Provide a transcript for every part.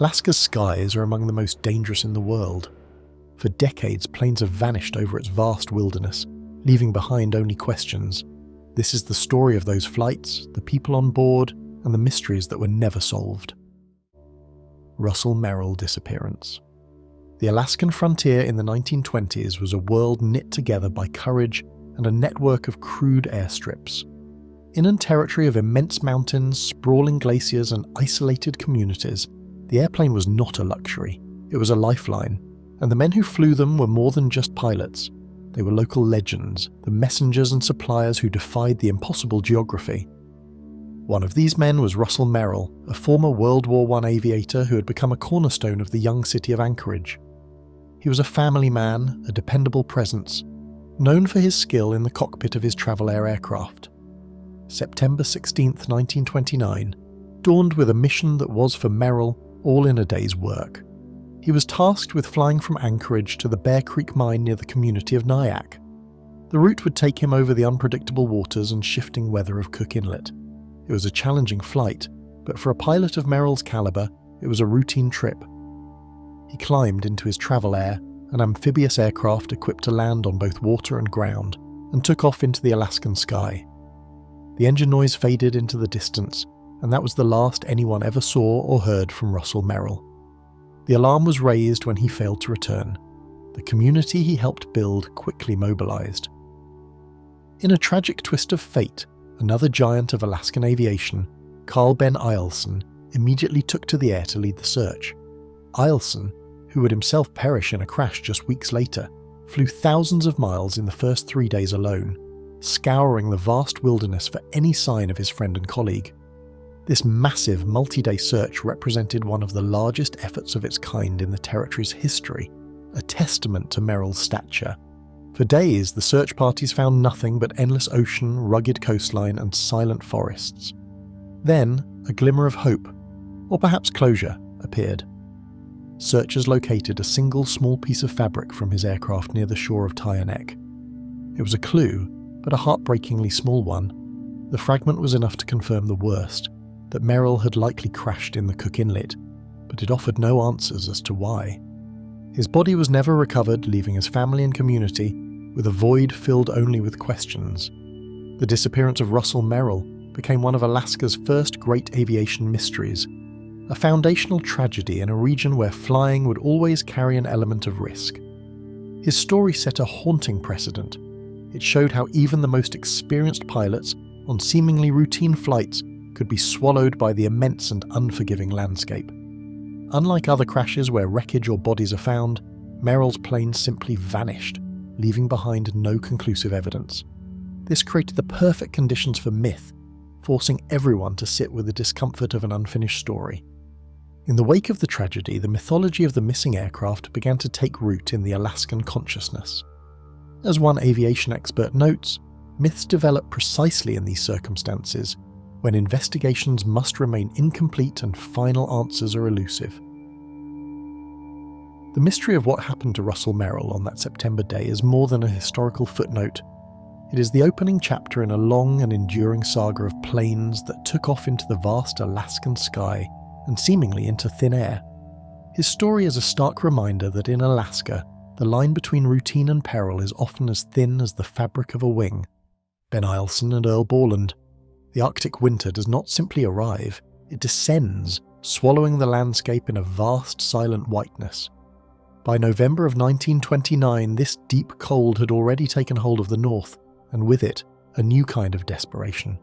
Alaska's skies are among the most dangerous in the world. For decades, planes have vanished over its vast wilderness, leaving behind only questions. This is the story of those flights, the people on board, and the mysteries that were never solved. Russell Merrill disappearance. The Alaskan frontier in the 1920s was a world knit together by courage and a network of crude airstrips. In a territory of immense mountains, sprawling glaciers, and isolated communities, the airplane was not a luxury, it was a lifeline, and the men who flew them were more than just pilots. They were local legends, the messengers and suppliers who defied the impossible geography. One of these men was Russell Merrill, a former World War I aviator who had become a cornerstone of the young city of Anchorage. He was a family man, a dependable presence, known for his skill in the cockpit of his Travel Air aircraft. September 16, 1929, dawned with a mission that was for Merrill all in a day's work. He was tasked with flying from Anchorage to the Bear Creek mine near the community of Nyack. The route would take him over the unpredictable waters and shifting weather of Cook Inlet. It was a challenging flight, but for a pilot of Merrill's caliber, it was a routine trip. He climbed into his Travel Air, an amphibious aircraft equipped to land on both water and ground, and took off into the Alaskan sky. The engine noise faded into the distance, and that was the last anyone ever saw or heard from Russell Merrill. The alarm was raised when he failed to return. The community he helped build quickly mobilized. In a tragic twist of fate, another giant of Alaskan aviation, Carl Ben Eielson, immediately took to the air to lead the search. Eielson, who would himself perish in a crash just weeks later, flew thousands of miles in the first 3 days alone, scouring the vast wilderness for any sign of his friend and colleague. This massive multi-day search represented one of the largest efforts of its kind in the territory's history, a testament to Merrill's stature. For days, the search parties found nothing but endless ocean, rugged coastline, and silent forests. Then, a glimmer of hope, or perhaps closure, appeared. Searchers located a single small piece of fabric from his aircraft near the shore of Tyanek. It was a clue, but a heartbreakingly small one. The fragment was enough to confirm the worst, that Merrill had likely crashed in the Cook Inlet, but it offered no answers as to why. His body was never recovered, leaving his family and community with a void filled only with questions. The disappearance of Russell Merrill became one of Alaska's first great aviation mysteries, a foundational tragedy in a region where flying would always carry an element of risk. His story set a haunting precedent. It showed how even the most experienced pilots on seemingly routine flights could be swallowed by the immense and unforgiving landscape. Unlike other crashes where wreckage or bodies are found, Merrill's plane simply vanished, leaving behind no conclusive evidence. This created the perfect conditions for myth, forcing everyone to sit with the discomfort of an unfinished story. In the wake of the tragedy, the mythology of the missing aircraft began to take root in the Alaskan consciousness. As one aviation expert notes, myths develop precisely in these circumstances, when investigations must remain incomplete and final answers are elusive. The mystery of what happened to Russell Merrill on that September day is more than a historical footnote. It is the opening chapter in a long and enduring saga of planes that took off into the vast Alaskan sky and seemingly into thin air. His story is a stark reminder that in Alaska, the line between routine and peril is often as thin as the fabric of a wing. Ben Eielson and Earl Borland. The Arctic winter does not simply arrive, it descends, swallowing the landscape in a vast silent whiteness. By November of 1929, this deep cold had already taken hold of the north, and with it, a new kind of desperation.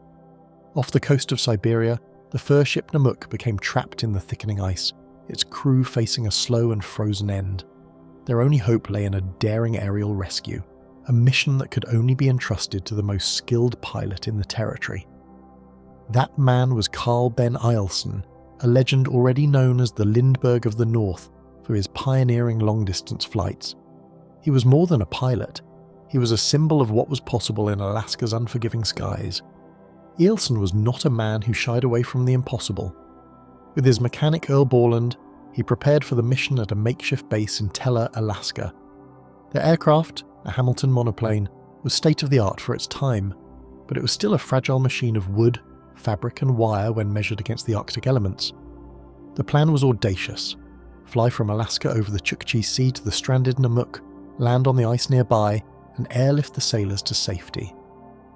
Off the coast of Siberia, the fur ship Nanook became trapped in the thickening ice, its crew facing a slow and frozen end. Their only hope lay in a daring aerial rescue, a mission that could only be entrusted to the most skilled pilot in the territory. That man was Carl Ben Eielson, a legend already known as the Lindbergh of the North for his pioneering long-distance flights. He was more than a pilot. He was a symbol of what was possible in Alaska's unforgiving skies. Eielson was not a man who shied away from the impossible. With his mechanic Earl Borland, he prepared for the mission at a makeshift base in Teller, Alaska. Their aircraft, a Hamilton monoplane, was state-of-the-art for its time, but it was still a fragile machine of wood, fabric and wire when measured against the Arctic elements. The plan was audacious. Fly from Alaska over the Chukchi Sea to the stranded Nanook, land on the ice nearby, and airlift the sailors to safety.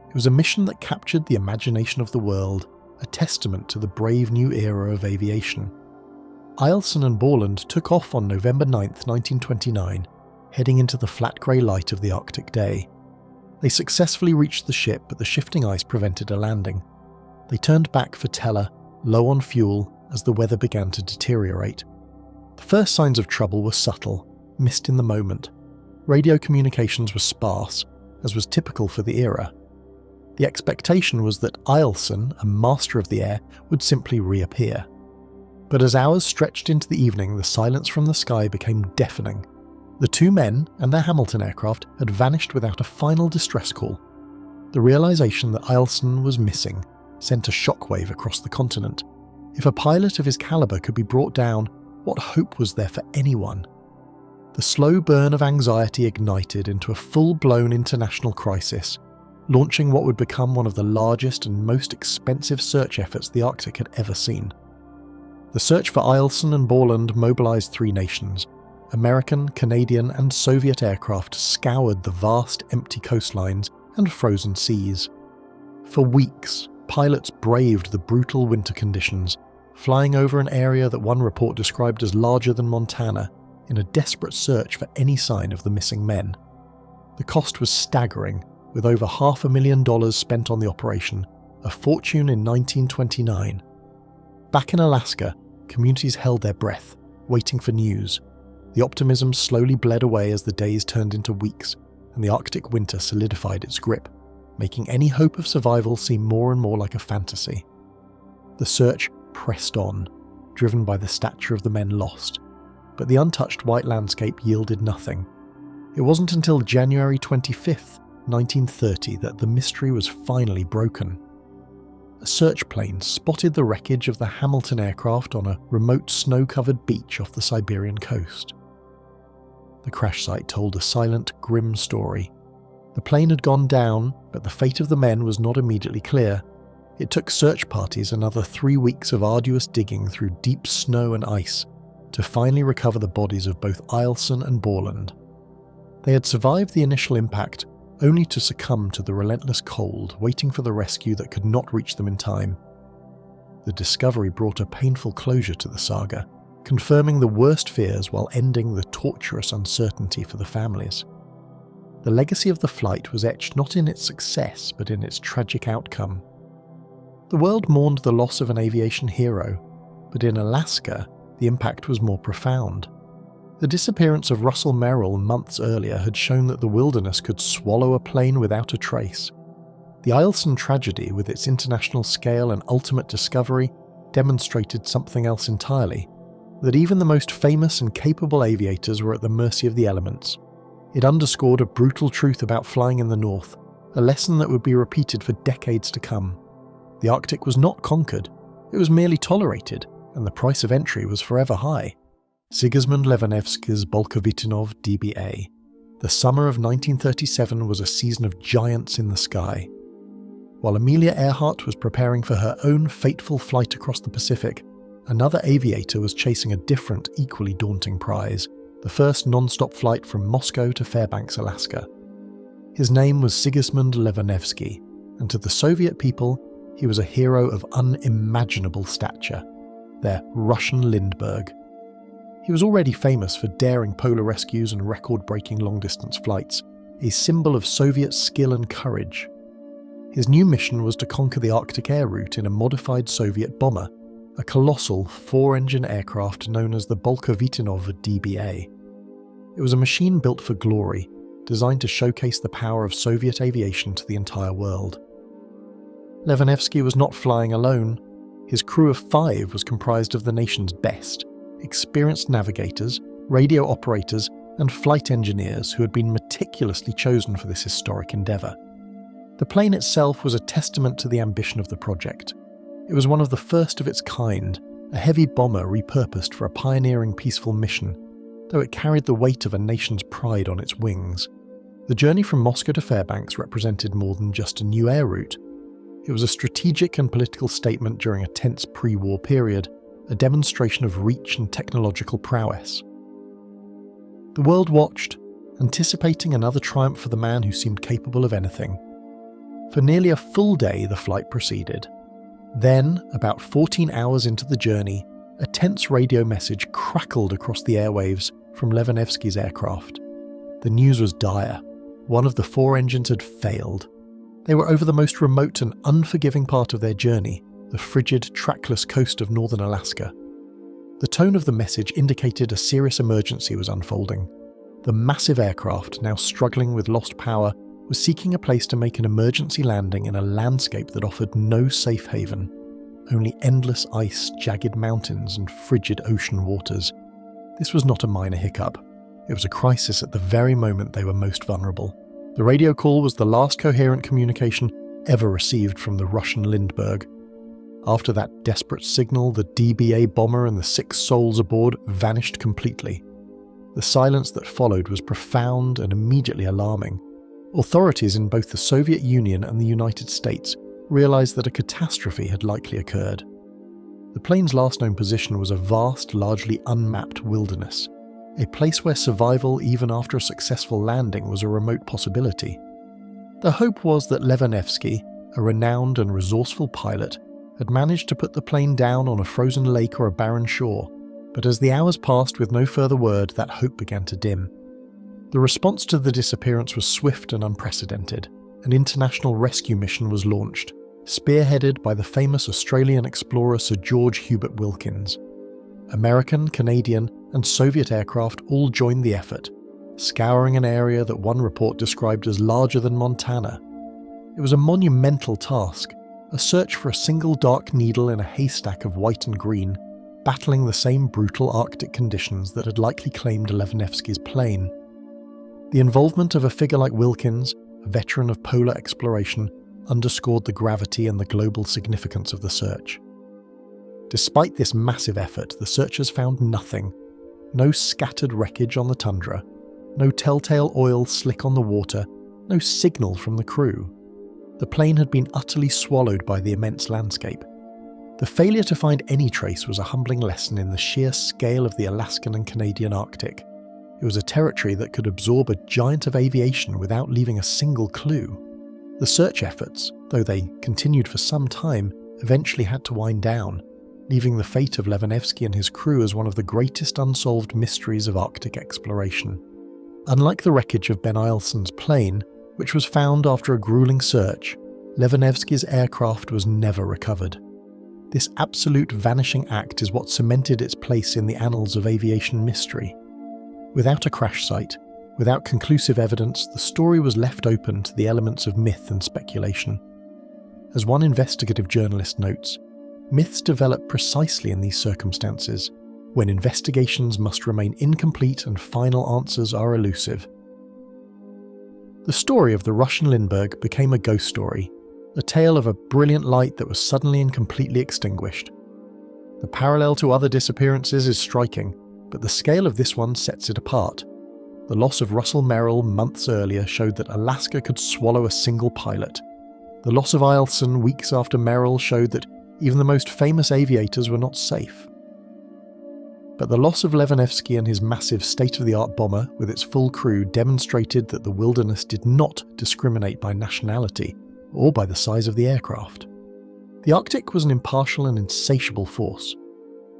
It was a mission that captured the imagination of the world, a testament to the brave new era of aviation. Eielson and Borland took off on November 9, 1929, heading into the flat grey light of the Arctic day. They successfully reached the ship, but the shifting ice prevented a landing. They turned back for Teller, low on fuel, as the weather began to deteriorate. The first signs of trouble were subtle, missed in the moment. Radio communications were sparse, as was typical for the era. The expectation was that Eielson, a master of the air, would simply reappear. But as hours stretched into the evening, the silence from the sky became deafening. The two men and their Hamilton aircraft had vanished without a final distress call. The realization that Eielson was missing sent a shockwave across the continent. If a pilot of his caliber could be brought down, what hope was there for anyone? The slow burn of anxiety ignited into a full-blown international crisis, launching what would become one of the largest and most expensive search efforts the Arctic had ever seen. The search for Eielson and Borland mobilized three nations. American, Canadian, and Soviet aircraft scoured the vast, empty coastlines and frozen seas. For weeks, pilots braved the brutal winter conditions, flying over an area that one report described as larger than Montana, in a desperate search for any sign of the missing men. The cost was staggering, with over $500,000 spent on the operation, a fortune in 1929. Back in Alaska, communities held their breath, waiting for news. The optimism slowly bled away as the days turned into weeks, and the Arctic winter solidified its grip, making any hope of survival seem more and more like a fantasy. The search pressed on, driven by the stature of the men lost, but the untouched white landscape yielded nothing. It wasn't until January 25th, 1930 that the mystery was finally broken. A search plane spotted the wreckage of the Hamilton aircraft on a remote snow-covered beach off the Siberian coast. The crash site told a silent, grim story. The plane had gone down, but the fate of the men was not immediately clear. It took search parties another 3 weeks of arduous digging through deep snow and ice to finally recover the bodies of both Eielson and Borland. They had survived the initial impact, only to succumb to the relentless cold, waiting for the rescue that could not reach them in time. The discovery brought a painful closure to the saga, confirming the worst fears while ending the torturous uncertainty for the families. The legacy of the flight was etched not in its success, but in its tragic outcome. The world mourned the loss of an aviation hero, but in Alaska, the impact was more profound. The disappearance of Russell Merrill months earlier had shown that the wilderness could swallow a plane without a trace. The Eielson tragedy, with its international scale and ultimate discovery, demonstrated something else entirely, that even the most famous and capable aviators were at the mercy of the elements. It underscored a brutal truth about flying in the north, a lesson that would be repeated for decades to come. The Arctic was not conquered, it was merely tolerated, and the price of entry was forever high. Sigismund Levanevsky's Bolkovitinov DBA. The summer of 1937 was a season of giants in the sky. While Amelia Earhart was preparing for her own fateful flight across the Pacific, another aviator was chasing a different, equally daunting prize, the first non-stop flight from Moscow to Fairbanks, Alaska. His name was Sigismund Levanevsky, and to the Soviet people, he was a hero of unimaginable stature, their Russian Lindbergh. He was already famous for daring polar rescues and record-breaking long-distance flights, a symbol of Soviet skill and courage. His new mission was to conquer the Arctic air route in a modified Soviet bomber, a colossal 4-engine aircraft known as the Bolkovitinov DBA. It was a machine built for glory, designed to showcase the power of Soviet aviation to the entire world. Levanevsky was not flying alone. His crew of 5 was comprised of the nation's best, experienced navigators, radio operators, and flight engineers who had been meticulously chosen for this historic endeavour. The plane itself was a testament to the ambition of the project. It was one of the first of its kind, a heavy bomber repurposed for a pioneering peaceful mission, though it carried the weight of a nation's pride on its wings. The journey from Moscow to Fairbanks represented more than just a new air route. It was a strategic and political statement during a tense pre-war period, a demonstration of reach and technological prowess. The world watched, anticipating another triumph for the man who seemed capable of anything. For nearly a full day the flight proceeded. Then, about 14 hours into the journey, a tense radio message crackled across the airwaves from Levanevsky's aircraft. The news was dire. One of the 4 engines had failed. They were over the most remote and unforgiving part of their journey, the frigid, trackless coast of northern Alaska. The tone of the message indicated a serious emergency was unfolding. The massive aircraft, now struggling with lost power, was seeking a place to make an emergency landing in a landscape that offered no safe haven. Only endless ice, jagged mountains, and frigid ocean waters. This was not a minor hiccup. It was a crisis at the very moment they were most vulnerable. The radio call was the last coherent communication ever received from the Russian Lindbergh. After that desperate signal, the DBA bomber and the 6 souls aboard vanished completely. The silence that followed was profound and immediately alarming. Authorities in both the Soviet Union and the United States realized that a catastrophe had likely occurred. The plane's last known position was a vast, largely unmapped wilderness, a place where survival even after a successful landing was a remote possibility. The hope was that Levanevsky, a renowned and resourceful pilot, had managed to put the plane down on a frozen lake or a barren shore, but as the hours passed with no further word, that hope began to dim. The response to the disappearance was swift and unprecedented. An international rescue mission was launched, spearheaded by the famous Australian explorer Sir George Hubert Wilkins. American, Canadian, and Soviet aircraft all joined the effort, scouring an area that one report described as larger than Montana. It was a monumental task, a search for a single dark needle in a haystack of white and green, battling the same brutal Arctic conditions that had likely claimed Levanevsky's plane. The involvement of a figure like Wilkins, a veteran of polar exploration, underscored the gravity and the global significance of the search. Despite this massive effort, the searchers found nothing. No scattered wreckage on the tundra, no telltale oil slick on the water, no signal from the crew. The plane had been utterly swallowed by the immense landscape. The failure to find any trace was a humbling lesson in the sheer scale of the Alaskan and Canadian Arctic. It was a territory that could absorb a giant of aviation without leaving a single clue. The search efforts, though they continued for some time, eventually had to wind down, leaving the fate of Levanevsky and his crew as one of the greatest unsolved mysteries of Arctic exploration. Unlike the wreckage of Ben Eielson's plane, which was found after a grueling search, Levanevsky's aircraft was never recovered. This absolute vanishing act is what cemented its place in the annals of aviation mystery. Without a crash site, without conclusive evidence, the story was left open to the elements of myth and speculation. As one investigative journalist notes, myths develop precisely in these circumstances, when investigations must remain incomplete and final answers are elusive. The story of the Russian Lindbergh became a ghost story, a tale of a brilliant light that was suddenly and completely extinguished. The parallel to other disappearances is striking, but the scale of this one sets it apart. The loss of Russell Merrill months earlier showed that Alaska could swallow a single pilot. The loss of Eielson weeks after Merrill showed that even the most famous aviators were not safe. But the loss of Levanevsky and his massive state-of-the-art bomber with its full crew demonstrated that the wilderness did not discriminate by nationality or by the size of the aircraft. The Arctic was an impartial and insatiable force.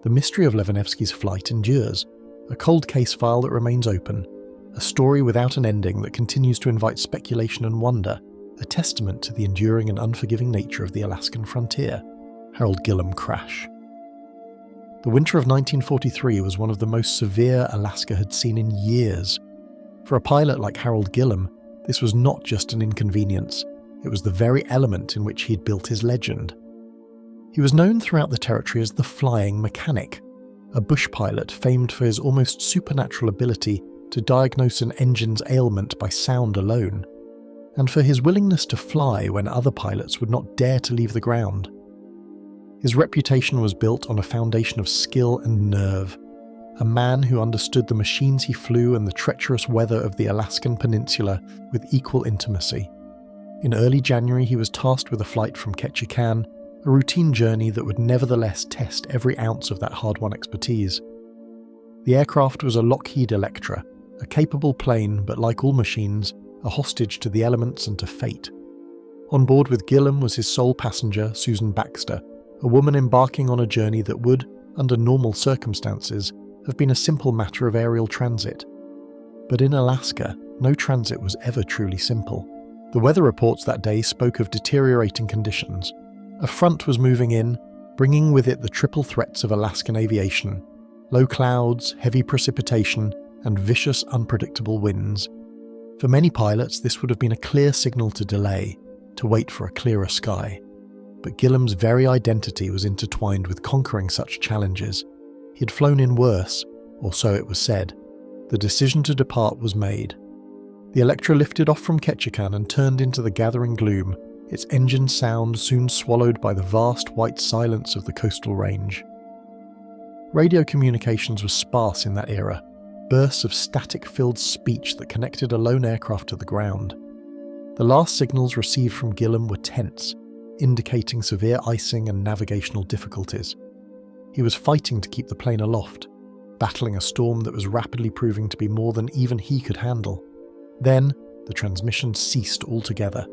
The mystery of Levanevsky's flight endures, a cold case file that remains open, a story without an ending that continues to invite speculation and wonder, a testament to the enduring and unforgiving nature of the Alaskan frontier. Harold Gillam crash. The winter of 1943 was one of the most severe Alaska had seen in years. For a pilot like Harold Gillam, this was not just an inconvenience, it was the very element in which he had built his legend. He was known throughout the territory as the Flying Mechanic, a bush pilot famed for his almost supernatural ability to diagnose an engine's ailment by sound alone, and for his willingness to fly when other pilots would not dare to leave the ground. His reputation was built on a foundation of skill and nerve, a man who understood the machines he flew and the treacherous weather of the Alaskan peninsula with equal intimacy. In early January, he was tasked with a flight from Ketchikan, a routine journey that would nevertheless test every ounce of that hard-won expertise. The aircraft was a Lockheed Electra, a capable plane, but like all machines, a hostage to the elements and to fate. On board with Gillam was his sole passenger, Susan Baxter, a woman embarking on a journey that would, under normal circumstances, have been a simple matter of aerial transit. But in Alaska, no transit was ever truly simple. The weather reports that day spoke of deteriorating conditions. A front was moving in, bringing with it the triple threats of Alaskan aviation: low clouds, heavy precipitation, and vicious, unpredictable winds. For many pilots, this would have been a clear signal to delay, to wait for a clearer sky. But Gillam's very identity was intertwined with conquering such challenges. He had flown in worse, or so it was said. The decision to depart was made. The Electra lifted off from Ketchikan and turned into the gathering gloom, its engine sound soon swallowed by the vast white silence of the coastal range. Radio communications were sparse in that era, bursts of static-filled speech that connected a lone aircraft to the ground. The last signals received from Gillam were tense, indicating severe icing and navigational difficulties. He was fighting to keep the plane aloft, battling a storm that was rapidly proving to be more than even he could handle. Then, the transmission ceased altogether.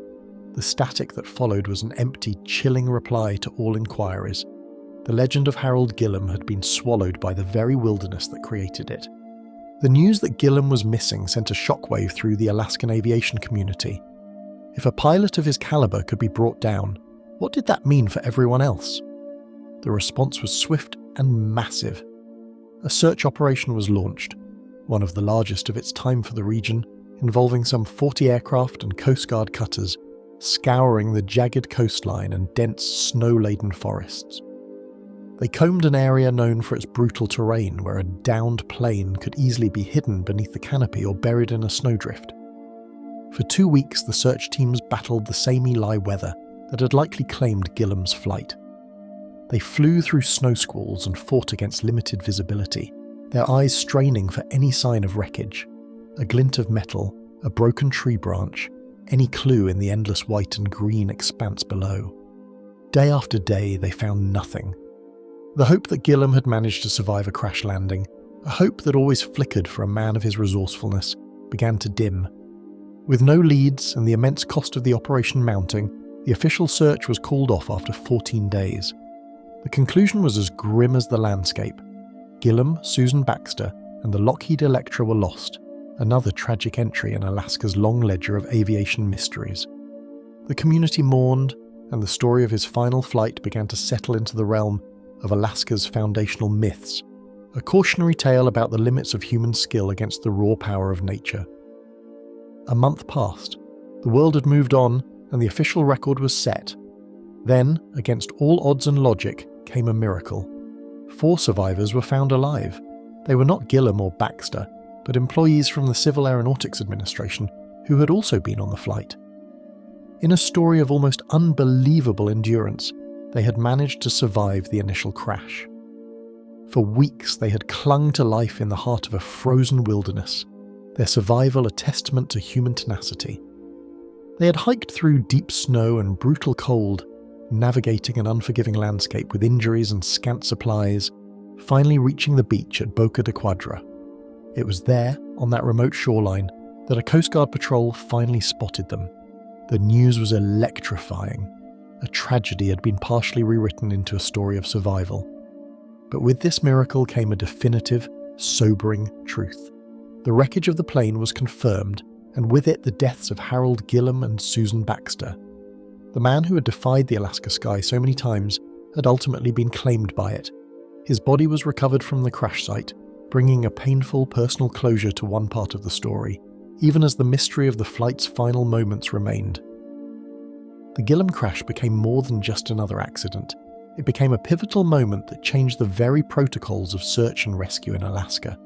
The static that followed was an empty, chilling reply to all inquiries. The legend of Harold Gillam had been swallowed by the very wilderness that created it. The news that Gillam was missing sent a shockwave through the Alaskan aviation community. If a pilot of his caliber could be brought down, what did that mean for everyone else? The response was swift and massive. A search operation was launched, one of the largest of its time for the region, involving some 40 aircraft and Coast Guard cutters, scouring the jagged coastline and dense, snow-laden forests. They combed an area known for its brutal terrain, where a downed plane could easily be hidden beneath the canopy or buried in a snowdrift. For 2 weeks, the search teams battled the same Eli weather that had likely claimed Gillam's flight. They flew through snow squalls and fought against limited visibility, their eyes straining for any sign of wreckage, a glint of metal, a broken tree branch, any clue in the endless white and green expanse below. Day after day, they found nothing. The hope that Gillam had managed to survive a crash landing, a hope that always flickered for a man of his resourcefulness, began to dim. With no leads and the immense cost of the operation mounting, the official search was called off after 14 days. The conclusion was as grim as the landscape. Gillam, Susan Baxter, and the Lockheed Electra were lost, another tragic entry in Alaska's long ledger of aviation mysteries. The community mourned, and the story of his final flight began to settle into the realm of Alaska's foundational myths, a cautionary tale about the limits of human skill against the raw power of nature. A month passed. The world had moved on, and the official record was set. Then, against all odds and logic, came a miracle. 4 survivors were found alive. They were not Gillam or Baxter, but employees from the Civil Aeronautics Administration who had also been on the flight. In a story of almost unbelievable endurance, they had managed to survive the initial crash. For weeks they had clung to life in the heart of a frozen wilderness, their survival a testament to human tenacity. They had hiked through deep snow and brutal cold, navigating an unforgiving landscape with injuries and scant supplies, finally reaching the beach at Boca de Quadra. It was there, on that remote shoreline, that a Coast Guard patrol finally spotted them. The news was electrifying. A tragedy had been partially rewritten into a story of survival. But with this miracle came a definitive, sobering truth. The wreckage of the plane was confirmed, and with it the deaths of Harold Gillam and Susan Baxter. The man who had defied the Alaska sky so many times had ultimately been claimed by it. His body was recovered from the crash site, bringing a painful personal closure to one part of the story, even as the mystery of the flight's final moments remained. The Gillam crash became more than just another accident. It became a pivotal moment that changed the very protocols of search and rescue in Alaska.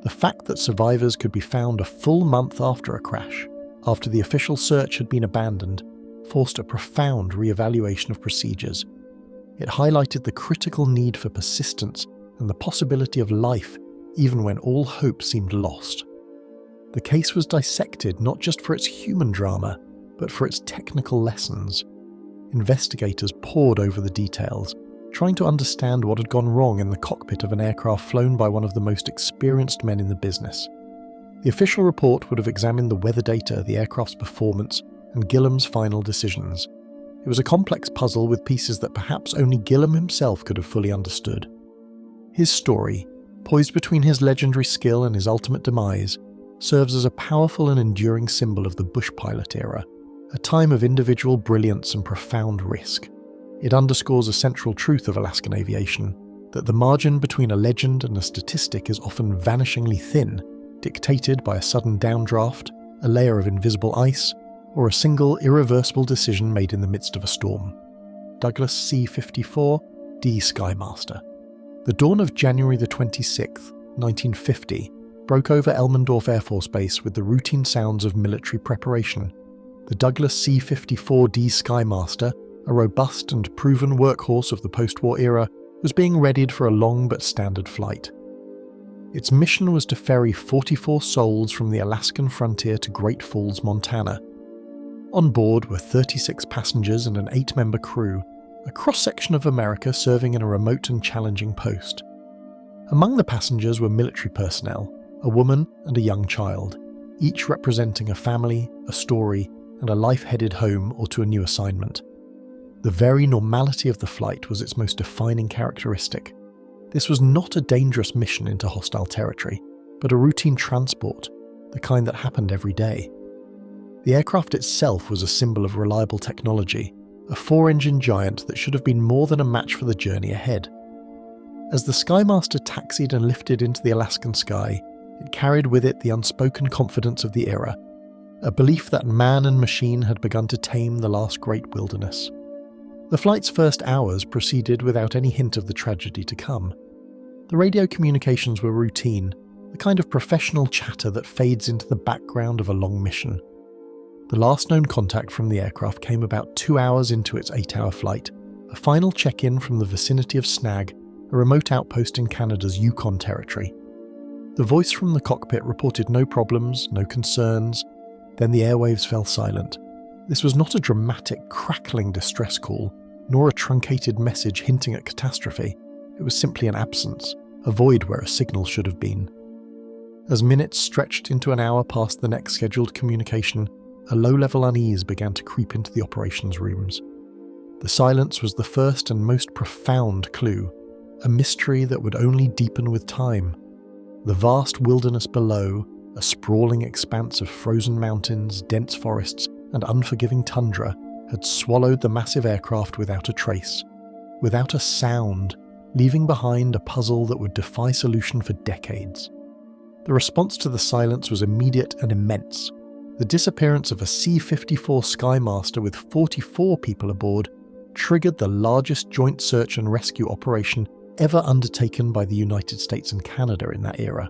The fact that survivors could be found a full month after a crash, after the official search had been abandoned, forced a profound re-evaluation of procedures. It highlighted the critical need for persistence and the possibility of life even when all hope seemed lost. The case was dissected not just for its human drama, but for its technical lessons. investigators pored over the details, trying to understand what had gone wrong in the cockpit of an aircraft flown by one of the most experienced men in the business. The official report would have examined the weather data, the aircraft's performance, and Gillam's final decisions. It was a complex puzzle with pieces that perhaps only Gillam himself could have fully understood. His story, poised between his legendary skill and his ultimate demise, serves as a powerful and enduring symbol of the bush pilot era, a time of individual brilliance and profound risk. It underscores a central truth of Alaskan aviation, that the margin between a legend and a statistic is often vanishingly thin, dictated by a sudden downdraft, a layer of invisible ice, or a single irreversible decision made in the midst of a storm. Douglas C-54, D Skymaster. The dawn of January the 26th, 1950, broke over Elmendorf Air Force Base with the routine sounds of military preparation. The Douglas C-54D Skymaster, a robust and proven workhorse of the post-war era, was being readied for a long but standard flight. Its mission was to ferry 44 souls from the Alaskan frontier to Great Falls, Montana. On board were 36 passengers and an 8-member crew, a cross-section of America serving in a remote and challenging post. Among the passengers were military personnel, a woman and a young child, each representing a family, a story, and a life headed home or to a new assignment. The very normality of the flight was its most defining characteristic. This was not a dangerous mission into hostile territory, but a routine transport, the kind that happened every day. The aircraft itself was a symbol of reliable technology, a 4-engine giant that should have been more than a match for the journey ahead. As the Skymaster taxied and lifted into the Alaskan sky, it carried with it the unspoken confidence of the era, a belief that man and machine had begun to tame the last great wilderness. The flight's first hours proceeded without any hint of the tragedy to come. The radio communications were routine, the kind of professional chatter that fades into the background of a long mission. The last known contact from the aircraft came about 2 hours into its 8-hour flight, a final check-in from the vicinity of Snag, a remote outpost in Canada's Yukon Territory. The voice from the cockpit reported no problems, no concerns. Then the airwaves fell silent. This was not a dramatic, crackling distress call, nor a truncated message hinting at catastrophe. It was simply an absence, a void where a signal should have been. As minutes stretched into an hour past the next scheduled communication, a low-level unease began to creep into the operations rooms. The silence was the first and most profound clue, a mystery that would only deepen with time. The vast wilderness below, a sprawling expanse of frozen mountains, dense forests, and unforgiving tundra, had swallowed the massive aircraft without a trace, without a sound, leaving behind a puzzle that would defy solution for decades. The response to the silence was immediate and immense. The disappearance of a C-54 Skymaster with 44 people aboard triggered the largest joint search and rescue operation ever undertaken by the United States and Canada in that era.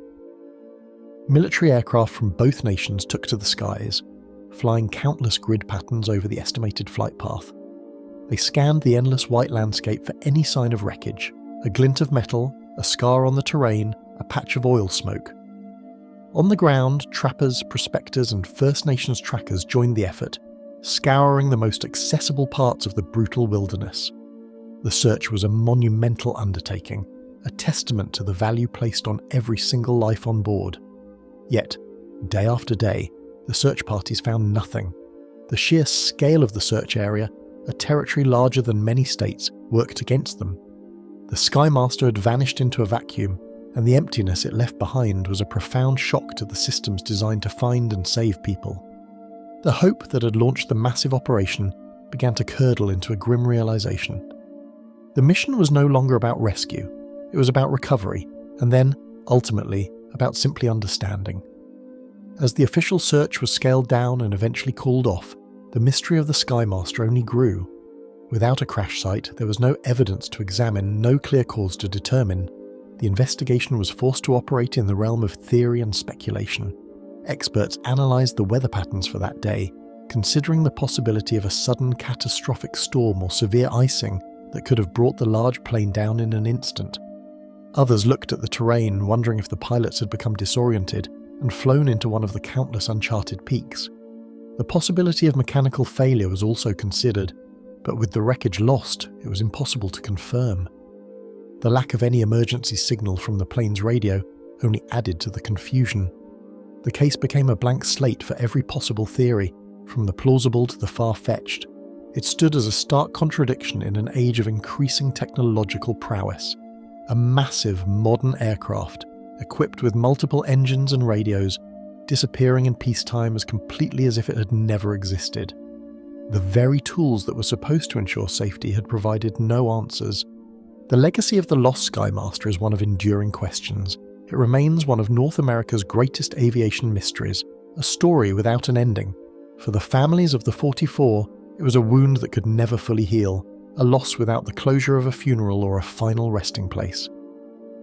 Military aircraft from both nations took to the skies, flying countless grid patterns over the estimated flight path. They scanned the endless white landscape for any sign of wreckage, a glint of metal, a scar on the terrain, a patch of oil smoke. On the ground, trappers, prospectors, and First Nations trackers joined the effort, scouring the most accessible parts of the brutal wilderness. The search was a monumental undertaking, a testament to the value placed on every single life on board. Yet, day after day, the search parties found nothing. The sheer scale of the search area, a territory larger than many states, worked against them. The Skymaster had vanished into a vacuum, and the emptiness it left behind was a profound shock to the systems designed to find and save people. The hope that had launched the massive operation began to curdle into a grim realization. The mission was no longer about rescue, it was about recovery, and then, ultimately, about simply understanding. As the official search was scaled down and eventually called off, the mystery of the Skymaster only grew. Without a crash site, there was no evidence to examine, no clear cause to determine. The investigation was forced to operate in the realm of theory and speculation. Experts analysed the weather patterns for that day, considering the possibility of a sudden catastrophic storm or severe icing that could have brought the large plane down in an instant. Others looked at the terrain, wondering if the pilots had become disoriented and flown into one of the countless uncharted peaks. The possibility of mechanical failure was also considered, but with the wreckage lost, it was impossible to confirm. The lack of any emergency signal from the plane's radio only added to the confusion. The case became a blank slate for every possible theory, from the plausible to the far-fetched. It stood as a stark contradiction in an age of increasing technological prowess. A massive modern aircraft, equipped with multiple engines and radios, disappearing in peacetime as completely as if it had never existed. The very tools that were supposed to ensure safety had provided no answers. The legacy of the lost Skymaster is one of enduring questions. It remains one of North America's greatest aviation mysteries, a story without an ending. For the families of the 44, it was a wound that could never fully heal, a loss without the closure of a funeral or a final resting place.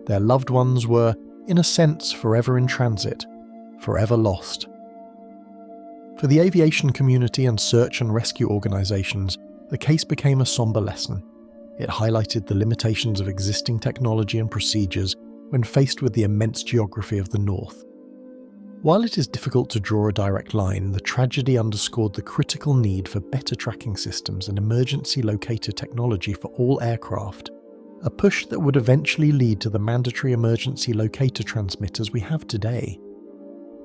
Their loved ones were, in a sense, forever in transit, forever lost. For the aviation community and search and rescue organisations, the case became a sombre lesson. It highlighted the limitations of existing technology and procedures when faced with the immense geography of the North. While it is difficult to draw a direct line, the tragedy underscored the critical need for better tracking systems and emergency locator technology for all aircraft, a push that would eventually lead to the mandatory emergency locator transmitters we have today.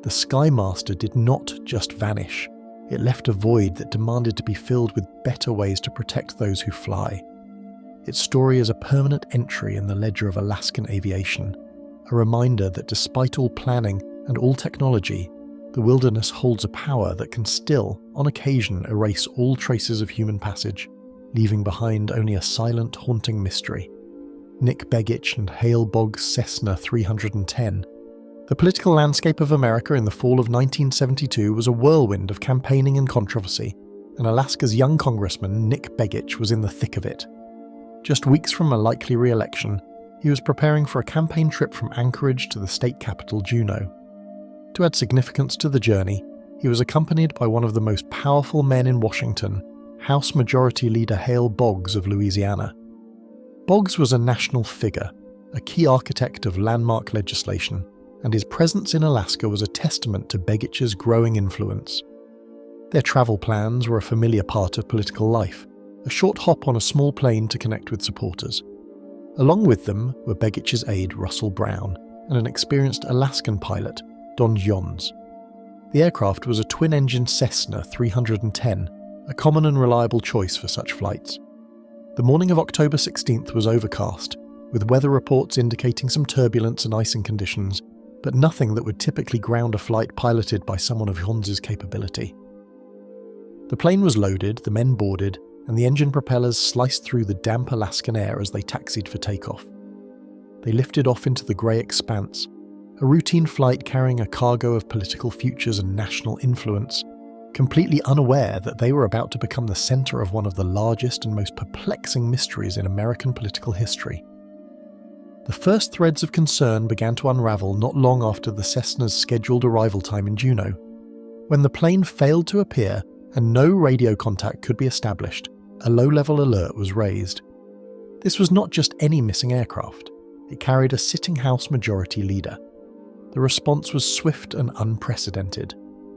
The Skymaster did not just vanish, it left a void that demanded to be filled with better ways to protect those who fly. Its story is a permanent entry in the ledger of Alaskan aviation, a reminder that despite all planning and all technology, the wilderness holds a power that can still, on occasion, erase all traces of human passage, leaving behind only a silent, haunting mystery. Nick Begich and Hale Boggs' Cessna 310. The political landscape of America in the fall of 1972 was a whirlwind of campaigning and controversy, and Alaska's young congressman Nick Begich was in the thick of it. Just weeks from a likely re-election, he was preparing for a campaign trip from Anchorage to the state capital, Juneau. To add significance to the journey, he was accompanied by one of the most powerful men in Washington, House Majority Leader Hale Boggs of Louisiana. Boggs was a national figure, a key architect of landmark legislation, and his presence in Alaska was a testament to Begich's growing influence. Their travel plans were a familiar part of political life, a short hop on a small plane to connect with supporters. Along with them were Begich's aide Russell Brown and an experienced Alaskan pilot, Don Johns. The aircraft was a twin-engine Cessna 310, a common and reliable choice for such flights. The morning of October 16th was overcast, with weather reports indicating some turbulence and icing conditions, but nothing that would typically ground a flight piloted by someone of Johns' capability. The plane was loaded, the men boarded, and the engine propellers sliced through the damp Alaskan air as they taxied for takeoff. They lifted off into the grey expanse, a routine flight carrying a cargo of political futures and national influence, completely unaware that they were about to become the centre of one of the largest and most perplexing mysteries in American political history. The first threads of concern began to unravel not long after the Cessna's scheduled arrival time in Juneau. When the plane failed to appear and no radio contact could be established, a low-level alert was raised. This was not just any missing aircraft. It carried a sitting House Majority Leader. The response was swift and unprecedented.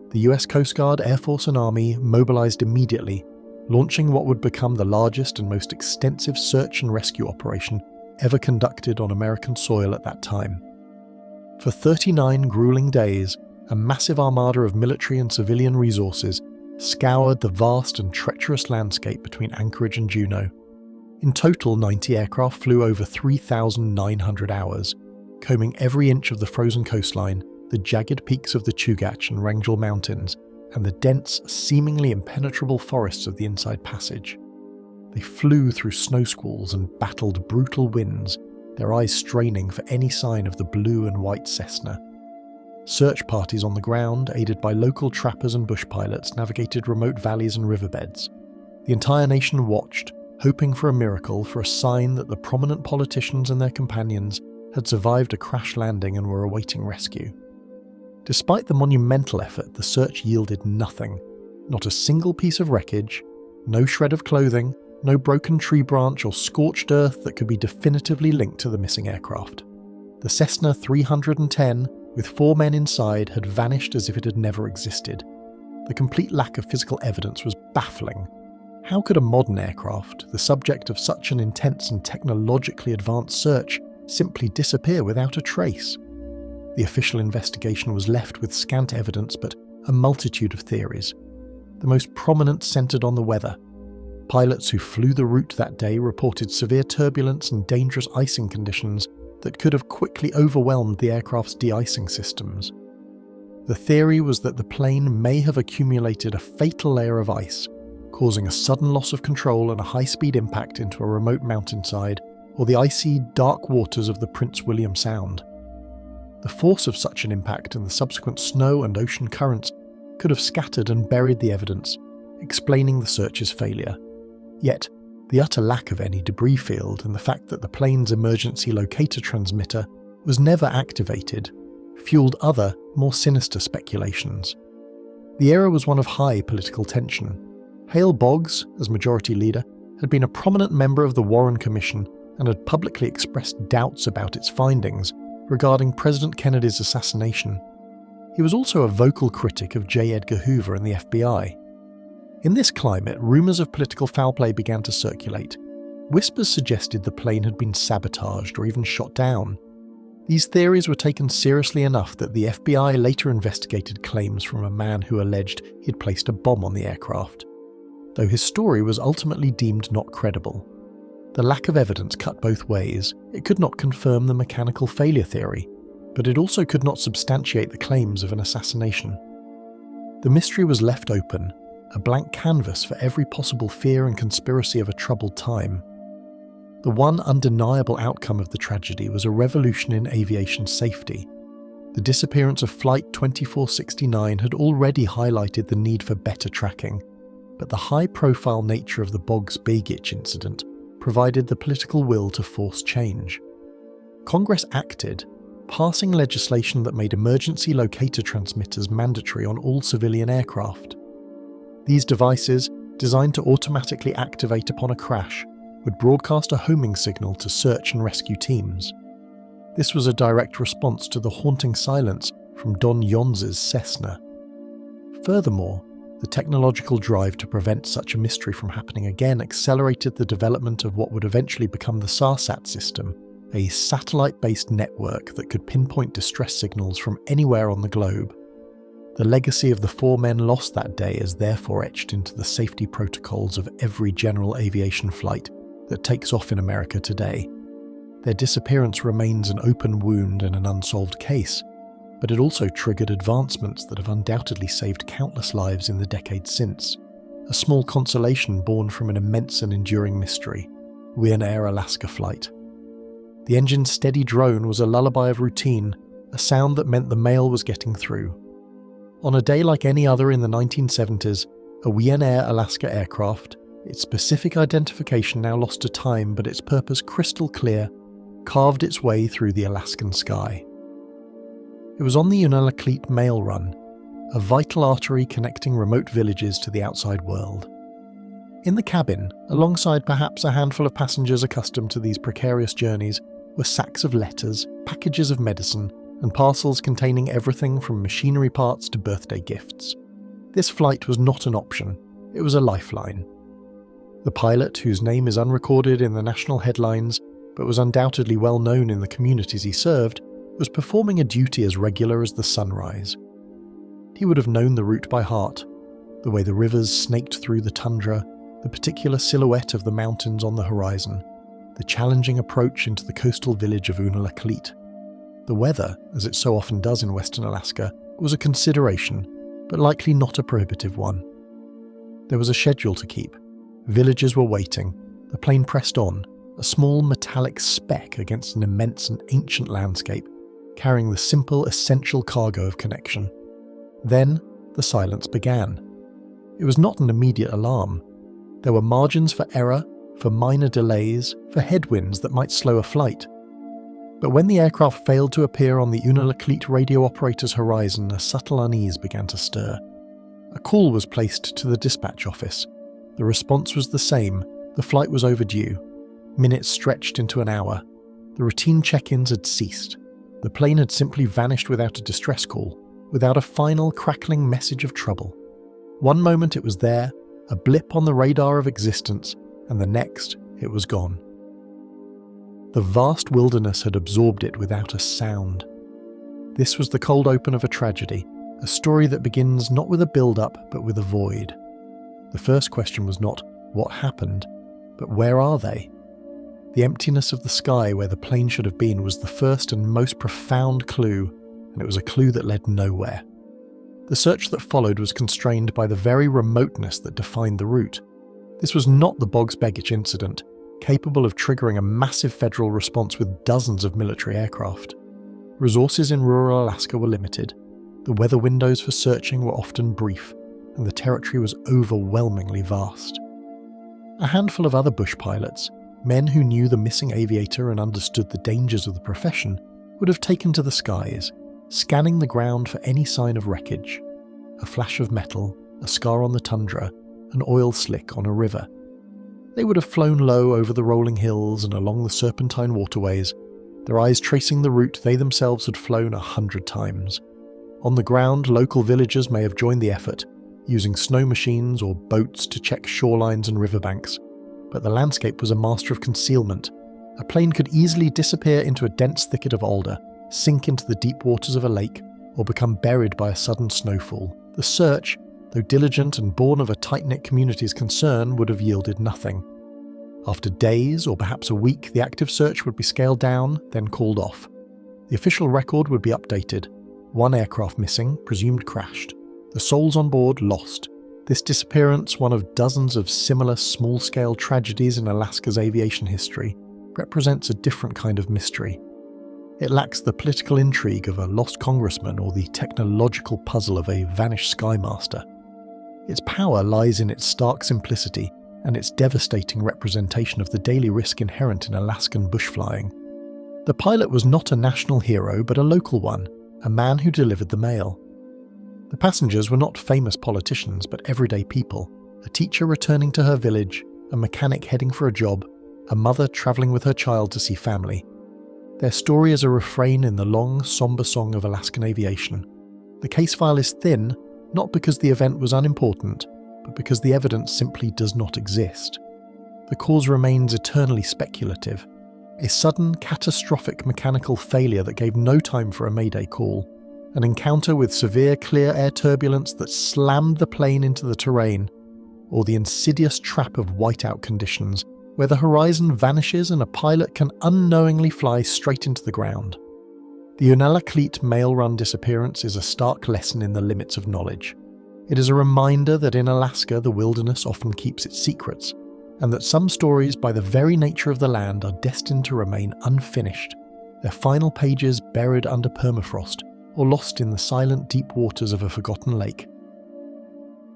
The US Coast Guard, Air Force and Army mobilized immediately, launching what would become the largest and most extensive search and rescue operation ever conducted on American soil at that time. For 39 grueling days, a massive armada of military and civilian resources scoured the vast and treacherous landscape between Anchorage and Juneau. In total, 90 aircraft flew over 3,900 hours, combing every inch of the frozen coastline, the jagged peaks of the Chugach and Wrangell Mountains, and the dense, seemingly impenetrable forests of the Inside Passage. They flew through snow squalls and battled brutal winds, their eyes straining for any sign of the blue and white Cessna. Search parties on the ground, aided by local trappers and bush pilots, navigated remote valleys and riverbeds. The entire nation watched, hoping for a miracle, for a sign that the prominent politicians and their companions had survived a crash landing and were awaiting rescue. Despite the monumental effort, the search yielded nothing. Not a single piece of wreckage, no shred of clothing, no broken tree branch or scorched earth that could be definitively linked to the missing aircraft. The Cessna 310, with 4 men inside, had vanished as if it had never existed. The complete lack of physical evidence was baffling. How could a modern aircraft, the subject of such an intense and technologically advanced search, simply disappear without a trace? The official investigation was left with scant evidence but a multitude of theories. The most prominent centred on the weather. Pilots who flew the route that day reported severe turbulence and dangerous icing conditions that could have quickly overwhelmed the aircraft's de-icing systems. The theory was that the plane may have accumulated a fatal layer of ice, causing a sudden loss of control and a high-speed impact into a remote mountainside or the icy, dark waters of the Prince William Sound. The force of such an impact and the subsequent snow and ocean currents could have scattered and buried the evidence, explaining the search's failure. Yet, the utter lack of any debris field and the fact that the plane's emergency locator transmitter was never activated fueled other, more sinister speculations. The era was one of high political tension. Hale Boggs, as majority leader, had been a prominent member of the Warren Commission and had publicly expressed doubts about its findings regarding President Kennedy's assassination. He was also a vocal critic of J. Edgar Hoover and the FBI. In this climate, rumours of political foul play began to circulate. Whispers suggested the plane had been sabotaged or even shot down. These theories were taken seriously enough that the FBI later investigated claims from a man who alleged he had placed a bomb on the aircraft, though his story was ultimately deemed not credible. The lack of evidence cut both ways. It could not confirm the mechanical failure theory, but it also could not substantiate the claims of an assassination. The mystery was left open, a blank canvas for every possible fear and conspiracy of a troubled time. The one undeniable outcome of the tragedy was a revolution in aviation safety. The disappearance of Flight 2469 had already highlighted the need for better tracking, but the high-profile nature of the Boggs Begich incident provided the political will to force change. Congress acted, passing legislation that made emergency locator transmitters mandatory on all civilian aircraft. These devices, designed to automatically activate upon a crash, would broadcast a homing signal to search and rescue teams. This was a direct response to the haunting silence from Don Yons's Cessna. Furthermore, the technological drive to prevent such a mystery from happening again accelerated the development of what would eventually become the SARSAT system, a satellite-based network that could pinpoint distress signals from anywhere on the globe. The legacy of the 4 men lost that day is therefore etched into the safety protocols of every general aviation flight that takes off in America today. Their disappearance remains an open wound and an unsolved case, but it also triggered advancements that have undoubtedly saved countless lives in the decades since. A small consolation born from an immense and enduring mystery, Wien Air Alaska flight. The engine's steady drone was a lullaby of routine, a sound that meant the mail was getting through. On a day like any other in the 1970s, a Wien Air Alaska aircraft, its specific identification now lost to time but its purpose crystal clear, carved its way through the Alaskan sky. It was on the Unalakleet mail run, a vital artery connecting remote villages to the outside world. In the cabin, alongside perhaps a handful of passengers accustomed to these precarious journeys, were sacks of letters, packages of medicine, and parcels containing everything from machinery parts to birthday gifts. This flight was not an option, it was a lifeline. The pilot, whose name is unrecorded in the national headlines, but was undoubtedly well known in the communities he served, was performing a duty as regular as the sunrise. He would have known the route by heart, the way the rivers snaked through the tundra, the particular silhouette of the mountains on the horizon, the challenging approach into the coastal village of Unalakleet. The weather, as it so often does in Western Alaska, was a consideration, but likely not a prohibitive one. There was a schedule to keep. Villagers were waiting. The plane pressed on, a small metallic speck against an immense and ancient landscape, carrying the simple, essential cargo of connection. Then, the silence began. It was not an immediate alarm. There were margins for error, for minor delays, for headwinds that might slow a flight. But when the aircraft failed to appear on the Unalakleet radio operator's horizon, a subtle unease began to stir. A call was placed to the dispatch office. The response was the same. The flight was overdue. Minutes stretched into an hour. The routine check-ins had ceased. The plane had simply vanished without a distress call, without a final crackling message of trouble. One moment it was there, a blip on the radar of existence, and the next it was gone. The vast wilderness had absorbed it without a sound. This was the cold open of a tragedy, a story that begins not with a build-up but with a void. The first question was not, what happened, but where are they? The emptiness of the sky where the plane should have been was the first and most profound clue, and it was a clue that led nowhere. The search that followed was constrained by the very remoteness that defined the route. This was not the Boggs Begich incident, capable of triggering a massive federal response with dozens of military aircraft. Resources in rural Alaska were limited, the weather windows for searching were often brief, and the territory was overwhelmingly vast. A handful of other bush pilots, men who knew the missing aviator and understood the dangers of the profession, would have taken to the skies, scanning the ground for any sign of wreckage. A flash of metal, a scar on the tundra, an oil slick on a river. They would have flown low over the rolling hills and along the serpentine waterways, their eyes tracing the route they themselves had flown 100 times. On the ground, local villagers may have joined the effort, using snow machines or boats to check shorelines and riverbanks, but the landscape was a master of concealment. A plane could easily disappear into a dense thicket of alder, sink into the deep waters of a lake, or become buried by a sudden snowfall. The search, though diligent and born of a tight-knit community's concern, would have yielded nothing. After days, or perhaps a week, the active search would be scaled down, then called off. The official record would be updated. One aircraft missing, presumed crashed. The souls on board lost. This disappearance, one of dozens of similar small-scale tragedies in Alaska's aviation history, represents a different kind of mystery. It lacks the political intrigue of a lost congressman or the technological puzzle of a vanished Skymaster. Its power lies in its stark simplicity and its devastating representation of the daily risk inherent in Alaskan bush flying. The pilot was not a national hero but a local one, a man who delivered the mail. The passengers were not famous politicians but everyday people, a teacher returning to her village, a mechanic heading for a job, a mother travelling with her child to see family. Their story is a refrain in the long, sombre song of Alaskan aviation. The case file is thin, not because the event was unimportant, but because the evidence simply does not exist. The cause remains eternally speculative. A sudden, catastrophic mechanical failure that gave no time for a mayday call. An encounter with severe clear air turbulence that slammed the plane into the terrain, or the insidious trap of whiteout conditions, where the horizon vanishes and a pilot can unknowingly fly straight into the ground. The Unalakleet mail-run disappearance is a stark lesson in the limits of knowledge. It is a reminder that in Alaska the wilderness often keeps its secrets, and that some stories by the very nature of the land are destined to remain unfinished, their final pages buried under permafrost or lost in the silent deep waters of a forgotten lake.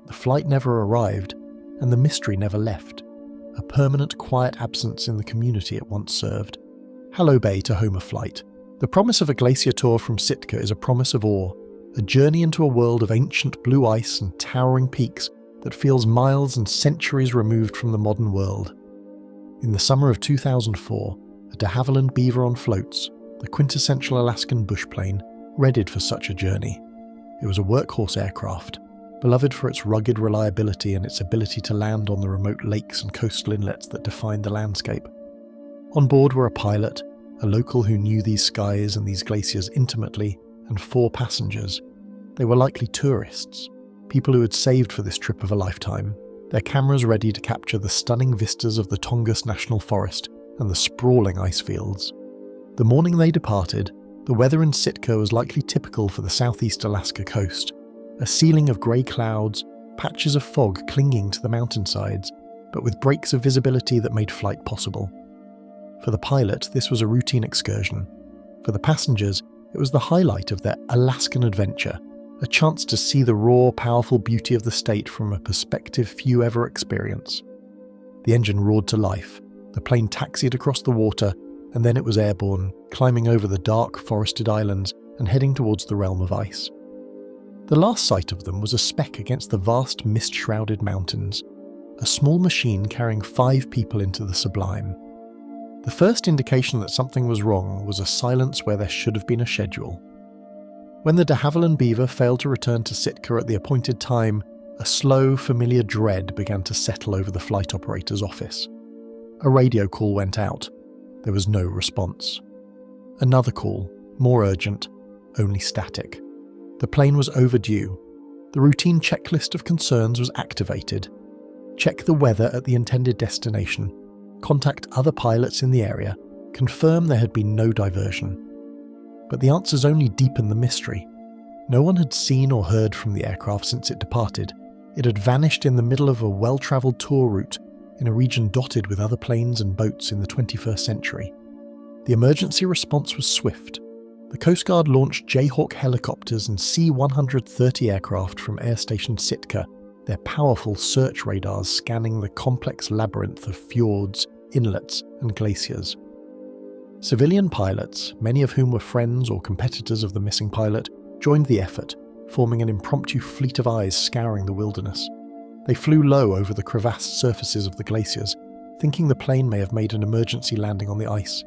The flight never arrived, and the mystery never left. A permanent quiet absence in the community it once served. Hallo Bay to Homer flight. The promise of a glacier tour from Sitka is a promise of awe, a journey into a world of ancient blue ice and towering peaks that feels miles and centuries removed from the modern world. In the summer of 2004, a de Havilland Beaver on floats, the quintessential Alaskan bush plane, readied for such a journey. It was a workhorse aircraft, beloved for its rugged reliability and its ability to land on the remote lakes and coastal inlets that defined the landscape. On board were a pilot, a local who knew these skies and these glaciers intimately, and 4 passengers. They were likely tourists, people who had saved for this trip of a lifetime, their cameras ready to capture the stunning vistas of the Tongass National Forest and the sprawling ice fields. The morning they departed, the weather in Sitka was likely typical for the southeast Alaska coast. A ceiling of grey clouds, patches of fog clinging to the mountainsides, but with breaks of visibility that made flight possible. For the pilot, this was a routine excursion. For the passengers, it was the highlight of their Alaskan adventure, a chance to see the raw, powerful beauty of the state from a perspective few ever experience. The engine roared to life, the plane taxied across the water, and then it was airborne, climbing over the dark, forested islands and heading towards the realm of ice. The last sight of them was a speck against the vast mist-shrouded mountains, a small machine carrying 5 people into the sublime. The first indication that something was wrong was a silence where there should have been a schedule. When the de Havilland Beaver failed to return to Sitka at the appointed time, a slow, familiar dread began to settle over the flight operator's office. A radio call went out. There was no response. Another call, more urgent, only static. The plane was overdue. The routine checklist of concerns was activated. Check the weather at the intended destination, contact other pilots in the area, confirm there had been no diversion. But the answers only deepened the mystery. No one had seen or heard from the aircraft since it departed. It had vanished in the middle of a well-travelled tour route in a region dotted with other planes and boats in the 21st century. The emergency response was swift. The Coast Guard launched Jayhawk helicopters and C-130 aircraft from Air Station Sitka, their powerful search radars scanning the complex labyrinth of fjords, inlets, and glaciers. Civilian pilots, many of whom were friends or competitors of the missing pilot, joined the effort, forming an impromptu fleet of eyes scouring the wilderness. They flew low over the crevassed surfaces of the glaciers, thinking the plane may have made an emergency landing on the ice.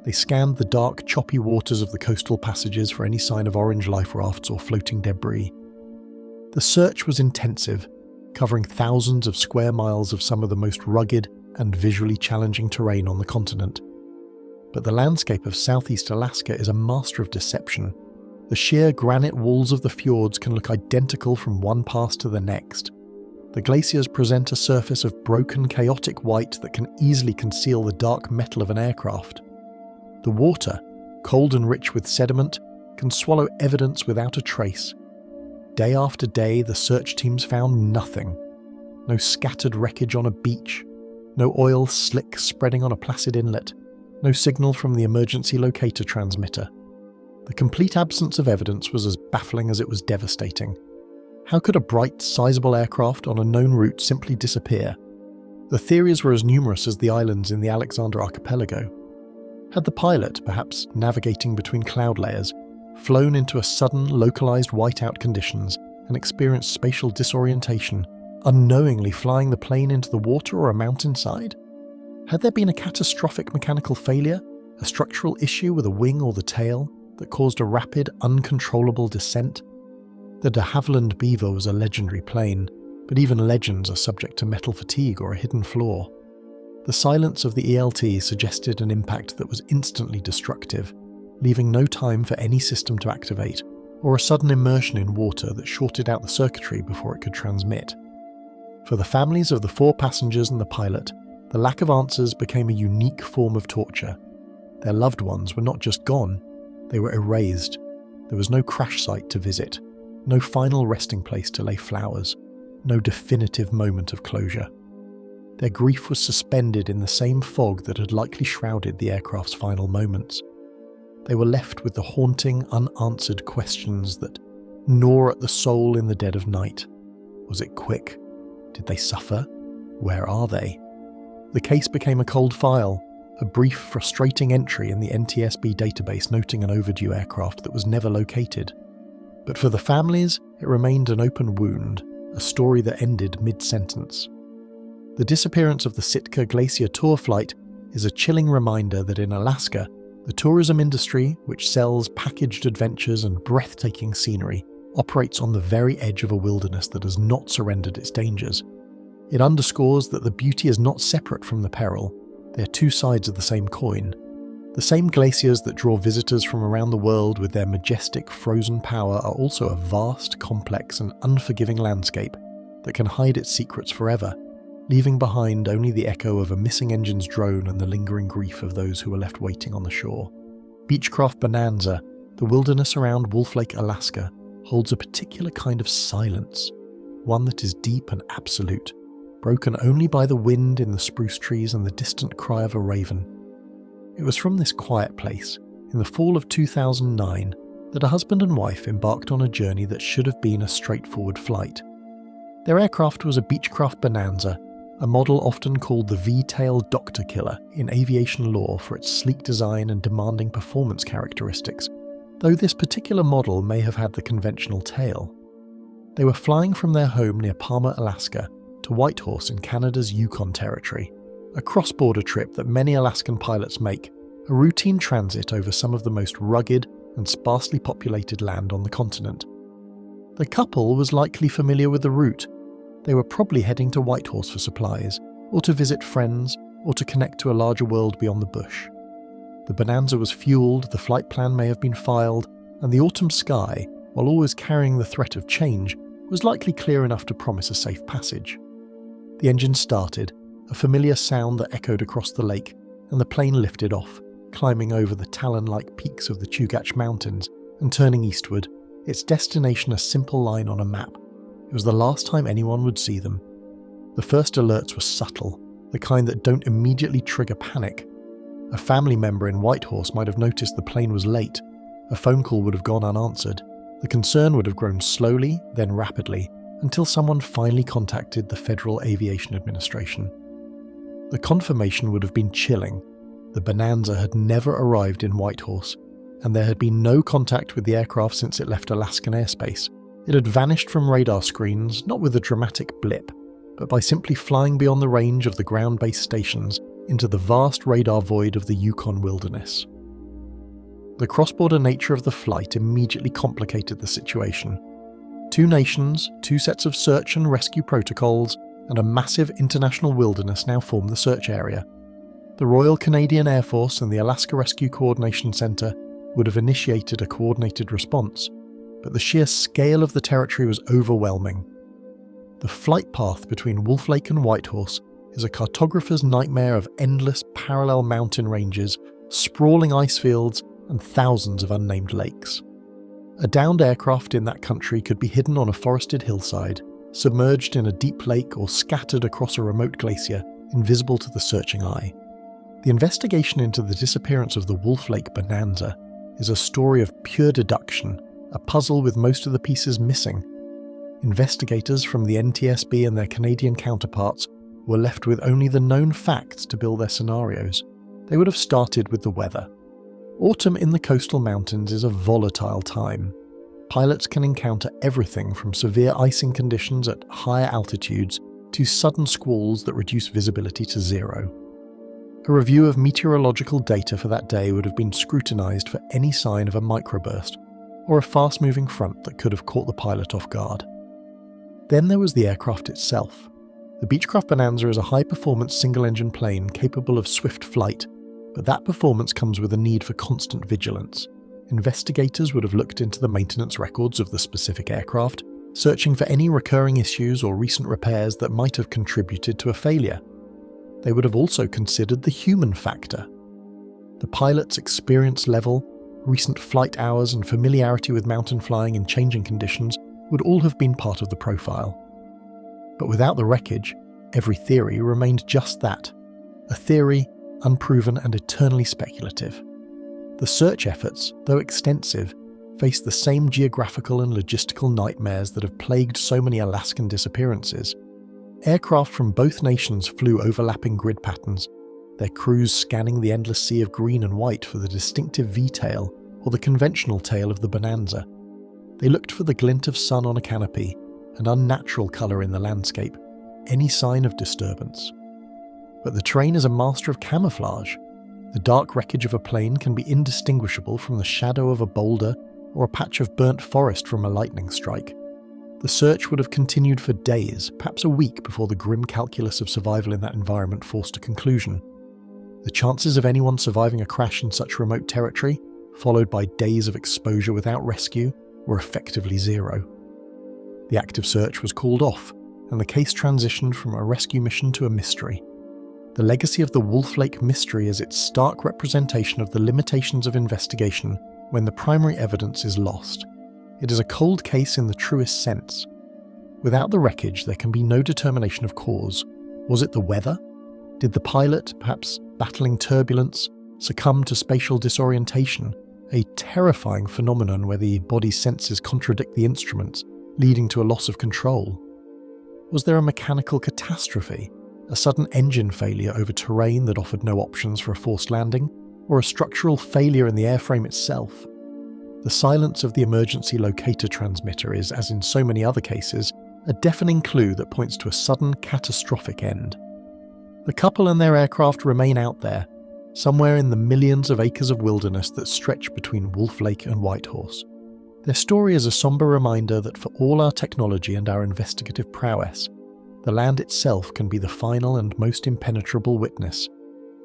They scanned the dark, choppy waters of the coastal passages for any sign of orange life rafts or floating debris. The search was intensive, covering thousands of square miles of some of the most rugged and visually challenging terrain on the continent. But the landscape of southeast Alaska is a master of deception. The sheer granite walls of the fjords can look identical from one pass to the next. The glaciers present a surface of broken, chaotic white that can easily conceal the dark metal of an aircraft. The water, cold and rich with sediment, can swallow evidence without a trace. Day after day, the search teams found nothing. No scattered wreckage on a beach, no oil slick spreading on a placid inlet, no signal from the emergency locator transmitter. The complete absence of evidence was as baffling as it was devastating. How could a bright, sizable aircraft on a known route simply disappear? The theories were as numerous as the islands in the Alexander Archipelago. Had the pilot, perhaps navigating between cloud layers, flown into a sudden, localized whiteout conditions and experienced spatial disorientation, unknowingly flying the plane into the water or a mountainside? Had there been a catastrophic mechanical failure, a structural issue with a wing or the tail that caused a rapid, uncontrollable descent? The de Havilland Beaver was a legendary plane, but even legends are subject to metal fatigue or a hidden flaw. The silence of the ELT suggested an impact that was instantly destructive, leaving no time for any system to activate, or a sudden immersion in water that shorted out the circuitry before it could transmit. For the families of the 4 passengers and the pilot, the lack of answers became a unique form of torture. Their loved ones were not just gone, they were erased. There was no crash site to visit, no final resting place to lay flowers, no definitive moment of closure. Their grief was suspended in the same fog that had likely shrouded the aircraft's final moments. They were left with the haunting, unanswered questions that gnaw at the soul in the dead of night. Was it quick? Did they suffer? Where are they? The case became a cold file, a brief, frustrating entry in the NTSB database noting an overdue aircraft that was never located. But for the families, it remained an open wound, a story that ended mid-sentence. The disappearance of the Sitka Glacier tour flight is a chilling reminder that in Alaska, the tourism industry, which sells packaged adventures and breathtaking scenery, operates on the very edge of a wilderness that has not surrendered its dangers. It underscores that the beauty is not separate from the peril. They are two sides of the same coin. The same glaciers that draw visitors from around the world with their majestic frozen power are also a vast, complex and unforgiving landscape that can hide its secrets forever, leaving behind only the echo of a missing engine's drone and the lingering grief of those who were left waiting on the shore. Beechcraft Bonanza, the wilderness around Wolf Lake, Alaska, holds a particular kind of silence, one that is deep and absolute, broken only by the wind in the spruce trees and the distant cry of a raven. It was from this quiet place, in the fall of 2009, that a husband and wife embarked on a journey that should have been a straightforward flight. Their aircraft was a Beechcraft Bonanza, a model often called the V-tail Doctor Killer in aviation lore for its sleek design and demanding performance characteristics, though this particular model may have had the conventional tail. They were flying from their home near Palmer, Alaska, to Whitehorse in Canada's Yukon Territory, a cross-border trip that many Alaskan pilots make, a routine transit over some of the most rugged and sparsely populated land on the continent. The couple was likely familiar with the route. They were probably heading to Whitehorse for supplies, or to visit friends, or to connect to a larger world beyond the bush. The Bonanza was fueled, the flight plan may have been filed, and the autumn sky, while always carrying the threat of change, was likely clear enough to promise a safe passage. The engine started, a familiar sound that echoed across the lake, and the plane lifted off, climbing over the talon-like peaks of the Chugach Mountains and turning eastward, its destination a simple line on a map. It was the last time anyone would see them. The first alerts were subtle, the kind that don't immediately trigger panic. A family member in Whitehorse might have noticed the plane was late. A phone call would have gone unanswered. The concern would have grown slowly, then rapidly, until someone finally contacted the Federal Aviation Administration. The confirmation would have been chilling. The Bonanza had never arrived in Whitehorse, and there had been no contact with the aircraft since it left Alaskan airspace. It had vanished from radar screens, not with a dramatic blip, but by simply flying beyond the range of the ground-based stations into the vast radar void of the Yukon wilderness. The cross-border nature of the flight immediately complicated the situation. Two nations, two sets of search and rescue protocols, and a massive international wilderness now form the search area. The Royal Canadian Air Force and the Alaska Rescue Coordination Centre would have initiated a coordinated response, but the sheer scale of the territory was overwhelming. The flight path between Wolf Lake and Whitehorse is a cartographer's nightmare of endless parallel mountain ranges, sprawling ice fields, and thousands of unnamed lakes. A downed aircraft in that country could be hidden on a forested hillside, submerged in a deep lake, or scattered across a remote glacier, invisible to the searching eye. The investigation into the disappearance of the Wolf Lake Bonanza is a story of pure deduction, a puzzle with most of the pieces missing. Investigators from the NTSB and their Canadian counterparts were left with only the known facts to build their scenarios. They would have started with the weather. Autumn in the coastal mountains is a volatile time. Pilots can encounter everything from severe icing conditions at higher altitudes to sudden squalls that reduce visibility to zero. A review of meteorological data for that day would have been scrutinized for any sign of a microburst or a fast-moving front that could have caught the pilot off guard. Then there was the aircraft itself. The Beechcraft Bonanza is a high-performance single-engine plane capable of swift flight, but that performance comes with a need for constant vigilance. Investigators would have looked into the maintenance records of the specific aircraft, searching for any recurring issues or recent repairs that might have contributed to a failure. They would have also considered the human factor. The pilot's experience level, recent flight hours, and familiarity with mountain flying in changing conditions would all have been part of the profile. But without the wreckage, every theory remained just that, a theory, unproven and eternally speculative. The search efforts, though extensive, faced the same geographical and logistical nightmares that have plagued so many Alaskan disappearances. Aircraft from both nations flew overlapping grid patterns, their crews scanning the endless sea of green and white for the distinctive V-tail or the conventional tail of the Bonanza. They looked for the glint of sun on a canopy, an unnatural colour in the landscape, any sign of disturbance. But the terrain is a master of camouflage. The dark wreckage of a plane can be indistinguishable from the shadow of a boulder or a patch of burnt forest from a lightning strike. The search would have continued for days, perhaps a week, before the grim calculus of survival in that environment forced a conclusion. The chances of anyone surviving a crash in such remote territory, followed by days of exposure without rescue, were effectively zero. The active search was called off, and the case transitioned from a rescue mission to a mystery. The legacy of the Wolf Lake mystery is its stark representation of the limitations of investigation when the primary evidence is lost. It is a cold case in the truest sense. Without the wreckage, there can be no determination of cause. Was it the weather? Did the pilot, perhaps battling turbulence, succumb to spatial disorientation, a terrifying phenomenon where the body's senses contradict the instruments, leading to a loss of control? Was there a mechanical catastrophe? A sudden engine failure over terrain that offered no options for a forced landing, or a structural failure in the airframe itself? The silence of the emergency locator transmitter is, as in so many other cases, a deafening clue that points to a sudden catastrophic end. The couple and their aircraft remain out there, somewhere in the millions of acres of wilderness that stretch between Wolf Lake and Whitehorse. Their story is a somber reminder that for all our technology and our investigative prowess, the land itself can be the final and most impenetrable witness,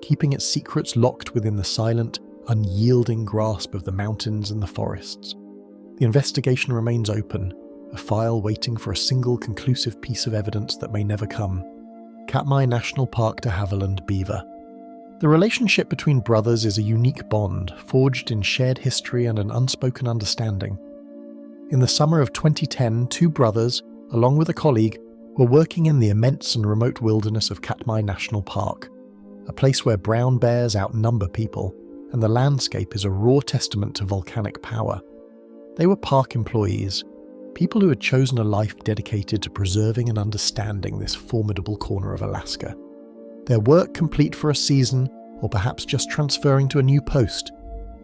keeping its secrets locked within the silent, unyielding grasp of the mountains and the forests. The investigation remains open, a file waiting for a single conclusive piece of evidence that may never come. Katmai National Park de Havilland Beaver. The relationship between brothers is a unique bond, forged in shared history and an unspoken understanding. In the summer of 2010, two brothers, along with a colleague, were working in the immense and remote wilderness of Katmai National Park, a place where brown bears outnumber people, and the landscape is a raw testament to volcanic power. They were park employees, people who had chosen a life dedicated to preserving and understanding this formidable corner of Alaska. Their work complete for a season, or perhaps just transferring to a new post,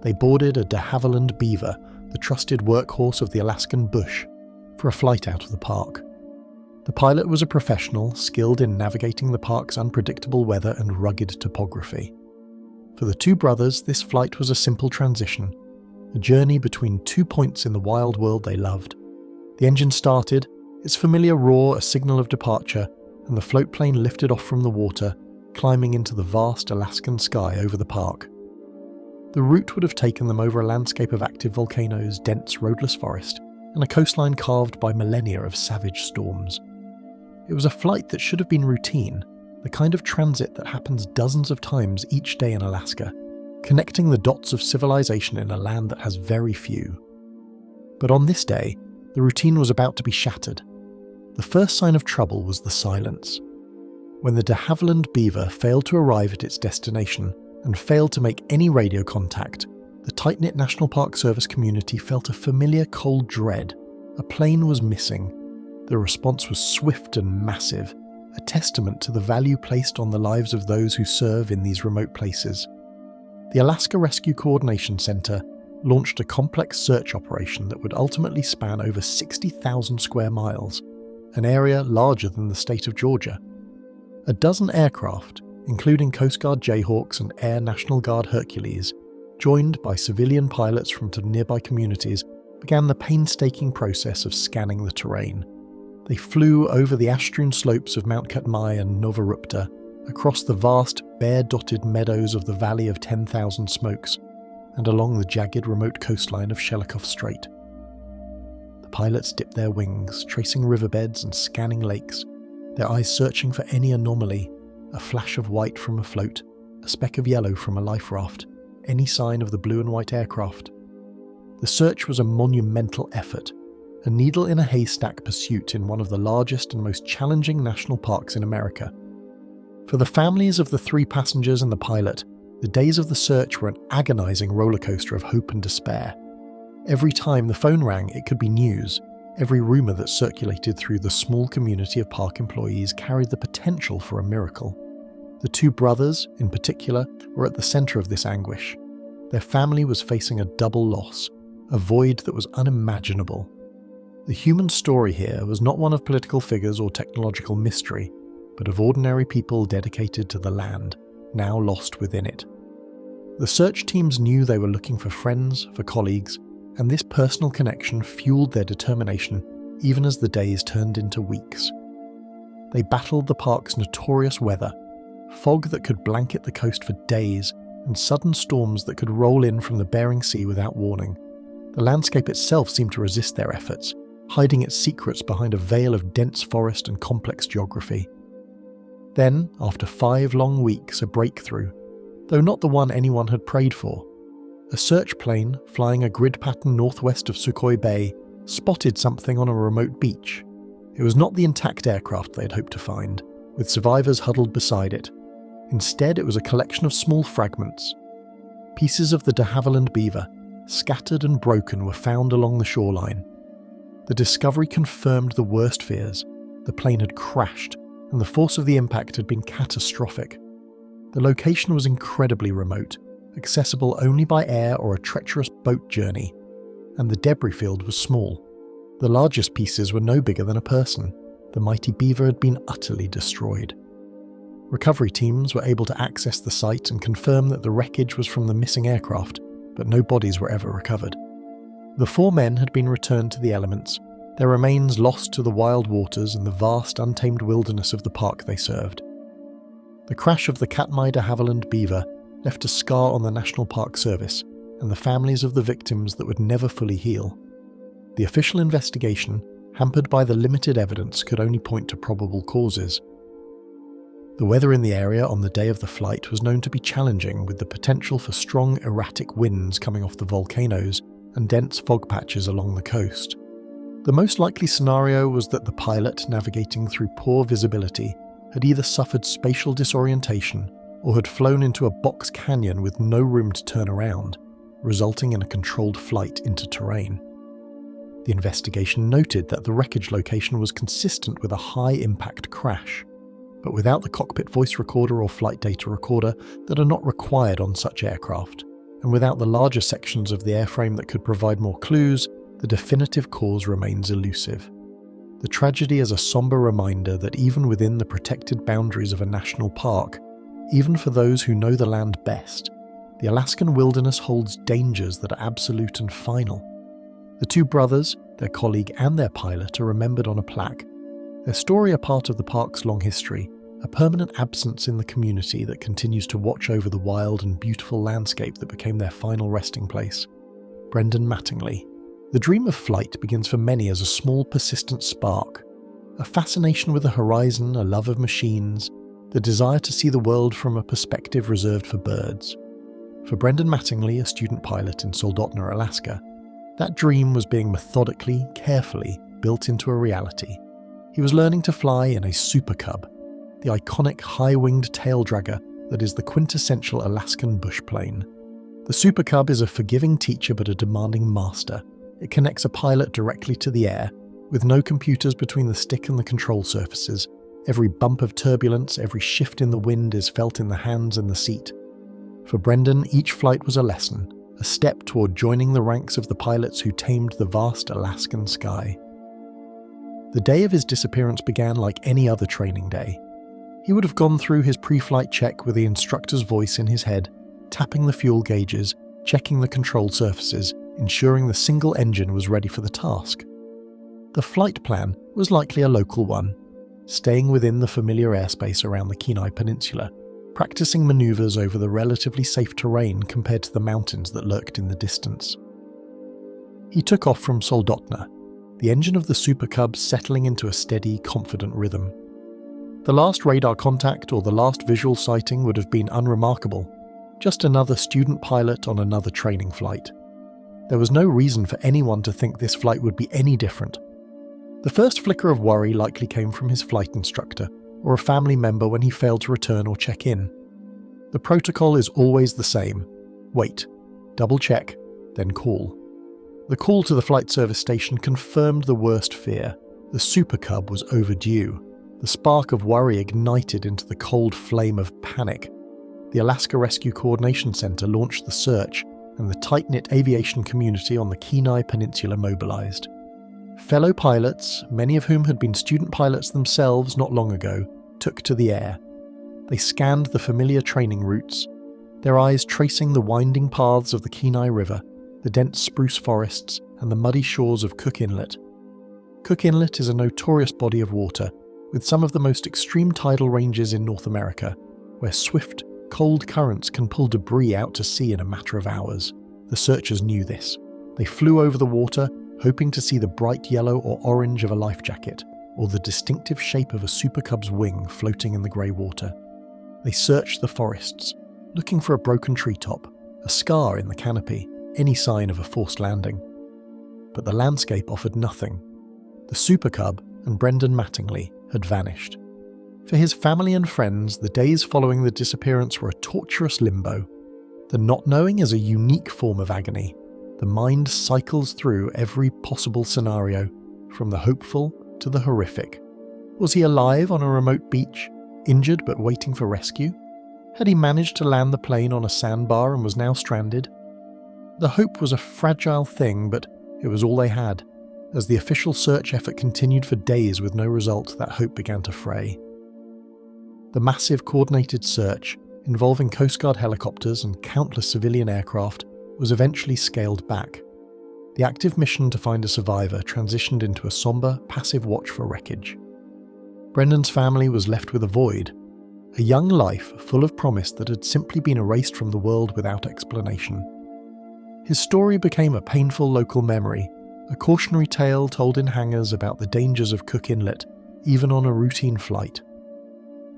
they boarded a de Havilland Beaver, the trusted workhorse of the Alaskan bush, for a flight out of the park. The pilot was a professional, skilled in navigating the park's unpredictable weather and rugged topography. For the two brothers, this flight was a simple transition, a journey between 2 points in the wild world they loved. The engine started, its familiar roar a signal of departure, and the float plane lifted off from the water, climbing into the vast Alaskan sky over the park. The route would have taken them over a landscape of active volcanoes, dense roadless forest, and a coastline carved by millennia of savage storms. It was a flight that should have been routine, the kind of transit that happens dozens of times each day in Alaska, connecting the dots of civilization in a land that has very few. But on this day, the routine was about to be shattered. The first sign of trouble was the silence. When the de Havilland Beaver failed to arrive at its destination and failed to make any radio contact, the tight-knit National Park Service community felt a familiar cold dread. A plane was missing. The response was swift and massive, a testament to the value placed on the lives of those who serve in these remote places. The Alaska Rescue Coordination Center launched a complex search operation that would ultimately span over 60,000 square miles, an area larger than the state of Georgia. A dozen aircraft, including Coast Guard Jayhawks and Air National Guard Hercules, joined by civilian pilots from nearby communities, began the painstaking process of scanning the terrain. They flew over the ash-strewn slopes of Mount Katmai and Novarupta, across the vast, bare-dotted meadows of the Valley of 10,000 Smokes, and along the jagged remote coastline of Shelikof Strait. The pilots dipped their wings, tracing riverbeds and scanning lakes, their eyes searching for any anomaly, a flash of white from a float, a speck of yellow from a life raft, any sign of the blue and white aircraft. The search was a monumental effort, a needle in a haystack pursuit in one of the largest and most challenging national parks in America. For the families of the three passengers and the pilot, the days of the search were an agonizing rollercoaster of hope and despair. Every time the phone rang, it could be news. Every rumor that circulated through the small community of park employees carried the potential for a miracle. The two brothers, in particular, were at the center of this anguish. Their family was facing a double loss, a void that was unimaginable. The human story here was not one of political figures or technological mystery, but of ordinary people dedicated to the land, now lost within it. The search teams knew they were looking for friends, for colleagues, and this personal connection fueled their determination even as the days turned into weeks. They battled the park's notorious weather, fog that could blanket the coast for days, and sudden storms that could roll in from the Bering Sea without warning. The landscape itself seemed to resist their efforts, hiding its secrets behind a veil of dense forest and complex geography. Then, after 5 long weeks, a breakthrough, though not the one anyone had prayed for. A search plane, flying a grid pattern northwest of Sukhoi Bay, spotted something on a remote beach. It was not the intact aircraft they had hoped to find, with survivors huddled beside it. Instead, it was a collection of small fragments. Pieces of the de Havilland Beaver, scattered and broken, were found along the shoreline. The discovery confirmed the worst fears. The plane had crashed, and the force of the impact had been catastrophic. The location was incredibly remote, accessible only by air or a treacherous boat journey, and the debris field was small. The largest pieces were no bigger than a person. The mighty beaver had been utterly destroyed. Recovery teams were able to access the site and confirm that the wreckage was from the missing aircraft, but no bodies were ever recovered. The 4 men had been returned to the elements, their remains lost to the wild waters and the vast untamed wilderness of the park they served. The crash of the Katmai de Havilland beaver left a scar on the National Park Service and the families of the victims that would never fully heal. The official investigation, hampered by the limited evidence, could only point to probable causes. The weather in the area on the day of the flight was known to be challenging, with the potential for strong erratic winds coming off the volcanoes and dense fog patches along the coast. The most likely scenario was that the pilot, navigating through poor visibility, had either suffered spatial disorientation or had flown into a box canyon with no room to turn around, resulting in a controlled flight into terrain. The investigation noted that the wreckage location was consistent with a high-impact crash, but without the cockpit voice recorder or flight data recorder that are not required on such aircraft, and without the larger sections of the airframe that could provide more clues, the definitive cause remains elusive. The tragedy is a somber reminder that even within the protected boundaries of a national park, even for those who know the land best, the Alaskan wilderness holds dangers that are absolute and final. The 2 brothers, their colleague and their pilot, are remembered on a plaque. Their story a part of the park's long history, a permanent absence in the community that continues to watch over the wild and beautiful landscape that became their final resting place. Brendan Mattingley. The dream of flight begins for many as a small persistent spark, a fascination with the horizon, a love of machines, the desire to see the world from a perspective reserved for birds. For Brendan Mattingley, a student pilot in Soldotna, Alaska, that dream was being methodically, carefully built into a reality. He was learning to fly in a Super Cub, the iconic high-winged tail dragger that is the quintessential Alaskan bush plane. The Super Cub is a forgiving teacher but a demanding master. It connects a pilot directly to the air, with no computers between the stick and the control surfaces. Every bump of turbulence, every shift in the wind is felt in the hands and the seat. For Brendan, each flight was a lesson, a step toward joining the ranks of the pilots who tamed the vast Alaskan sky. The day of his disappearance began like any other training day. He would have gone through his pre-flight check with the instructor's voice in his head, tapping the fuel gauges, checking the control surfaces, ensuring the single engine was ready for the task. The flight plan was likely a local one, staying within the familiar airspace around the Kenai Peninsula, practicing maneuvers over the relatively safe terrain compared to the mountains that lurked in the distance. He took off from Soldotna, the engine of the Super Cub settling into a steady, confident rhythm. The last radar contact or the last visual sighting would have been unremarkable, just another student pilot on another training flight. There was no reason for anyone to think this flight would be any different. The first flicker of worry likely came from his flight instructor or a family member when he failed to return or check in. The protocol is always the same. Wait, double check, then call. The call to the flight service station confirmed the worst fear. The Super Cub was overdue. The spark of worry ignited into the cold flame of panic. The Alaska Rescue Coordination Center launched the search, and the tight-knit aviation community on the Kenai Peninsula mobilized. Fellow pilots, many of whom had been student pilots themselves not long ago, took to the air. They scanned the familiar training routes, their eyes tracing the winding paths of the Kenai River, the dense spruce forests, and the muddy shores of Cook Inlet. Cook Inlet is a notorious body of water, with some of the most extreme tidal ranges in North America, where swift, cold currents can pull debris out to sea in a matter of hours. The searchers knew this. They flew over the water, hoping to see the bright yellow or orange of a life jacket, or the distinctive shape of a Super Cub's wing floating in the grey water. They searched the forests, looking for a broken treetop, a scar in the canopy, any sign of a forced landing. But the landscape offered nothing. The Super Cub and Brendan Mattingley had vanished. For his family and friends, the days following the disappearance were a torturous limbo. The not knowing is a unique form of agony. The mind cycles through every possible scenario, from the hopeful to the horrific. Was he alive on a remote beach, injured but waiting for rescue? Had he managed to land the plane on a sandbar and was now stranded? The hope was a fragile thing, but it was all they had. As the official search effort continued for days with no result, that hope began to fray. The massive coordinated search, involving Coast Guard helicopters and countless civilian aircraft, was eventually scaled back. the active mission to find a survivor transitioned into a somber, passive watch for wreckage. Brendan's family was left with a void, a young life full of promise that had simply been erased from the world without explanation. His story became a painful local memory, a cautionary tale told in hangars about the dangers of Cook Inlet, even on a routine flight.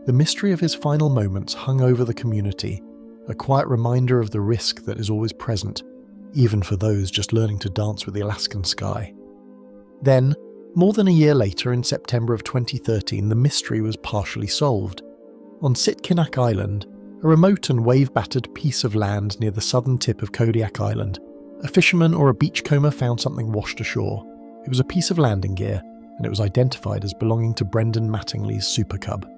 The mystery of his final moments hung over the community, a quiet reminder of the risk that is always present, even for those just learning to dance with the Alaskan sky. Then, more than a year later, in September of 2013, the mystery was partially solved. On Sitkinak Island, a remote and wave-battered piece of land near the southern tip of Kodiak Island, a fisherman or a beachcomber found something washed ashore. It was a piece of landing gear, and it was identified as belonging to Brendan Mattingley's Super Cub.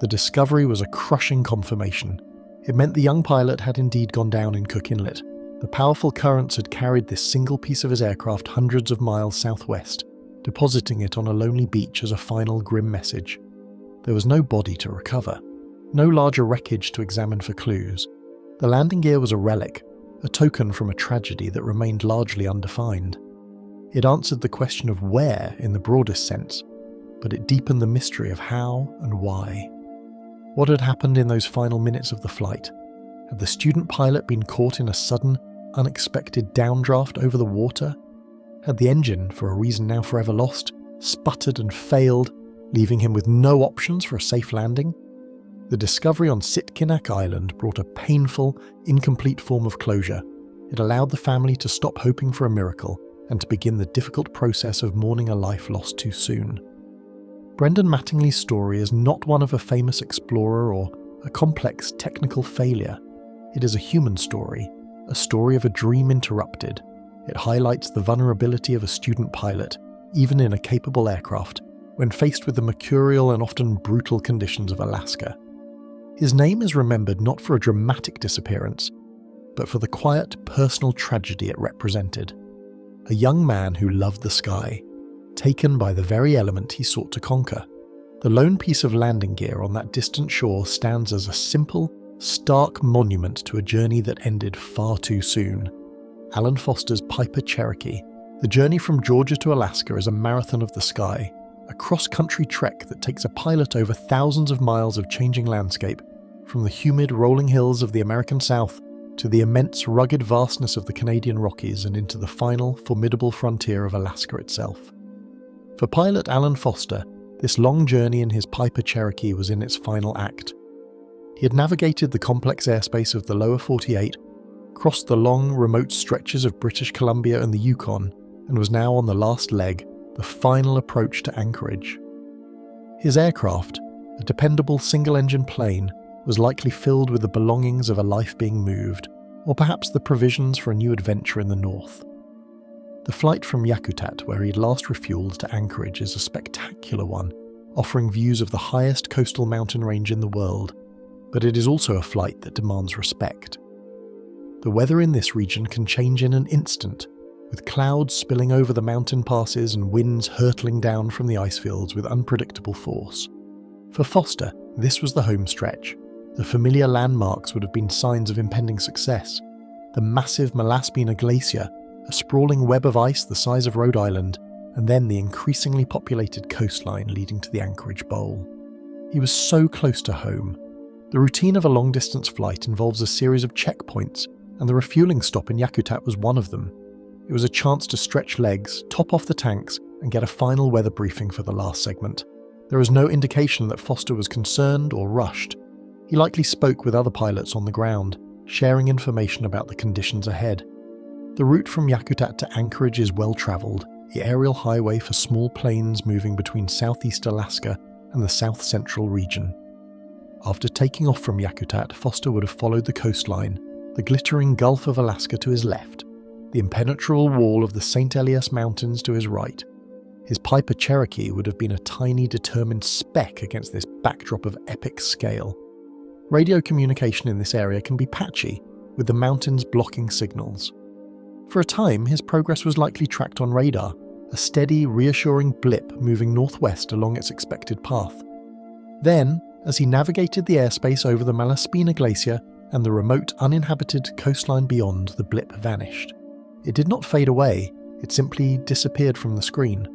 The discovery was a crushing confirmation. It meant the young pilot had indeed gone down in Cook Inlet. The powerful currents had carried this single piece of his aircraft hundreds of miles southwest, depositing it on a lonely beach as a final grim message. There was no body to recover, no larger wreckage to examine for clues. The landing gear was a relic, a token from a tragedy that remained largely undefined. It answered the question of where in the broadest sense, but it deepened the mystery of how and why. What had happened in those final minutes of the flight? Had the student pilot been caught in a sudden, unexpected downdraft over the water? Had the engine, for a reason now forever lost, sputtered and failed, leaving him with no options for a safe landing? The discovery on Sitkinak Island brought a painful, incomplete form of closure. It allowed the family to stop hoping for a miracle and to begin the difficult process of mourning a life lost too soon. Brendan Mattingley's story is not one of a famous explorer or a complex technical failure. It is a human story, a story of a dream interrupted. It highlights the vulnerability of a student pilot, even in a capable aircraft, when faced with the mercurial and often brutal conditions of Alaska. His name is remembered not for a dramatic disappearance, but for the quiet, personal tragedy it represented. A young man who loved the sky, taken by the very element he sought to conquer. The lone piece of landing gear on that distant shore stands as a simple, stark monument to a journey that ended far too soon. Alan Foster's Piper Cherokee. The journey from Georgia to Alaska is a marathon of the sky, a cross-country trek that takes a pilot over thousands of miles of changing landscape, from the humid rolling hills of the American South to the immense rugged vastness of the Canadian Rockies and into the final, formidable frontier of Alaska itself. For pilot Alan Foster, this long journey in his Piper Cherokee was in its final act. He had navigated the complex airspace of the lower 48, crossed the long, remote stretches of British Columbia and the Yukon, and was now on the last leg, the final approach to Anchorage. His aircraft, a dependable single-engine plane, was likely filled with the belongings of a life being moved, or perhaps the provisions for a new adventure in the north. The flight from Yakutat, where he had last refueled, to Anchorage is a spectacular one, offering views of the highest coastal mountain range in the world, but it is also a flight that demands respect. The weather in this region can change in an instant, with clouds spilling over the mountain passes and winds hurtling down from the icefields with unpredictable force. For Foster, this was the home stretch. The familiar landmarks would have been signs of impending success. The massive Malaspina Glacier, a sprawling web of ice the size of Rhode Island, and then the increasingly populated coastline leading to the Anchorage Bowl. He was so close to home. The routine of a long-distance flight involves a series of checkpoints, and the refueling stop in Yakutat was one of them. It was a chance to stretch legs, top off the tanks, and get a final weather briefing for the last segment. There is no indication that Foster was concerned or rushed. He likely spoke with other pilots on the ground, sharing information about the conditions ahead. The route from Yakutat to Anchorage is well-travelled, the aerial highway for small planes moving between southeast Alaska and the south-central region. After taking off from Yakutat, Foster would have followed the coastline, the glittering Gulf of Alaska to his left, the impenetrable wall of the St. Elias Mountains to his right. His Piper Cherokee would have been a tiny, determined speck against this backdrop of epic scale. Radio communication in this area can be patchy, with the mountains blocking signals. For a time, his progress was likely tracked on radar, a steady, reassuring blip moving northwest along its expected path. Then, as he navigated the airspace over the Malaspina Glacier and the remote, uninhabited coastline beyond, the blip vanished. It did not fade away, It simply disappeared from the screen.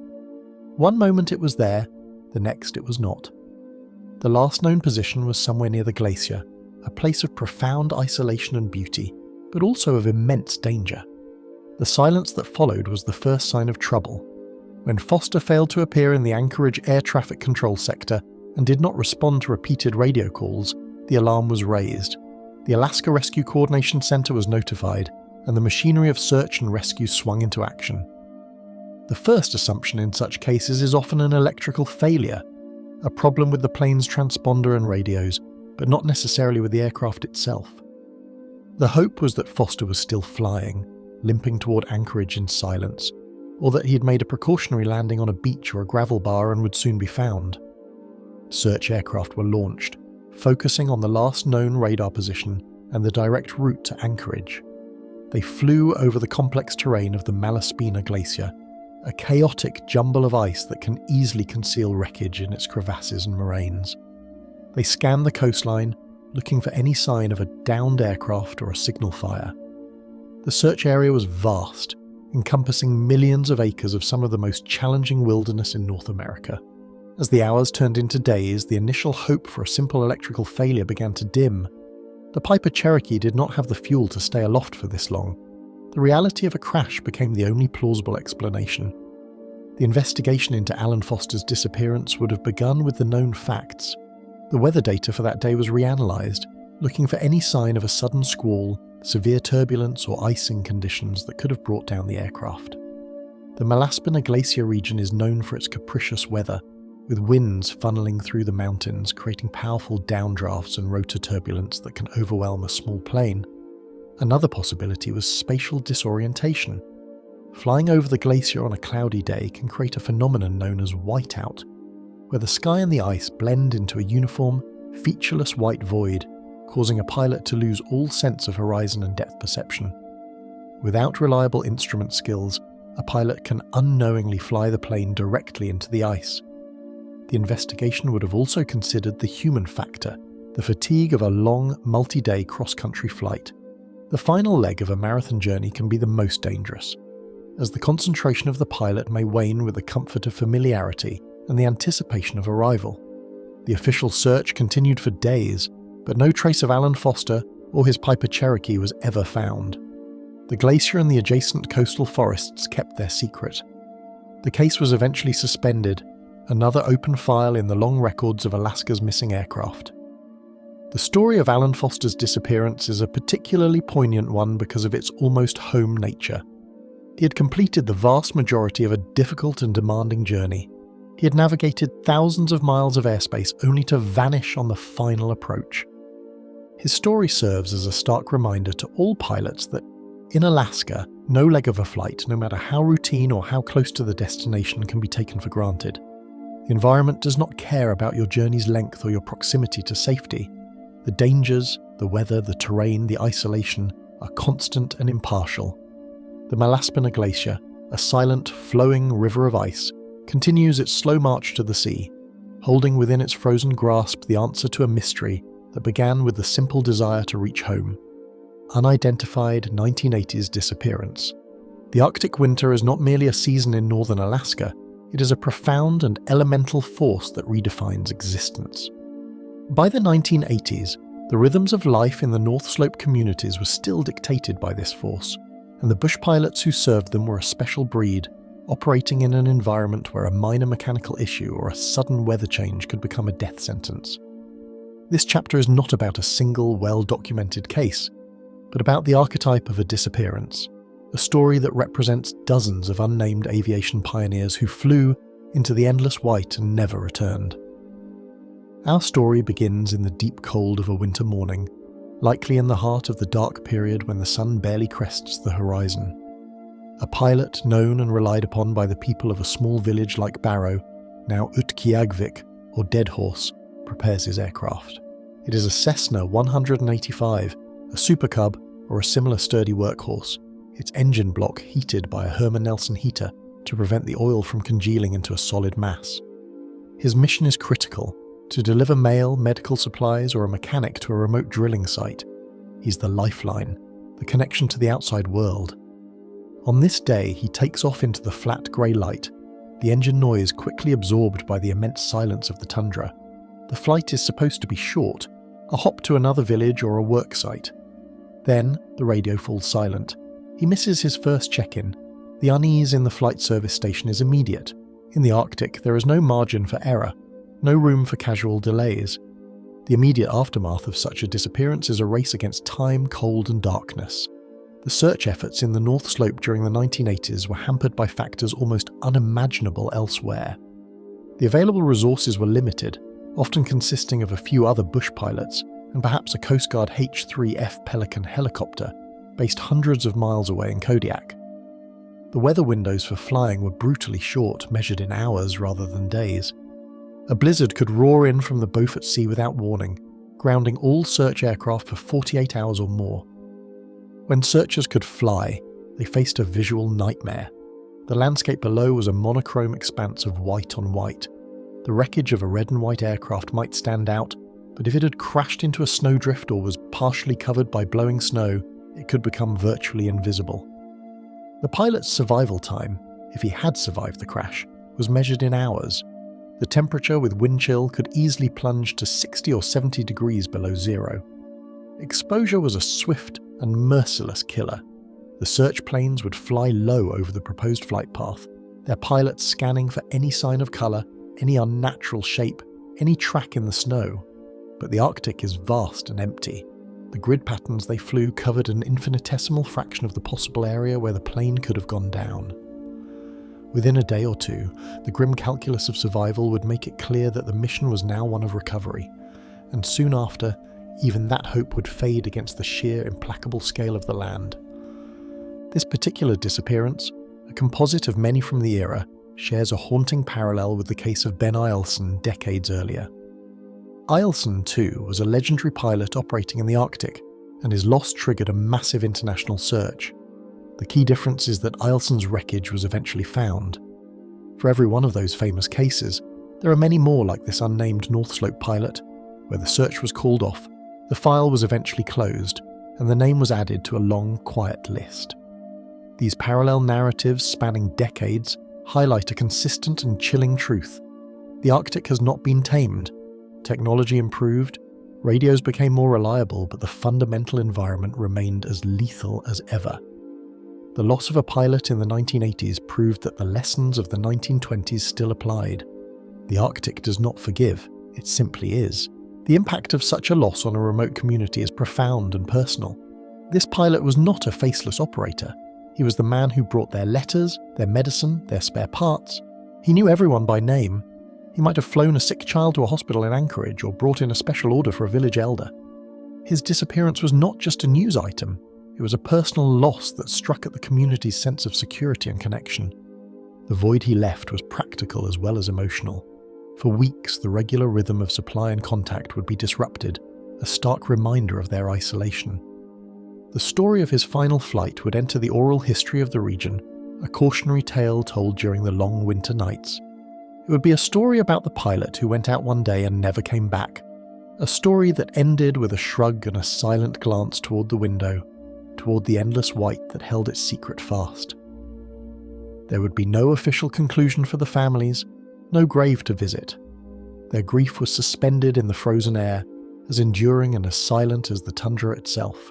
One moment it was there, the next it was not. The last known position was somewhere near the glacier, a place of profound isolation and beauty, but also of immense danger. The silence that followed was the first sign of trouble. When Foster failed to appear in the Anchorage air traffic control sector and did not respond to repeated radio calls, the alarm was raised. The Alaska Rescue Coordination Center was notified, and the machinery of search and rescue swung into action. The first assumption in such cases is often an electrical failure, a problem with the plane's transponder and radios, but not necessarily with the aircraft itself. The hope was that Foster was still flying, limping toward Anchorage in silence, or that he had made a precautionary landing on a beach or a gravel bar and would soon be found. Search aircraft were launched, focusing on the last known radar position and the direct route to Anchorage. They flew over the complex terrain of the Malaspina Glacier, a chaotic jumble of ice that can easily conceal wreckage in its crevasses and moraines. They scanned the coastline, looking for any sign of a downed aircraft or a signal fire. The search area was vast, encompassing millions of acres of some of the most challenging wilderness in North America. As the hours turned into days, the initial hope for a simple electrical failure began to dim. The Piper Cherokee did not have the fuel to stay aloft for this long. The reality of a crash became the only plausible explanation. The investigation into Alan Foster's disappearance would have begun with the known facts. The weather data for that day was reanalyzed, looking for any sign of a sudden squall, severe turbulence or icing conditions that could have brought down the aircraft. The Malaspina Glacier region is known for its capricious weather, with winds funneling through the mountains, creating powerful downdrafts and rotor turbulence that can overwhelm a small plane. Another possibility was spatial disorientation. Flying over the glacier on a cloudy day can create a phenomenon known as whiteout, where the sky and the ice blend into a uniform, featureless white void, causing a pilot to lose all sense of horizon and depth perception. Without reliable instrument skills, a pilot can unknowingly fly the plane directly into the ice. The investigation would have also considered the human factor, the fatigue of a long, multi-day cross-country flight. The final leg of a marathon journey can be the most dangerous, as the concentration of the pilot may wane with the comfort of familiarity and the anticipation of arrival. The official search continued for days, but no trace of Alan Foster or his Piper Cherokee was ever found. The glacier and the adjacent coastal forests kept their secret. The case was eventually suspended, another open file in the long records of Alaska's missing aircraft. The story of Alan Foster's disappearance is a particularly poignant one because of its almost home nature. He had completed the vast majority of a difficult and demanding journey. He had navigated thousands of miles of airspace only to vanish on the final approach. His story serves as a stark reminder to all pilots that, in Alaska, no leg of a flight, no matter how routine or how close to the destination, can be taken for granted. The environment does not care about your journey's length or your proximity to safety. The dangers, the weather, the terrain, the isolation are constant and impartial. The Malaspina Glacier, a silent, flowing river of ice, continues its slow march to the sea, holding within its frozen grasp the answer to a mystery that began with the simple desire to reach home. Unidentified 1980s disappearance. The Arctic winter is not merely a season in northern Alaska, it is a profound and elemental force that redefines existence. By the 1980s, the rhythms of life in the North Slope communities were still dictated by this force, and the bush pilots who served them were a special breed, operating in an environment where a minor mechanical issue or a sudden weather change could become a death sentence. This chapter is not about a single, well-documented case, but about the archetype of a disappearance, a story that represents dozens of unnamed aviation pioneers who flew into the endless white and never returned. Our story begins in the deep cold of a winter morning, likely in the heart of the dark period when the sun barely crests the horizon. A pilot known and relied upon by the people of a small village like Barrow, now Utqiagvik, or Dead Horse, prepares his aircraft. It is a Cessna 185, a Super Cub, or a similar sturdy workhorse, its engine block heated by a Herman Nelson heater to prevent the oil from congealing into a solid mass. His mission is critical: to deliver mail, medical supplies, or a mechanic to a remote drilling site. He's the lifeline, the connection to the outside world. On this day, he takes off into the flat grey light, the engine noise quickly absorbed by the immense silence of the tundra. The flight is supposed to be short, a hop to another village or a work site. Then, the radio falls silent. He misses his first check-in. The unease in the flight service station is immediate. In the Arctic, there is no margin for error, no room for casual delays. The immediate aftermath of such a disappearance is a race against time, cold and darkness. The search efforts in the North Slope during the 1980s were hampered by factors almost unimaginable elsewhere. The available resources were limited, often consisting of a few other bush pilots and perhaps a Coast Guard H-3F Pelican helicopter based hundreds of miles away in Kodiak. The weather windows for flying were brutally short, measured in hours rather than days. A blizzard could roar in from the Beaufort Sea without warning, grounding all search aircraft for 48 hours or more. When searchers could fly, they faced a visual nightmare. The landscape below was a monochrome expanse of white on white. The wreckage of a red and white aircraft might stand out, but if it had crashed into a snowdrift or was partially covered by blowing snow, it could become virtually invisible. The pilot's survival time, if he had survived the crash, was measured in hours. The temperature with wind chill could easily plunge to 60 or 70 degrees below zero. Exposure was a swift and merciless killer. The search planes would fly low over the proposed flight path, their pilots scanning for any sign of colour, any unnatural shape, any track in the snow. But the Arctic is vast and empty. The grid patterns they flew covered an infinitesimal fraction of the possible area where the plane could have gone down. Within a day or two, the grim calculus of survival would make it clear that the mission was now one of recovery, and soon after, even that hope would fade against the sheer, implacable scale of the land. This particular disappearance, a composite of many from the era, shares a haunting parallel with the case of Ben Eielson decades earlier. Eielson, too, was a legendary pilot operating in the Arctic, and his loss triggered a massive international search. The key difference is that Eielson's wreckage was eventually found. For every one of those famous cases, there are many more like this unnamed North Slope pilot, where the search was called off, the file was eventually closed, and the name was added to a long, quiet list. These parallel narratives spanning decades highlight a consistent and chilling truth. The Arctic has not been tamed. Technology improved, radios became more reliable, but the fundamental environment remained as lethal as ever. The loss of a pilot in the 1980s proved that the lessons of the 1920s still applied. The Arctic does not forgive, it simply is. The impact of such a loss on a remote community is profound and personal. This pilot was not a faceless operator. He was the man who brought their letters, their medicine, their spare parts. He knew everyone by name. He might have flown a sick child to a hospital in Anchorage or brought in a special order for a village elder. His disappearance was not just a news item. It was a personal loss that struck at the community's sense of security and connection. The void he left was practical as well as emotional. For weeks, the regular rhythm of supply and contact would be disrupted, a stark reminder of their isolation. The story of his final flight would enter the oral history of the region, a cautionary tale told during the long winter nights. It would be a story about the pilot who went out one day and never came back, a story that ended with a shrug and a silent glance toward the window, toward the endless white that held its secret fast. There would be no official conclusion for the families, no grave to visit. Their grief was suspended in the frozen air, as enduring and as silent as the tundra itself.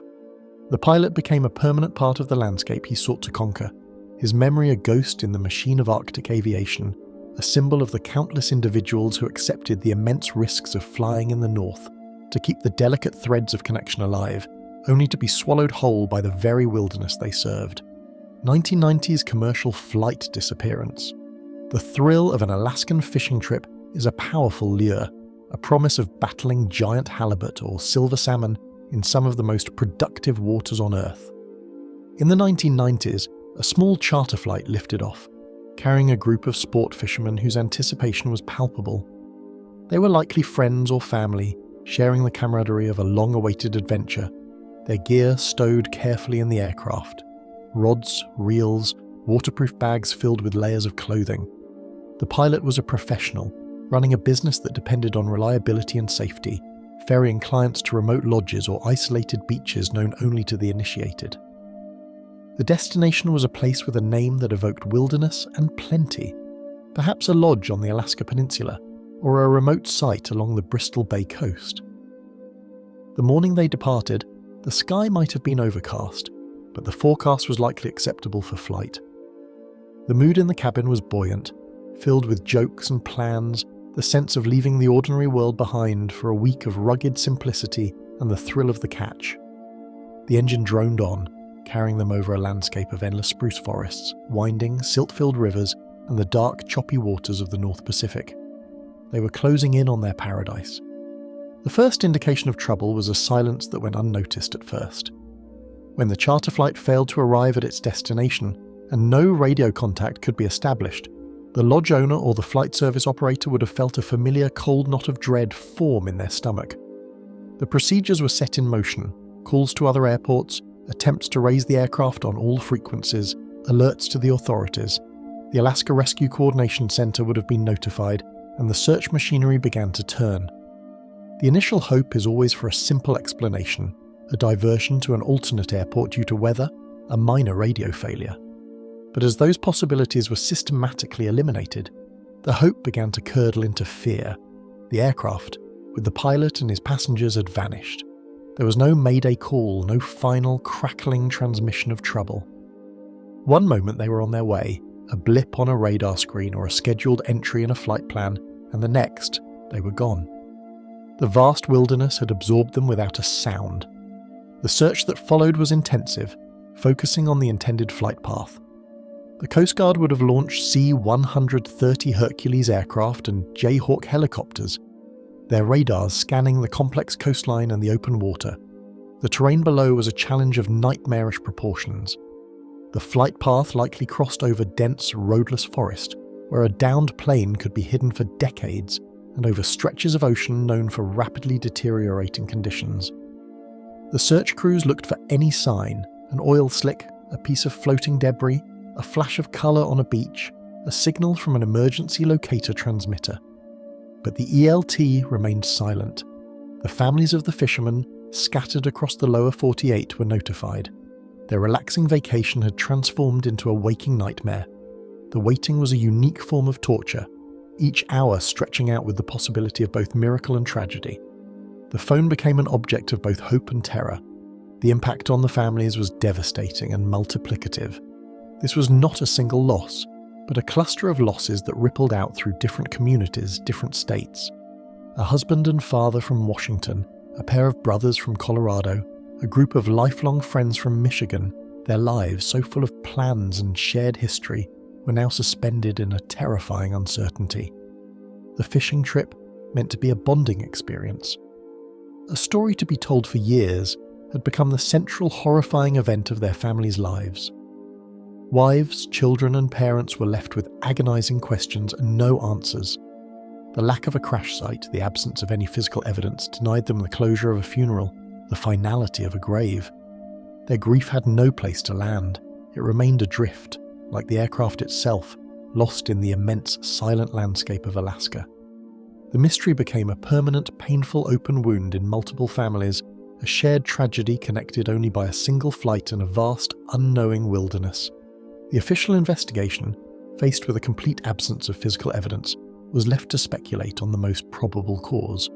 The pilot became a permanent part of the landscape he sought to conquer, his memory a ghost in the machine of Arctic aviation, a symbol of the countless individuals who accepted the immense risks of flying in the north to keep the delicate threads of connection alive, only to be swallowed whole by the very wilderness they served. 1990's commercial flight disappearance. The thrill of an Alaskan fishing trip is a powerful lure, a promise of battling giant halibut or silver salmon in some of the most productive waters on Earth. In the 1990s, a small charter flight lifted off, carrying a group of sport fishermen whose anticipation was palpable. They were likely friends or family, sharing the camaraderie of a long-awaited adventure, their gear stowed carefully in the aircraft. Rods, reels, waterproof bags filled with layers of clothing. The pilot was a professional, running a business that depended on reliability and safety, ferrying clients to remote lodges or isolated beaches known only to the initiated. The destination was a place with a name that evoked wilderness and plenty, perhaps a lodge on the Alaska Peninsula, or a remote site along the Bristol Bay coast. The morning they departed, the sky might have been overcast, but the forecast was likely acceptable for flight. The mood in the cabin was buoyant, filled with jokes and plans, the sense of leaving the ordinary world behind for a week of rugged simplicity and the thrill of the catch. The engine droned on, carrying them over a landscape of endless spruce forests, winding, silt-filled rivers, and the dark, choppy waters of the North Pacific. They were closing in on their paradise. The first indication of trouble was a silence that went unnoticed at first. When the charter flight failed to arrive at its destination, and no radio contact could be established, the lodge owner or the flight service operator would have felt a familiar cold knot of dread form in their stomach. The procedures were set in motion: calls to other airports, attempts to raise the aircraft on all frequencies, alerts to the authorities. The Alaska Rescue Coordination Center would have been notified, and the search machinery began to turn. The initial hope is always for a simple explanation: a diversion to an alternate airport due to weather, a minor radio failure. But as those possibilities were systematically eliminated, the hope began to curdle into fear. The aircraft, with the pilot and his passengers, had vanished. There was no mayday call, no final crackling transmission of trouble. One moment they were on their way, a blip on a radar screen or a scheduled entry in a flight plan, and the next, they were gone. The vast wilderness had absorbed them without a sound. The search that followed was intensive, focusing on the intended flight path. The Coast Guard would have launched C-130 Hercules aircraft and Jayhawk helicopters, their radars scanning the complex coastline and the open water. The terrain below was a challenge of nightmarish proportions. The flight path likely crossed over dense, roadless forest, where a downed plane could be hidden for decades, and over stretches of ocean known for rapidly deteriorating conditions. The search crews looked for any sign: an oil slick, a piece of floating debris, a flash of colour on a beach, a signal from an emergency locator transmitter. But the ELT remained silent. The families of the fishermen, scattered across the lower 48, were notified. Their relaxing vacation had transformed into a waking nightmare. The waiting was a unique form of torture, each hour stretching out with the possibility of both miracle and tragedy. The phone became an object of both hope and terror. The impact on the families was devastating and multiplicative. This was not a single loss, but a cluster of losses that rippled out through different communities, different states. A husband and father from Washington, a pair of brothers from Colorado, a group of lifelong friends from Michigan, their lives, so full of plans and shared history, were now suspended in a terrifying uncertainty. The fishing trip, meant to be a bonding experience, a story to be told for years, had become the central horrifying event of their families' lives. Wives, children and parents were left with agonizing questions and no answers. The lack of a crash site, the absence of any physical evidence, denied them the closure of a funeral, the finality of a grave. Their grief had no place to land. It remained adrift, like the aircraft itself, lost in the immense, silent landscape of Alaska. The mystery became a permanent, painful open wound in multiple families, a shared tragedy connected only by a single flight in a vast, unknowing wilderness. The official investigation, faced with a complete absence of physical evidence, was left to speculate on the most probable cause.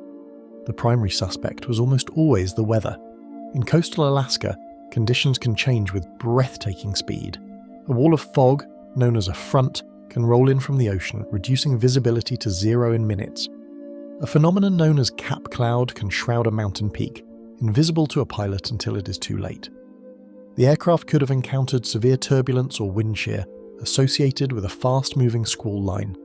The primary suspect was almost always the weather. In coastal Alaska, conditions can change with breathtaking speed. A wall of fog, known as a front, can roll in from the ocean, reducing visibility to zero in minutes. A phenomenon known as cap cloud can shroud a mountain peak, invisible to a pilot until it is too late. The aircraft could have encountered severe turbulence or wind shear, associated with a fast-moving squall line.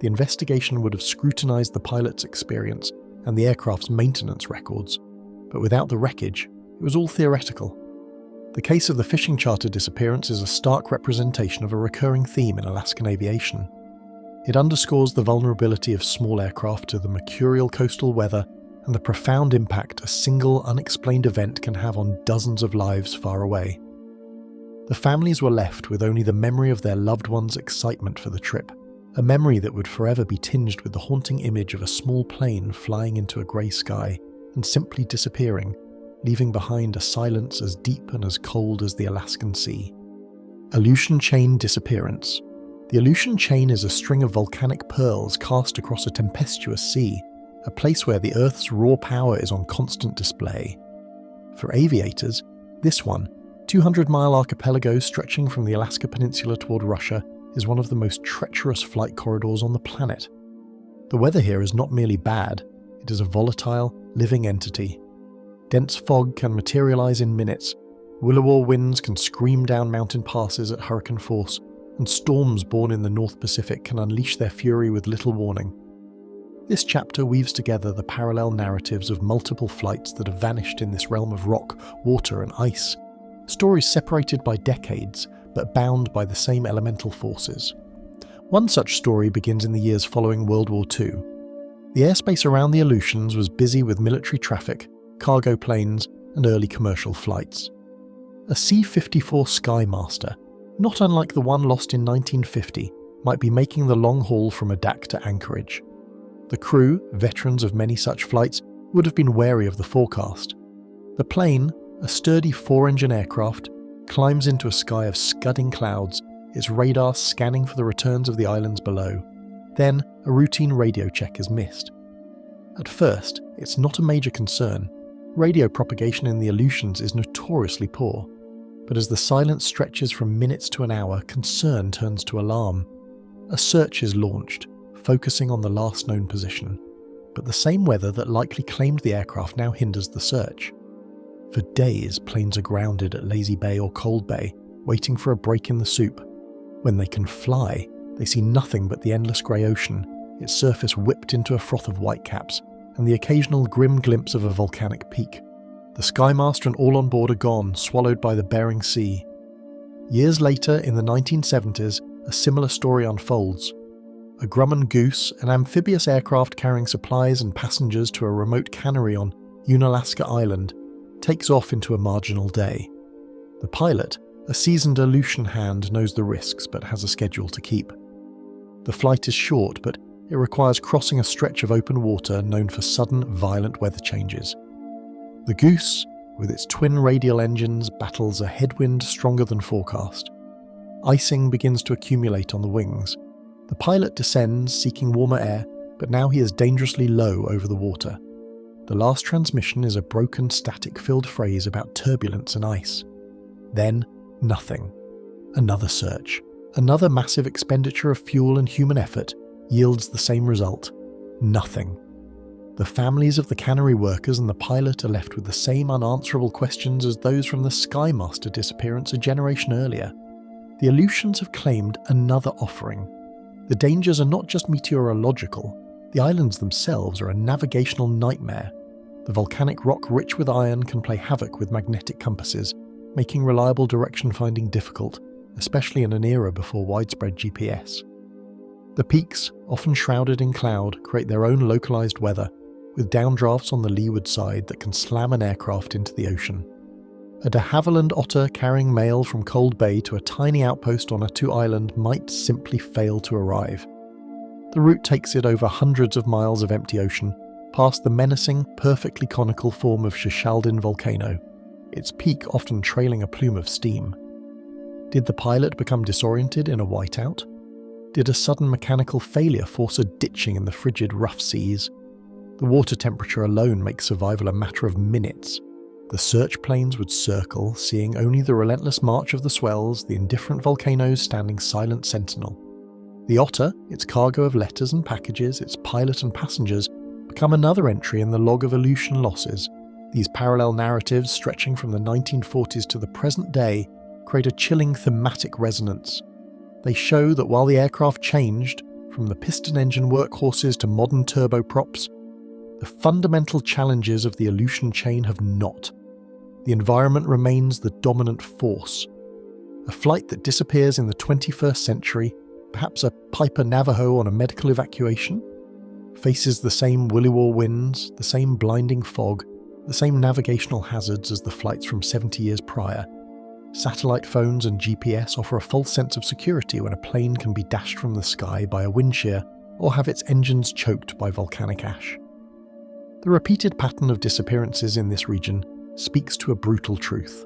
The investigation would have scrutinized the pilot's experience and the aircraft's maintenance records, but without the wreckage, it was all theoretical. The case of the fishing charter disappearance is a stark representation of a recurring theme in Alaskan aviation. It underscores the vulnerability of small aircraft to the mercurial coastal weather and the profound impact a single unexplained event can have on dozens of lives far away. The families were left with only the memory of their loved ones' excitement for the trip, a memory that would forever be tinged with the haunting image of a small plane flying into a grey sky and simply disappearing, leaving behind a silence as deep and as cold as the Alaskan sea. Aleutian Chain Disappearance. The Aleutian Chain is a string of volcanic pearls cast across a tempestuous sea, a place where the Earth's raw power is on constant display. For aviators, this one, 200-mile archipelago stretching from the Alaska Peninsula toward Russia, is one of the most treacherous flight corridors on the planet. The weather here is not merely bad, it is a volatile, living entity. Dense fog can materialize in minutes, Williwaw winds can scream down mountain passes at hurricane force, and storms born in the North Pacific can unleash their fury with little warning. This chapter weaves together the parallel narratives of multiple flights that have vanished in this realm of rock, water, and ice. Stories separated by decades, but bound by the same elemental forces. One such story begins in the years following World War II. The airspace around the Aleutians was busy with military traffic, cargo planes, and early commercial flights. A C-54 Skymaster, not unlike the one lost in 1950, might be making the long haul from Adak to Anchorage. The crew, veterans of many such flights, would have been wary of the forecast. The plane, a sturdy 4-engine aircraft, climbs into a sky of scudding clouds, its radar scanning for the returns of the islands below. Then, a routine radio check is missed. At first, it's not a major concern. Radio propagation in the Aleutians is notoriously poor. But as the silence stretches from minutes to an hour, concern turns to alarm. A search is launched, focusing on the last known position. But the same weather that likely claimed the aircraft now hinders the search. For days, planes are grounded at Lazy Bay or Cold Bay, waiting for a break in the soup. When they can fly, they see nothing but the endless grey ocean, its surface whipped into a froth of whitecaps, and the occasional grim glimpse of a volcanic peak. The Skymaster and all on board are gone, swallowed by the Bering Sea. Years later, in the 1970s, a similar story unfolds. A Grumman Goose, an amphibious aircraft carrying supplies and passengers to a remote cannery on Unalaska Island, takes off into a marginal day. The pilot, a seasoned Aleutian hand, knows the risks but has a schedule to keep. The flight is short, but it requires crossing a stretch of open water known for sudden, violent weather changes. The Goose, with its twin radial engines, battles a headwind stronger than forecast. Icing begins to accumulate on the wings. The pilot descends, seeking warmer air, but now he is dangerously low over the water. The last transmission is a broken, static-filled phrase about turbulence and ice. Then, nothing. Another search. Another massive expenditure of fuel and human effort yields the same result. Nothing. The families of the cannery workers and the pilot are left with the same unanswerable questions as those from the Skymaster disappearance a generation earlier. The Aleutians have claimed another offering. The dangers are not just meteorological. The islands themselves are a navigational nightmare. The volcanic rock rich with iron can play havoc with magnetic compasses, making reliable direction finding difficult, especially in an era before widespread GPS. The peaks, often shrouded in cloud, create their own localized weather, with downdrafts on the leeward side that can slam an aircraft into the ocean. A de Havilland otter carrying mail from Cold Bay to a tiny outpost on Attu Island might simply fail to arrive. The route takes it over hundreds of miles of empty ocean, past the menacing, perfectly conical form of Shishaldin volcano, its peak often trailing a plume of steam. Did the pilot become disoriented in a whiteout? Did a sudden mechanical failure force a ditching in the frigid, rough seas? The water temperature alone makes survival a matter of minutes. The search planes would circle, seeing only the relentless march of the swells, the indifferent volcanoes standing silent sentinel. The otter, its cargo of letters and packages, its pilot and passengers, become another entry in the log of Aleutian losses. These parallel narratives, stretching from the 1940s to the present day, create a chilling thematic resonance. They show that while the aircraft changed, from the piston engine workhorses to modern turboprops, the fundamental challenges of the Aleutian chain have not. The environment remains the dominant force. A flight that disappears in the 21st century, perhaps a Piper Navajo on a medical evacuation, faces the same Williwaw winds, the same blinding fog, the same navigational hazards as the flights from 70 years prior. Satellite phones and GPS offer a false sense of security when a plane can be dashed from the sky by a wind shear or have its engines choked by volcanic ash. The repeated pattern of disappearances in this region speaks to a brutal truth.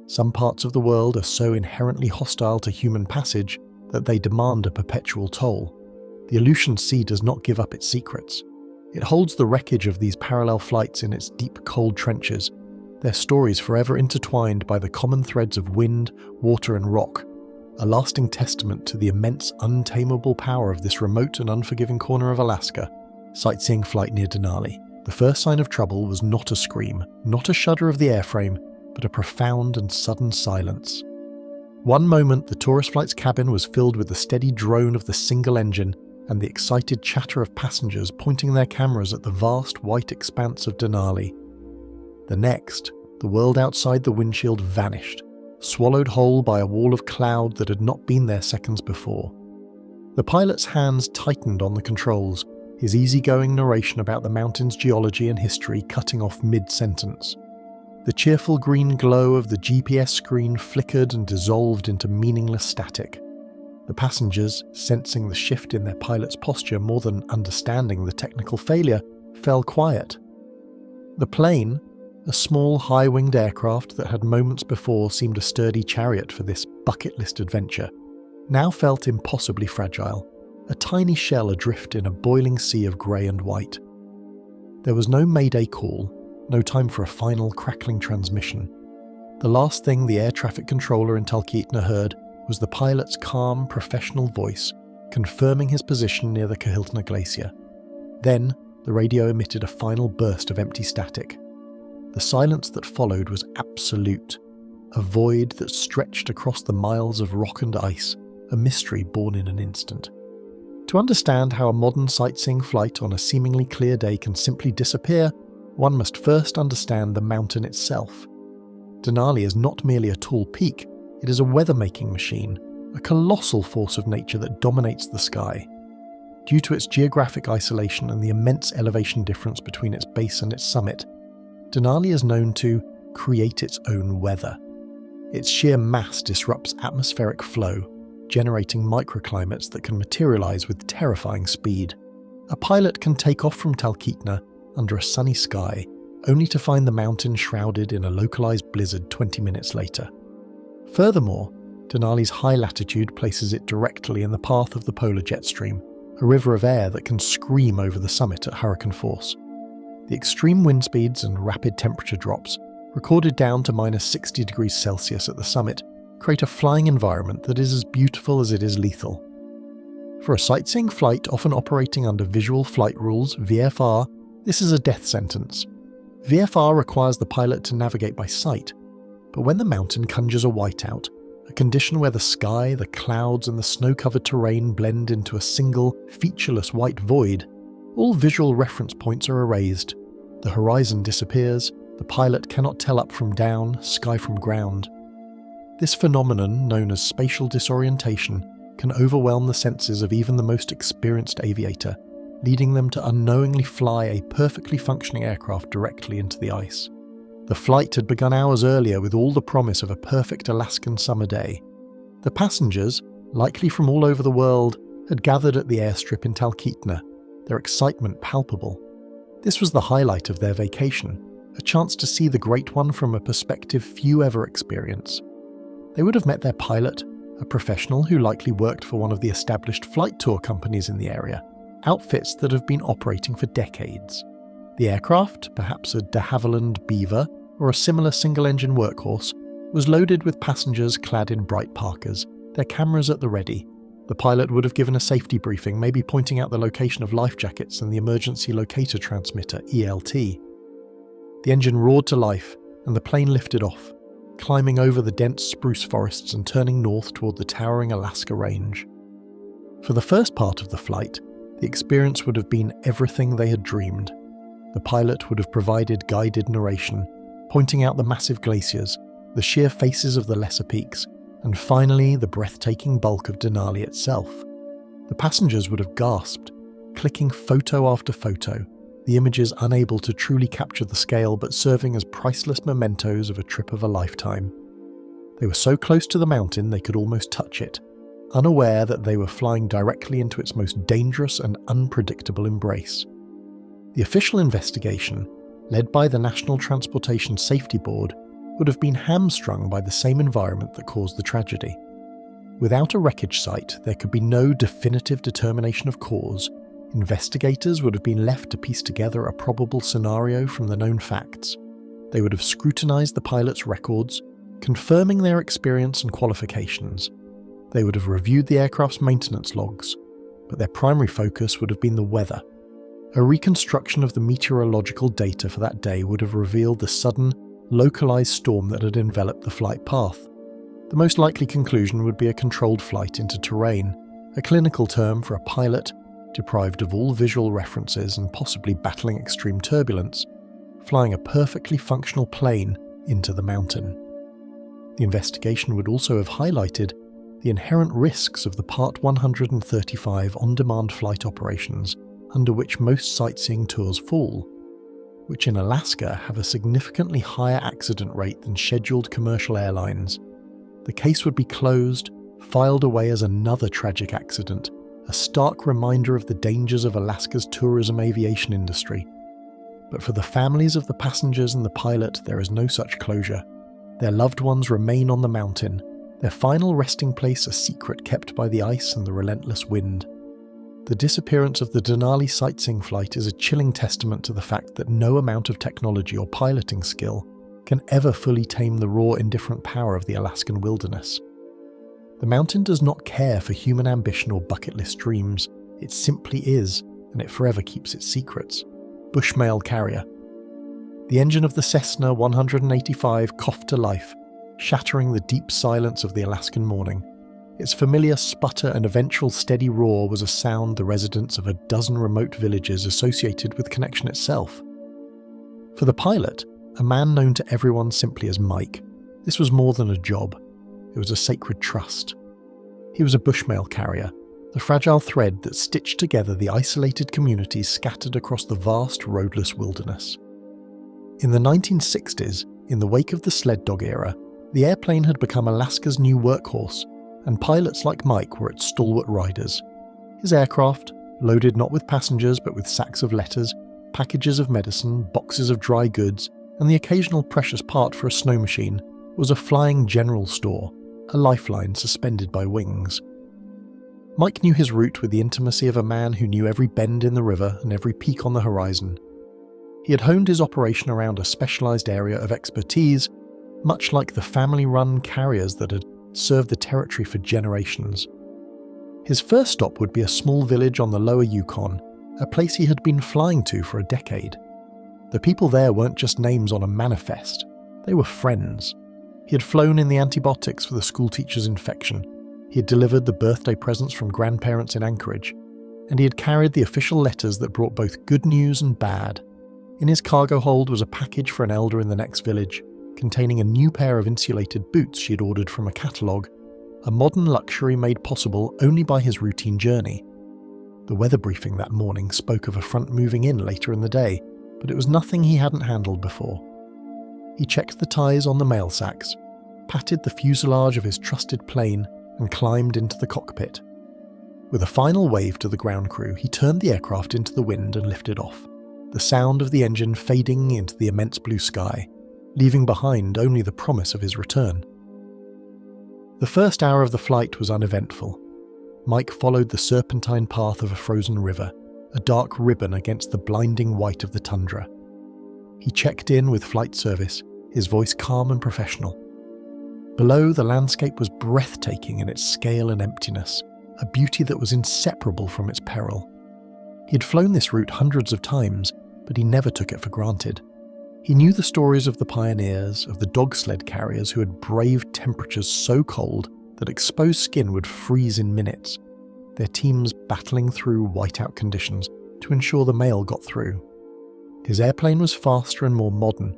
Some parts of the world are so inherently hostile to human passage that they demand a perpetual toll. The Aleutian Sea does not give up its secrets. It holds the wreckage of these parallel flights in its deep, cold trenches, their stories forever intertwined by the common threads of wind, water and rock, a lasting testament to the immense, untamable power of this remote and unforgiving corner of Alaska. Sightseeing flight near Denali. The first sign of trouble was not a scream, not a shudder of the airframe, but a profound and sudden silence. One moment the tourist flight's cabin was filled with the steady drone of the single engine and the excited chatter of passengers pointing their cameras at the vast white expanse of Denali. The next, the world outside the windshield vanished, swallowed whole by a wall of cloud that had not been there seconds before. The pilot's hands tightened on the controls, his easygoing narration about the mountain's geology and history cutting off mid-sentence. The cheerful green glow of the GPS screen flickered and dissolved into meaningless static. The passengers, sensing the shift in their pilot's posture more than understanding the technical failure, fell quiet. The plane, a small high-winged aircraft that had moments before seemed a sturdy chariot for this bucket-list adventure, now felt impossibly fragile, a tiny shell adrift in a boiling sea of grey and white. There was no mayday call, no time for a final crackling transmission. The last thing the air traffic controller in Talkeetna heard was the pilot's calm, professional voice confirming his position near the Kahiltna Glacier. Then, the radio emitted a final burst of empty static. The silence that followed was absolute, a void that stretched across the miles of rock and ice, a mystery born in an instant. To understand how a modern sightseeing flight on a seemingly clear day can simply disappear, one must first understand the mountain itself. Denali is not merely a tall peak, it is a weather-making machine, a colossal force of nature that dominates the sky. Due to its geographic isolation and the immense elevation difference between its base and its summit, Denali is known to create its own weather. Its sheer mass disrupts atmospheric flow, generating microclimates that can materialize with terrifying speed. A pilot can take off from Talkeetna under a sunny sky, only to find the mountain shrouded in a localized blizzard 20 minutes later. Furthermore, Denali's high latitude places it directly in the path of the polar jet stream, a river of air that can scream over the summit at hurricane force. The extreme wind speeds and rapid temperature drops, recorded down to minus 60 degrees Celsius at the summit, create a flying environment that is as beautiful as it is lethal. For a sightseeing flight often operating under visual flight rules, VFR, this is a death sentence. VFR requires the pilot to navigate by sight, but when the mountain conjures a whiteout, a condition where the sky, the clouds and the snow-covered terrain blend into a single, featureless white void, all visual reference points are erased. The horizon disappears, the pilot cannot tell up from down, sky from ground. This phenomenon, known as spatial disorientation, can overwhelm the senses of even the most experienced aviator, leading them to unknowingly fly a perfectly functioning aircraft directly into the ice. The flight had begun hours earlier with all the promise of a perfect Alaskan summer day. The passengers, likely from all over the world, had gathered at the airstrip in Talkeetna, their excitement palpable. This was the highlight of their vacation, a chance to see the Great One from a perspective few ever experience. They would have met their pilot, a professional who likely worked for one of the established flight tour companies in the area, outfits that have been operating for decades. The aircraft, perhaps a de Havilland Beaver or a similar single-engine workhorse, was loaded with passengers clad in bright parkas, their cameras at the ready. The pilot would have given a safety briefing, maybe pointing out the location of life jackets and the emergency locator transmitter, ELT. The engine roared to life, and the plane lifted off, climbing over the dense spruce forests and turning north toward the towering Alaska range. For the first part of the flight, the experience would have been everything they had dreamed. The pilot would have provided guided narration, pointing out the massive glaciers, the sheer faces of the lesser peaks, and finally the breathtaking bulk of Denali itself. The passengers would have gasped, clicking photo after photo, the images unable to truly capture the scale but serving as priceless mementos of a trip of a lifetime. They were so close to the mountain they could almost touch it, unaware that they were flying directly into its most dangerous and unpredictable embrace. The official investigation, led by the National Transportation Safety Board, would have been hamstrung by the same environment that caused the tragedy. Without a wreckage site, there could be no definitive determination of cause. Investigators would have been left to piece together a probable scenario from the known facts. They would have scrutinized the pilot's records, confirming their experience and qualifications. They would have reviewed the aircraft's maintenance logs, but their primary focus would have been the weather. A reconstruction of the meteorological data for that day would have revealed the sudden, localized storm that had enveloped the flight path. The most likely conclusion would be a controlled flight into terrain, a clinical term for a pilot deprived of all visual references and possibly battling extreme turbulence, flying a perfectly functional plane into the mountain. The investigation would also have highlighted the inherent risks of the Part 135 on-demand flight operations under which most sightseeing tours fall, which in Alaska have a significantly higher accident rate than scheduled commercial airlines. The case would be closed, filed away as another tragic accident, a stark reminder of the dangers of Alaska's tourism aviation industry. But for the families of the passengers and the pilot, there is no such closure. Their loved ones remain on the mountain, their final resting place a secret kept by the ice and the relentless wind. The disappearance of the Denali sightseeing flight is a chilling testament to the fact that no amount of technology or piloting skill can ever fully tame the raw, indifferent power of the Alaskan wilderness. The mountain does not care for human ambition or bucket list dreams. It simply is, and it forever keeps its secrets. Bushmail carrier. The engine of the Cessna 185 coughed to life, shattering the deep silence of the Alaskan morning. Its familiar sputter and eventual steady roar was a sound the residents of a dozen remote villages associated with connection itself. For the pilot, a man known to everyone simply as Mike, this was more than a job. It was a sacred trust. He was a bushmail carrier, the fragile thread that stitched together the isolated communities scattered across the vast roadless wilderness. In the 1960s, in the wake of the sled dog era, the airplane had become Alaska's new workhorse, and pilots like Mike were its stalwart riders. His aircraft, loaded not with passengers but with sacks of letters, packages of medicine, boxes of dry goods, and the occasional precious part for a snow machine, was a flying general store, a lifeline suspended by wings. Mike knew his route with the intimacy of a man who knew every bend in the river and every peak on the horizon. He had honed his operation around a specialized area of expertise, much like the family-run carriers that had served the territory for generations. His first stop would be a small village on the lower Yukon, a place he had been flying to for a decade. The people there weren't just names on a manifest, they were friends. He had flown in the antibiotics for the schoolteacher's infection, he had delivered the birthday presents from grandparents in Anchorage, and he had carried the official letters that brought both good news and bad. In his cargo hold was a package for an elder in the next village, containing a new pair of insulated boots she had ordered from a catalogue, a modern luxury made possible only by his routine journey. The weather briefing that morning spoke of a front moving in later in the day, but it was nothing he hadn't handled before. He checked the ties on the mail sacks, patted the fuselage of his trusted plane, and climbed into the cockpit. With a final wave to the ground crew, he turned the aircraft into the wind and lifted off, the sound of the engine fading into the immense blue sky, leaving behind only the promise of his return. The first hour of the flight was uneventful. Mike followed the serpentine path of a frozen river, a dark ribbon against the blinding white of the tundra. He checked in with flight service, his voice calm and professional. Below, the landscape was breathtaking in its scale and emptiness, a beauty that was inseparable from its peril. He had flown this route hundreds of times, but he never took it for granted. He knew the stories of the pioneers, of the dog sled carriers who had braved temperatures so cold that exposed skin would freeze in minutes, their teams battling through whiteout conditions to ensure the mail got through. His airplane was faster and more modern,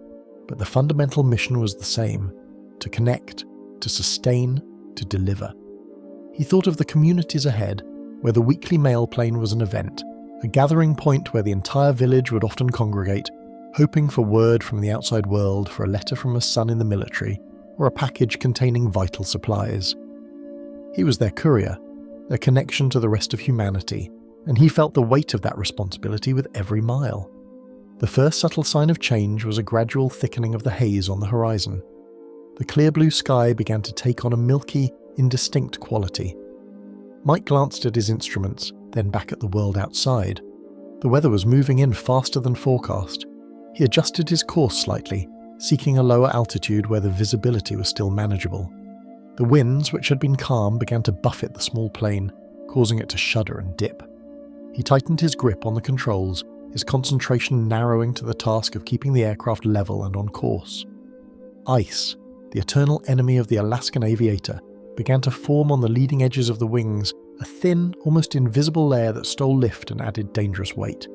but the fundamental mission was the same: to connect, to sustain, to deliver. He thought of the communities ahead, where the weekly mail plane was an event, a gathering point where the entire village would often congregate, hoping for word from the outside world, for a letter from a son in the military, or a package containing vital supplies. He was their courier, their connection to the rest of humanity, and he felt the weight of that responsibility with every mile. The first subtle sign of change was a gradual thickening of the haze on the horizon. The clear blue sky began to take on a milky, indistinct quality. Mike glanced at his instruments, then back at the world outside. The weather was moving in faster than forecast. He adjusted his course slightly, seeking a lower altitude where the visibility was still manageable. The winds, which had been calm, began to buffet the small plane, causing it to shudder and dip. He tightened his grip on the controls, his concentration narrowing to the task of keeping the aircraft level and on course. Ice, the eternal enemy of the Alaskan aviator, began to form on the leading edges of the wings, a thin, almost invisible layer that stole lift and added dangerous weight.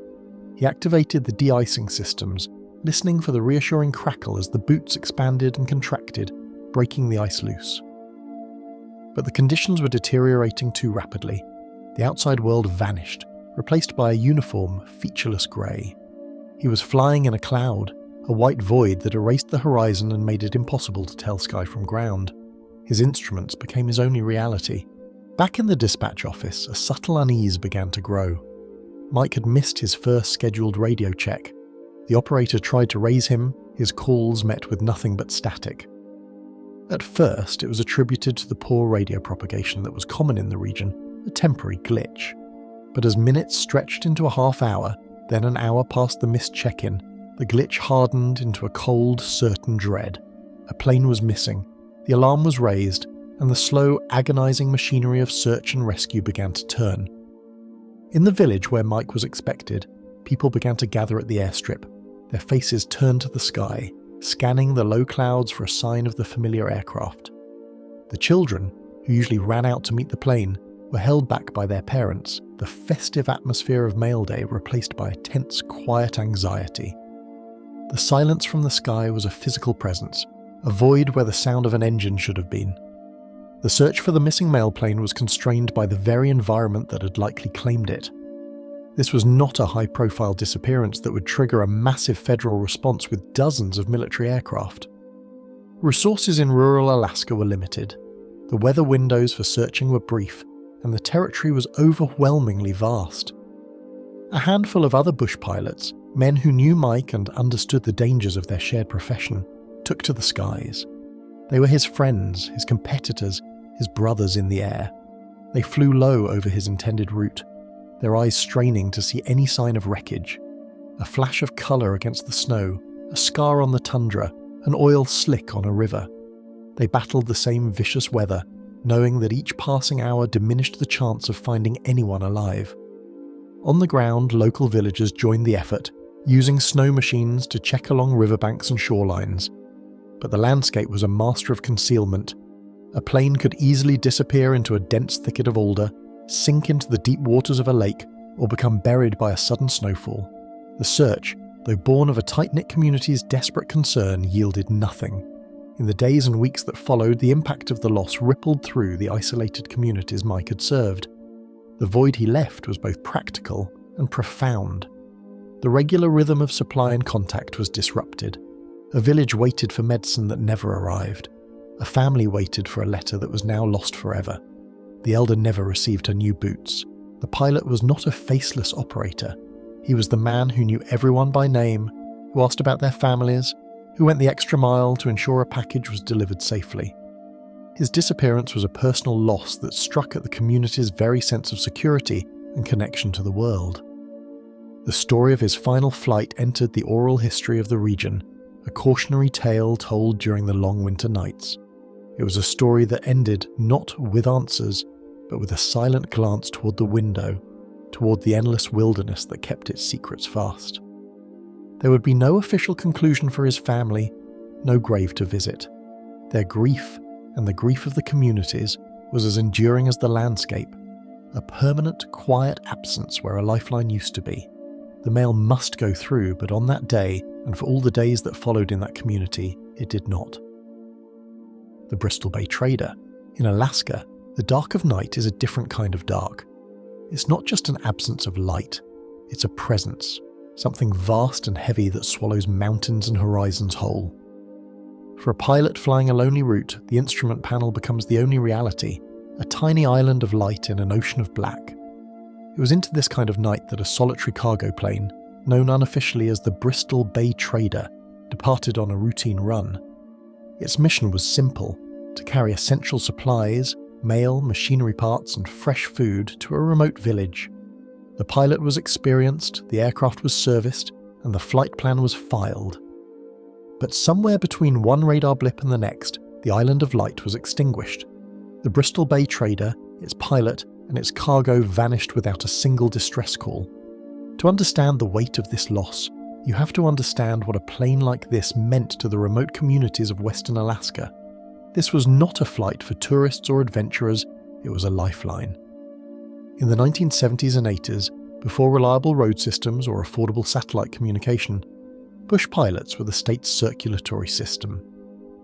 He activated the de-icing systems, listening for the reassuring crackle as the boots expanded and contracted, breaking the ice loose. But the conditions were deteriorating too rapidly. The outside world vanished, replaced by a uniform, featureless grey. He was flying in a cloud, a white void that erased the horizon and made it impossible to tell sky from ground. His instruments became his only reality. Back in the dispatch office, a subtle unease began to grow. Mike had missed his first scheduled radio check. The operator tried to raise him, his calls met with nothing but static. At first, it was attributed to the poor radio propagation that was common in the region, a temporary glitch. But as minutes stretched into a half hour, then an hour past the missed check-in, the glitch hardened into a cold, certain dread. A plane was missing, the alarm was raised, and the slow, agonizing machinery of search and rescue began to turn. In the village where Mike was expected, people began to gather at the airstrip, their faces turned to the sky, scanning the low clouds for a sign of the familiar aircraft. The children, who usually ran out to meet the plane, were held back by their parents, the festive atmosphere of Mail Day replaced by a tense, quiet anxiety. The silence from the sky was a physical presence, a void where the sound of an engine should have been. The search for the missing mail plane was constrained by the very environment that had likely claimed it. This was not a high-profile disappearance that would trigger a massive federal response with dozens of military aircraft. Resources in rural Alaska were limited. The weather windows for searching were brief, and the territory was overwhelmingly vast. A handful of other bush pilots, men who knew Mike and understood the dangers of their shared profession, took to the skies. They were his friends, his competitors, his brothers in the air. They flew low over his intended route, their eyes straining to see any sign of wreckage. A flash of colour against the snow, a scar on the tundra, an oil slick on a river. They battled the same vicious weather, knowing that each passing hour diminished the chance of finding anyone alive. On the ground, local villagers joined the effort, using snow machines to check along riverbanks and shorelines. But the landscape was a master of concealment. A plane could easily disappear into a dense thicket of alder, sink into the deep waters of a lake, or become buried by a sudden snowfall. The search, though born of a tight-knit community's desperate concern, yielded nothing. In the days and weeks that followed, the impact of the loss rippled through the isolated communities Mike had served. The void he left was both practical and profound. The regular rhythm of supply and contact was disrupted. A village waited for medicine that never arrived. A family waited for a letter that was now lost forever. The elder never received her new boots. The pilot was not a faceless operator. He was the man who knew everyone by name, who asked about their families, who went the extra mile to ensure a package was delivered safely. His disappearance was a personal loss that struck at the community's very sense of security and connection to the world. The story of his final flight entered the oral history of the region, a cautionary tale told during the long winter nights. It was a story that ended not with answers, but with a silent glance toward the window, toward the endless wilderness that kept its secrets fast. There would be no official conclusion for his family, no grave to visit. Their grief, and the grief of the communities, was as enduring as the landscape, a permanent, quiet absence where a lifeline used to be. The mail must go through, but on that day, and for all the days that followed in that community, it did not. The Bristol Bay Trader. In Alaska, the dark of night is a different kind of dark. It's not just an absence of light, it's a presence, something vast and heavy that swallows mountains and horizons whole. For a pilot flying a lonely route, the instrument panel becomes the only reality, a tiny island of light in an ocean of black. It was into this kind of night that a solitary cargo plane, known unofficially as the Bristol Bay Trader, departed on a routine run. Its mission was simple: to carry essential supplies, mail, machinery parts, and fresh food to a remote village. The pilot was experienced, the aircraft was serviced, and the flight plan was filed. But somewhere between one radar blip and the next, the island of light was extinguished. The Bristol Bay Trader, its pilot, and its cargo vanished without a single distress call. To understand the weight of this loss, you have to understand what a plane like this meant to the remote communities of Western Alaska. This was not a flight for tourists or adventurers, it was a lifeline. In the 1970s and 80s, before reliable road systems or affordable satellite communication, bush pilots were the state's circulatory system.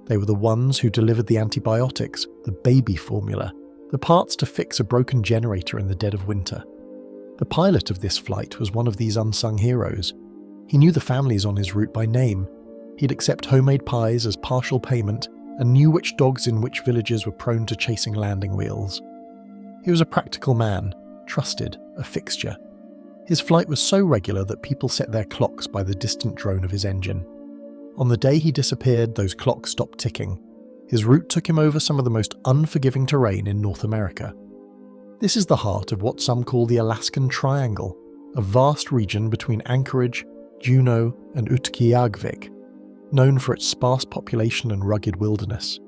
They were the ones who delivered the antibiotics, the baby formula, the parts to fix a broken generator in the dead of winter. The pilot of this flight was one of these unsung heroes. He knew the families on his route by name. He'd accept homemade pies as partial payment and knew which dogs in which villages were prone to chasing landing wheels. He was a practical man, trusted, a fixture. His flight was so regular that people set their clocks by the distant drone of his engine. On the day he disappeared, those clocks stopped ticking. His route took him over some of the most unforgiving terrain in North America. This is the heart of what some call the Alaskan Triangle, a vast region between Anchorage, Juneau, and Utqiagvik, known for its sparse population and rugged wilderness.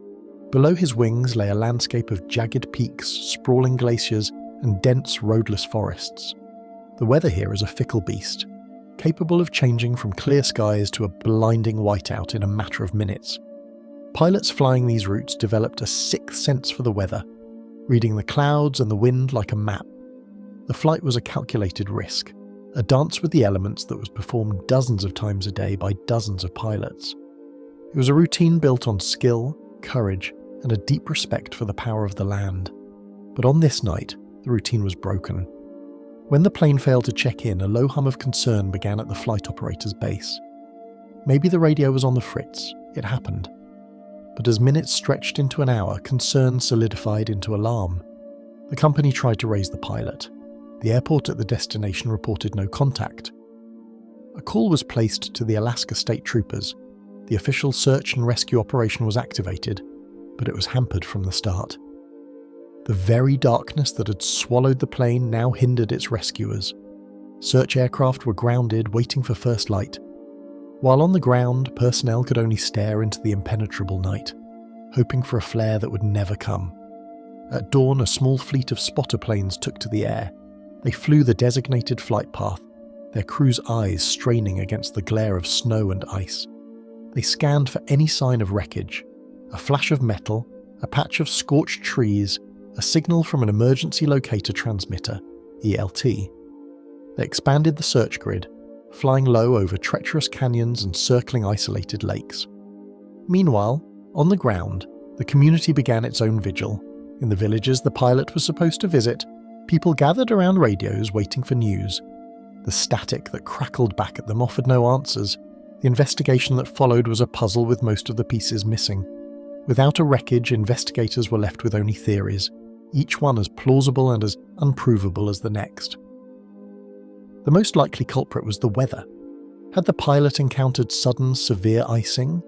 Below his wings lay a landscape of jagged peaks, sprawling glaciers, and dense roadless forests. The weather here is a fickle beast, capable of changing from clear skies to a blinding whiteout in a matter of minutes. Pilots flying these routes developed a sixth sense for the weather, reading the clouds and the wind like a map. The flight was a calculated risk, a dance with the elements that was performed dozens of times a day by dozens of pilots. It was a routine built on skill, courage, and a deep respect for the power of the land. But on this night, the routine was broken. When the plane failed to check in, a low hum of concern began at the flight operator's base. Maybe the radio was on the fritz, it happened. But as minutes stretched into an hour, concern solidified into alarm. The company tried to raise the pilot. The airport at the destination reported no contact. A call was placed to the Alaska State Troopers. The official search and rescue operation was activated, but it was hampered from the start. The very darkness that had swallowed the plane now hindered its rescuers. Search aircraft were grounded, waiting for first light. While on the ground, personnel could only stare into the impenetrable night, hoping for a flare that would never come. At dawn, a small fleet of spotter planes took to the air. They flew the designated flight path, their crew's eyes straining against the glare of snow and ice. They scanned for any sign of wreckage, a flash of metal, a patch of scorched trees, a signal from an emergency locator transmitter, ELT. They expanded the search grid, flying low over treacherous canyons and circling isolated lakes. Meanwhile, on the ground, the community began its own vigil. In the villages the pilot was supposed to visit, people gathered around radios waiting for news. The static that crackled back at them offered no answers. The investigation that followed was a puzzle with most of the pieces missing. Without a wreckage, investigators were left with only theories, each one as plausible and as unprovable as the next. The most likely culprit was the weather. Had the pilot encountered sudden, severe icing?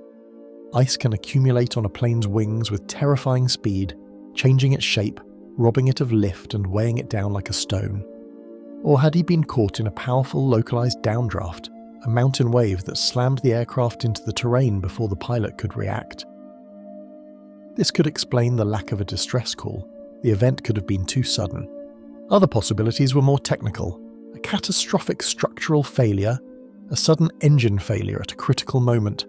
Ice can accumulate on a plane's wings with terrifying speed, changing its shape, robbing it of lift and weighing it down like a stone. Or had he been caught in a powerful localized downdraft, a mountain wave that slammed the aircraft into the terrain before the pilot could react? This could explain the lack of a distress call. The event could have been too sudden. Other possibilities were more technical. A catastrophic structural failure, a sudden engine failure at a critical moment.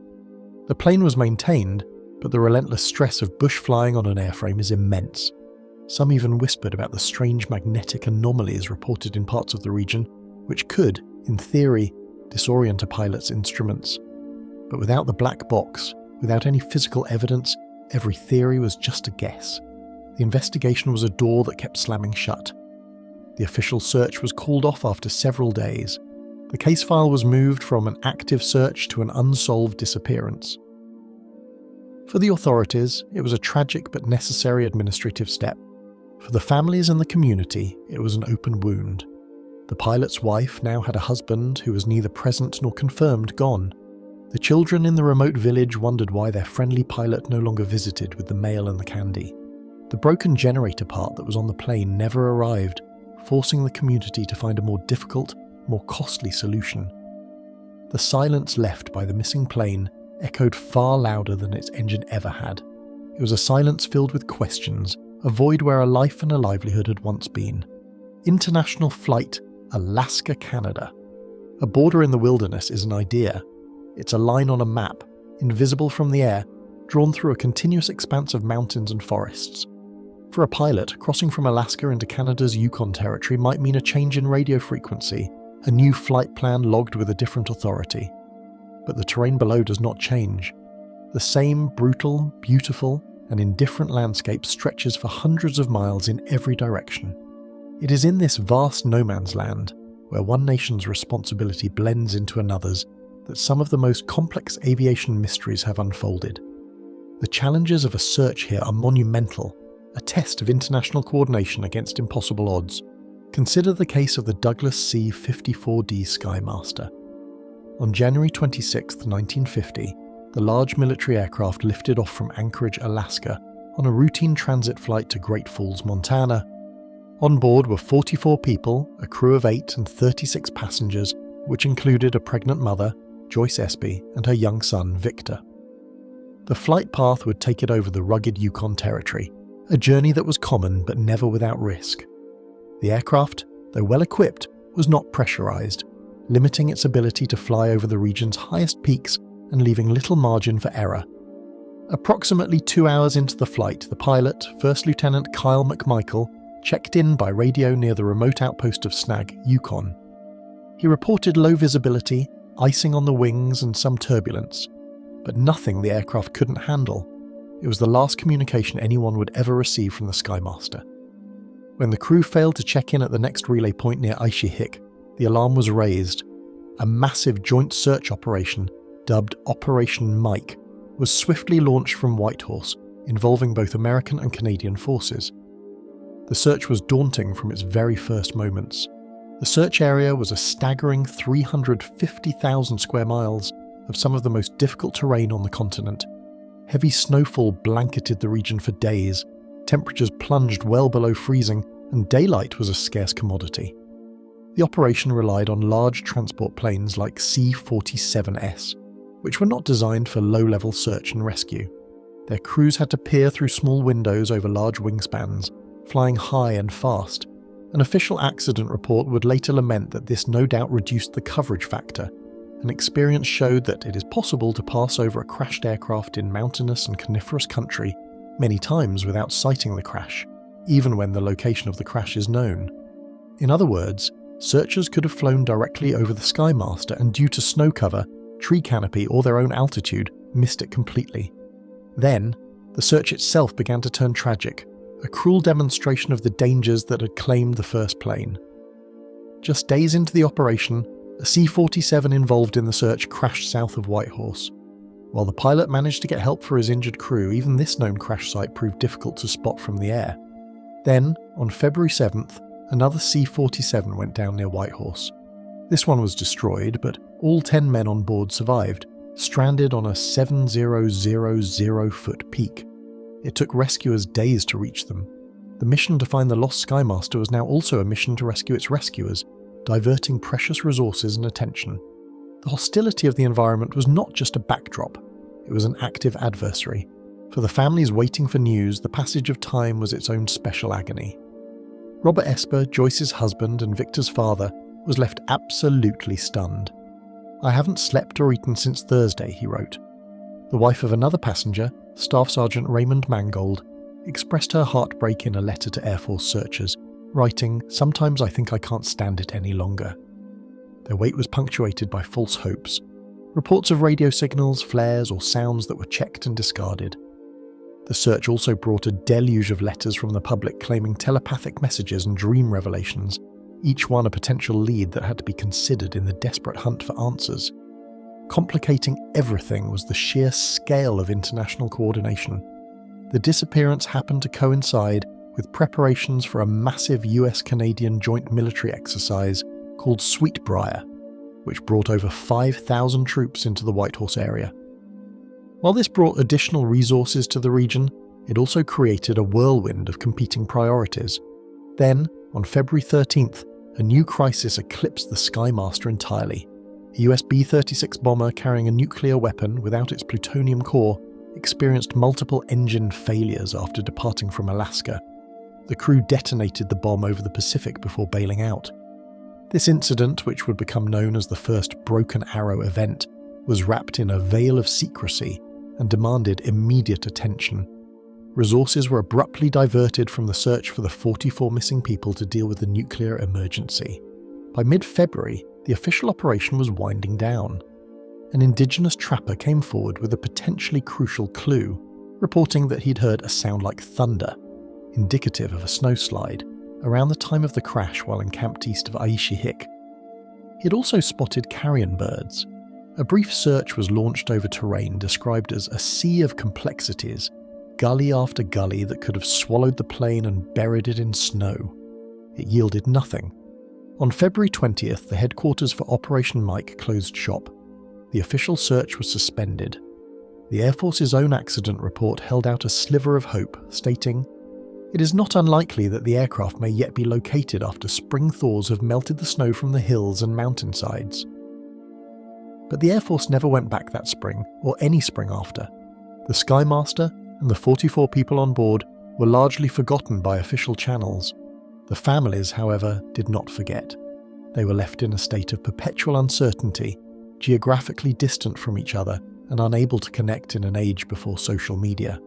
The plane was maintained, but the relentless stress of bush flying on an airframe is immense. Some even whispered about the strange magnetic anomalies reported in parts of the region, which could, in theory, disorient a pilot's instruments. But without the black box, without any physical evidence, every theory was just a guess. The investigation was a door that kept slamming shut. The official search was called off after several days. The case file was moved from an active search to an unsolved disappearance. For the authorities, it was a tragic but necessary administrative step. For the families and the community, it was an open wound. The pilot's wife now had a husband who was neither present nor confirmed gone. The children in the remote village wondered why their friendly pilot no longer visited with the mail and the candy. The broken generator part that was on the plane never arrived, forcing the community to find a more difficult, more costly solution. The silence left by the missing plane echoed far louder than its engine ever had. It was a silence filled with questions, a void where a life and a livelihood had once been. International Flight, Alaska, Canada. A border in the wilderness is an idea. It's a line on a map, invisible from the air, drawn through a continuous expanse of mountains and forests. For a pilot, crossing from Alaska into Canada's Yukon territory might mean a change in radio frequency, a new flight plan logged with a different authority. But the terrain below does not change. The same brutal, beautiful, and indifferent landscape stretches for hundreds of miles in every direction. It is in this vast no man's land, where one nation's responsibility blends into another's, that some of the most complex aviation mysteries have unfolded. The challenges of a search here are monumental, a test of international coordination against impossible odds. Consider the case of the Douglas C-54D Skymaster. On January 26, 1950, the large military aircraft lifted off from Anchorage, Alaska, on a routine transit flight to Great Falls, Montana. On board were 44 people, a crew of 8 and 36 passengers, which included a pregnant mother, Joyce Espy, and her young son, Victor. The flight path would take it over the rugged Yukon territory, a journey that was common but never without risk. The aircraft, though well equipped, was not pressurized, limiting its ability to fly over the region's highest peaks and leaving little margin for error. Approximately 2 hours into the flight, the pilot, First Lieutenant Kyle McMichael, checked in by radio near the remote outpost of Snag, Yukon. He reported low visibility, icing on the wings and some turbulence, but nothing the aircraft couldn't handle. It was the last communication anyone would ever receive from the Skymaster. When the crew failed to check in at the next relay point near Aishihik, the alarm was raised. A massive joint search operation, dubbed Operation Mike, was swiftly launched from Whitehorse, involving both American and Canadian forces. The search was daunting from its very first moments. The search area was a staggering 350,000 square miles of some of the most difficult terrain on the continent. Heavy snowfall blanketed the region for days, temperatures plunged well below freezing, and daylight was a scarce commodity. The operation relied on large transport planes like C-47S, which were not designed for low-level search and rescue. Their crews had to peer through small windows over large wingspans, flying high and fast. An official accident report would later lament that this no doubt reduced the coverage factor. An experience showed that it is possible to pass over a crashed aircraft in mountainous and coniferous country many times without sighting the crash, even when the location of the crash is known. In other words, searchers could have flown directly over the Skymaster and, due to snow cover, tree canopy, or their own altitude, missed it completely. Then, the search itself began to turn tragic, a cruel demonstration of the dangers that had claimed the first plane. Just days into the operation, a C-47 involved in the search crashed south of Whitehorse. While the pilot managed to get help for his injured crew, even this known crash site proved difficult to spot from the air. Then, on February 7th, another C-47 went down near Whitehorse. This one was destroyed, but all 10 men on board survived, stranded on a 7,000-foot peak. It took rescuers days to reach them. The mission to find the lost Skymaster was now also a mission to rescue its rescuers, diverting precious resources and attention. The hostility of the environment was not just a backdrop, it was an active adversary. For the families waiting for news, the passage of time was its own special agony. Robert Esper, Joyce's husband and Victor's father, was left absolutely stunned. "I haven't slept or eaten since Thursday," he wrote. The wife of another passenger, Staff Sergeant Raymond Mangold, expressed her heartbreak in a letter to Air Force searchers, writing, "Sometimes I think I can't stand it any longer." Their wait was punctuated by false hopes, reports of radio signals, flares, or sounds that were checked and discarded. The search also brought a deluge of letters from the public claiming telepathic messages and dream revelations, each one a potential lead that had to be considered in the desperate hunt for answers. Complicating everything was the sheer scale of international coordination. The disappearance happened to coincide with preparations for a massive US-Canadian joint military exercise called Sweetbriar, which brought over 5,000 troops into the Whitehorse area. While this brought additional resources to the region, it also created a whirlwind of competing priorities. Then, on February 13th, a new crisis eclipsed the Skymaster entirely. A US B-36 bomber carrying a nuclear weapon without its plutonium core experienced multiple engine failures after departing from Alaska. The crew detonated the bomb over the Pacific before bailing out. This incident, which would become known as the first Broken Arrow event, was wrapped in a veil of secrecy and demanded immediate attention. Resources were abruptly diverted from the search for the 44 missing people to deal with the nuclear emergency. By mid-February, the official operation was winding down. An indigenous trapper came forward with a potentially crucial clue, reporting that he'd heard a sound like thunder, indicative of a snowslide, around the time of the crash while encamped east of Aishihik. He'd also spotted carrion birds. A brief search was launched over terrain described as a sea of complexities, gully after gully that could have swallowed the plane and buried it in snow. It yielded nothing. On February 20th, the headquarters for Operation Mike closed shop. The official search was suspended. The Air Force's own accident report held out a sliver of hope, stating, "It is not unlikely that the aircraft may yet be located after spring thaws have melted the snow from the hills and mountainsides." But the Air Force never went back that spring, or any spring after. The Skymaster and the 44 people on board were largely forgotten by official channels. The families, however, did not forget. They were left in a state of perpetual uncertainty, geographically distant from each other and unable to connect in an age before social media.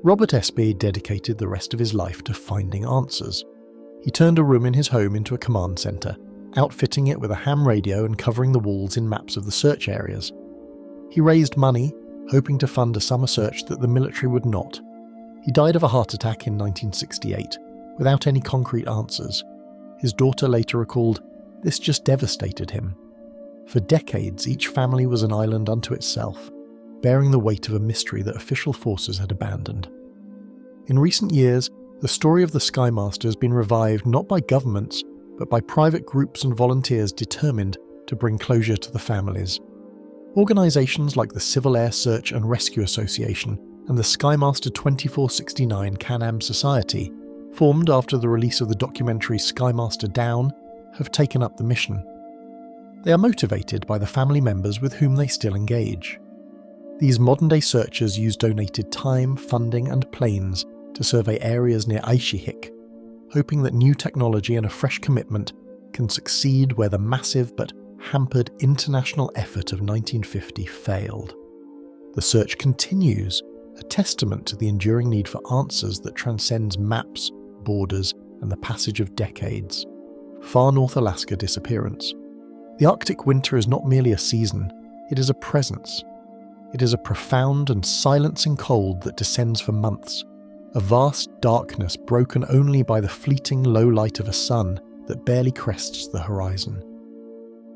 Robert Espy dedicated the rest of his life to finding answers. He turned a room in his home into a command centre, outfitting it with a ham radio and covering the walls in maps of the search areas. He raised money, hoping to fund a summer search that the military would not. He died of a heart attack in 1968, without any concrete answers. His daughter later recalled, "This just devastated him." For decades, each family was an island unto itself, bearing the weight of a mystery that official forces had abandoned. In recent years, the story of the Skymaster has been revived not by governments, but by private groups and volunteers determined to bring closure to the families. Organisations like the Civil Air Search and Rescue Association and the Skymaster 2469 Can-Am Society, formed after the release of the documentary Skymaster Down, have taken up the mission. They are motivated by the family members with whom they still engage. These modern-day searchers use donated time, funding and planes to survey areas near Aishihik, hoping that new technology and a fresh commitment can succeed where the massive but hampered international effort of 1950 failed. The search continues, a testament to the enduring need for answers that transcends maps, borders, and the passage of decades. Far North Alaska Disappearance. The Arctic winter is not merely a season, it is a presence. It is a profound and silencing cold that descends for months, a vast darkness broken only by the fleeting low light of a sun that barely crests the horizon.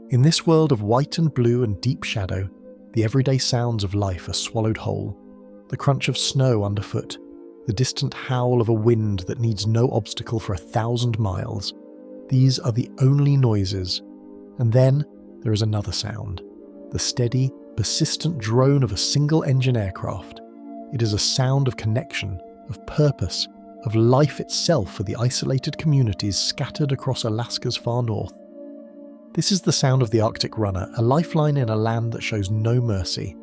In this world of white and blue and deep shadow, the everyday sounds of life are swallowed whole. The crunch of snow underfoot, the distant howl of a wind that needs no obstacle for 1,000 miles. These are the only noises. And then there is another sound, the steady, persistent drone of a single-engine aircraft. It is a sound of connection, of purpose, of life itself for the isolated communities scattered across Alaska's far north. This is the sound of the Arctic Runner, a lifeline in a land that shows no mercy.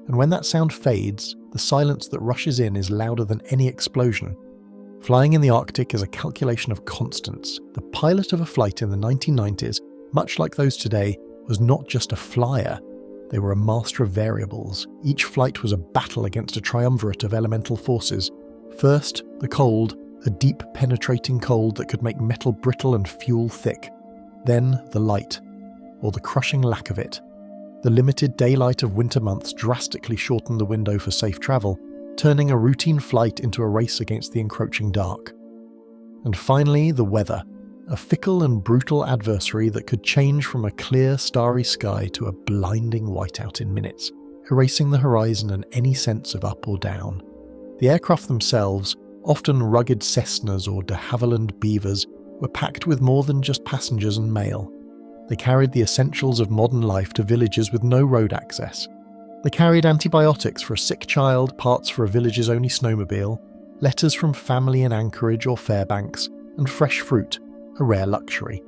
And when that sound fades, the silence that rushes in is louder than any explosion. Flying in the Arctic is a calculation of constants. The pilot of a flight in the 1990s, much like those today, was not just a flyer. They were a master of variables. Each flight was a battle against a triumvirate of elemental forces. First, the cold, a deep penetrating cold that could make metal brittle and fuel thick. Then the light, or the crushing lack of it. The limited daylight of winter months drastically shortened the window for safe travel, turning a routine flight into a race against the encroaching dark. And finally, the weather, a fickle and brutal adversary that could change from a clear, starry sky to a blinding whiteout in minutes, erasing the horizon and any sense of up or down. The aircraft themselves, often rugged Cessnas or de Havilland Beavers, were packed with more than just passengers and mail. They carried the essentials of modern life to villages with no road access. They carried antibiotics for a sick child, parts for a village's only snowmobile, letters from family in Anchorage or Fairbanks, and fresh fruit, a rare luxury.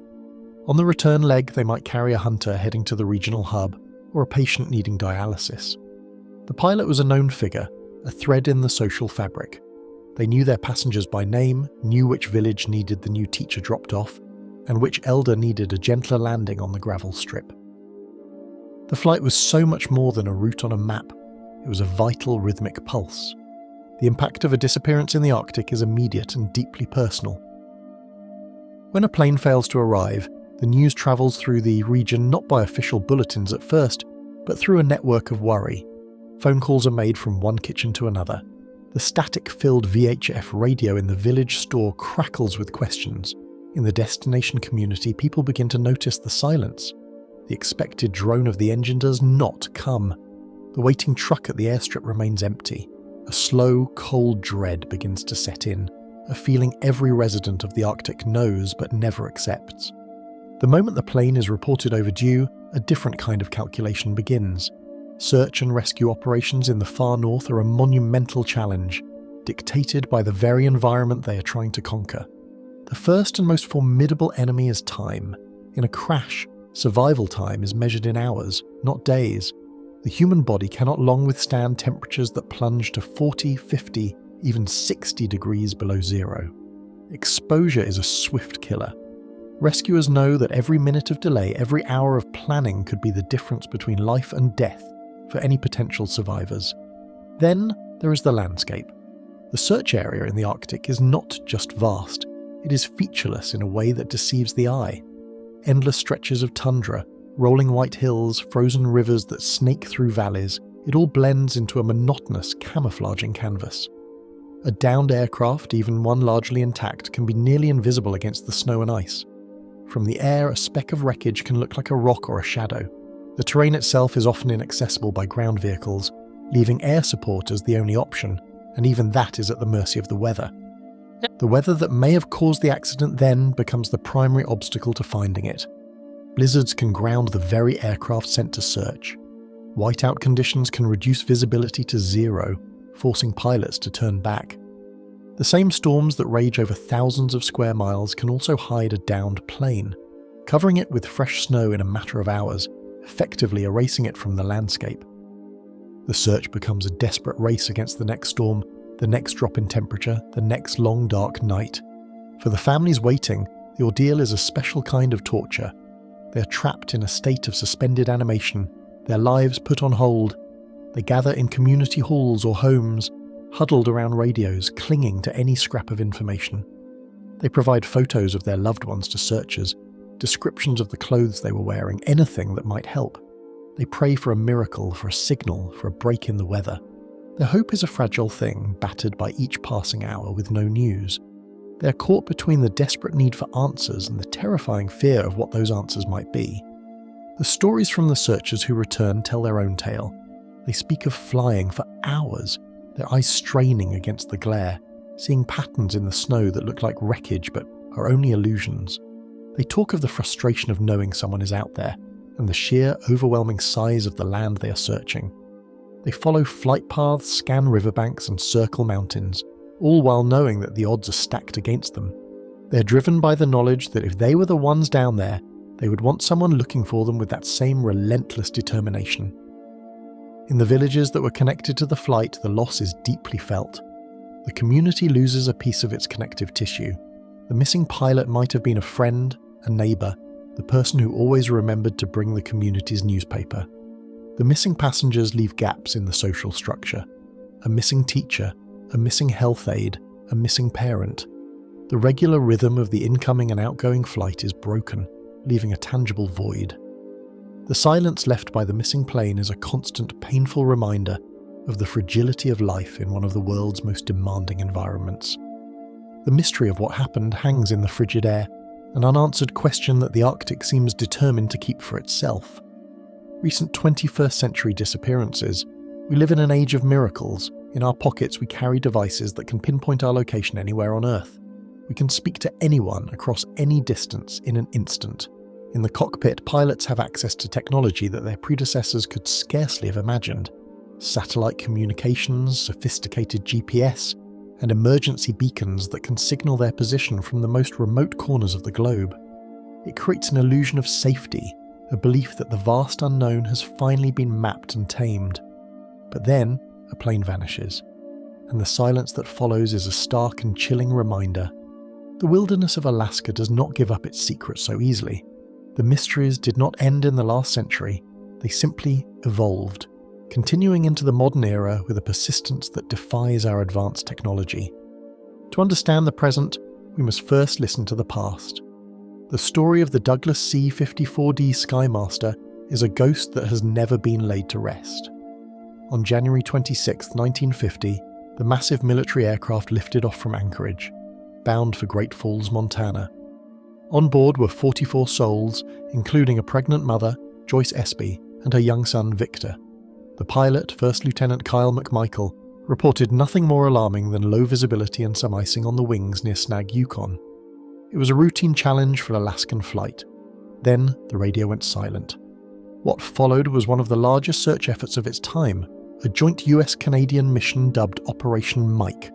On the return leg, they might carry a hunter heading to the regional hub, or a patient needing dialysis. The pilot was a known figure, a thread in the social fabric. They knew their passengers by name, knew which village needed the new teacher dropped off, and which elder needed a gentler landing on the gravel strip. The flight was so much more than a route on a map. It was a vital rhythmic pulse. The impact of a disappearance in the Arctic is immediate and deeply personal. When a plane fails to arrive, the news travels through the region not by official bulletins at first, but through a network of worry. Phone calls are made from one kitchen to another. The static-filled VHF radio in the village store crackles with questions. In the destination community, people begin to notice the silence. The expected drone of the engine does not come. The waiting truck at the airstrip remains empty. A slow, cold dread begins to set in, a feeling every resident of the Arctic knows but never accepts. The moment the plane is reported overdue, a different kind of calculation begins. Search and rescue operations in the far north are a monumental challenge, dictated by the very environment they are trying to conquer. The first and most formidable enemy is time. In a crash, survival time is measured in hours, not days. The human body cannot long withstand temperatures that plunge to 40, 50, even 60 degrees below zero. Exposure is a swift killer. Rescuers know that every minute of delay, every hour of planning could be the difference between life and death for any potential survivors. Then there is the landscape. The search area in the Arctic is not just vast, it is featureless in a way that deceives the eye. Endless stretches of tundra, rolling white hills, frozen rivers that snake through valleys, it all blends into a monotonous, camouflaging canvas. A downed aircraft, even one largely intact, can be nearly invisible against the snow and ice. From the air, a speck of wreckage can look like a rock or a shadow. The terrain itself is often inaccessible by ground vehicles, leaving air support as the only option, and even that is at the mercy of the weather. The weather that may have caused the accident then becomes the primary obstacle to finding it. Blizzards can ground the very aircraft sent to search. Whiteout conditions can reduce visibility to zero, forcing pilots to turn back. The same storms that rage over thousands of square miles can also hide a downed plane, covering it with fresh snow in a matter of hours, effectively erasing it from the landscape. The search becomes a desperate race against the next storm, the next drop in temperature, the next long dark night. For the families waiting, the ordeal is a special kind of torture. They are trapped in a state of suspended animation, their lives put on hold. They gather in community halls or homes, huddled around radios, clinging to any scrap of information. They provide photos of their loved ones to searchers, descriptions of the clothes they were wearing, anything that might help. They pray for a miracle, for a signal, for a break in the weather. Their hope is a fragile thing, battered by each passing hour with no news. They are caught between the desperate need for answers and the terrifying fear of what those answers might be. The stories from the searchers who return tell their own tale. They speak of flying for hours, their eyes straining against the glare, seeing patterns in the snow that look like wreckage but are only illusions. They talk of the frustration of knowing someone is out there, and the sheer, overwhelming size of the land they are searching. They follow flight paths, scan riverbanks, and circle mountains, all while knowing that the odds are stacked against them. They are driven by the knowledge that if they were the ones down there, they would want someone looking for them with that same relentless determination. In the villages that were connected to the flight, the loss is deeply felt. The community loses a piece of its connective tissue. The missing pilot might have been a friend, a neighbour, the person who always remembered to bring the community's newspaper. The missing passengers leave gaps in the social structure. A missing teacher, a missing health aide, a missing parent. The regular rhythm of the incoming and outgoing flight is broken, leaving a tangible void. The silence left by the missing plane is a constant, painful reminder of the fragility of life in one of the world's most demanding environments. The mystery of what happened hangs in the frigid air, an unanswered question that the Arctic seems determined to keep for itself. Recent 21st century disappearances. We live in an age of miracles. In our pockets we carry devices that can pinpoint our location anywhere on Earth. We can speak to anyone across any distance in an instant. In the cockpit, pilots have access to technology that their predecessors could scarcely have imagined. Satellite communications, sophisticated GPS, and emergency beacons that can signal their position from the most remote corners of the globe. It creates an illusion of safety, a belief that the vast unknown has finally been mapped and tamed. But then, a plane vanishes, and the silence that follows is a stark and chilling reminder. The wilderness of Alaska does not give up its secrets so easily. The mysteries did not end in the last century, they simply evolved, continuing into the modern era with a persistence that defies our advanced technology. To understand the present, we must first listen to the past. The story of the Douglas C-54D Skymaster is a ghost that has never been laid to rest. On January 26, 1950, the massive military aircraft lifted off from Anchorage, bound for Great Falls, Montana. On board were 44 souls, including a pregnant mother, Joyce Espy, and her young son, Victor. The pilot, First Lieutenant Kyle McMichael, reported nothing more alarming than low visibility and some icing on the wings near Snag, Yukon. It was a routine challenge for Alaskan flight. Then the radio went silent. What followed was one of the largest search efforts of its time, a joint US-Canadian mission dubbed Operation Mike.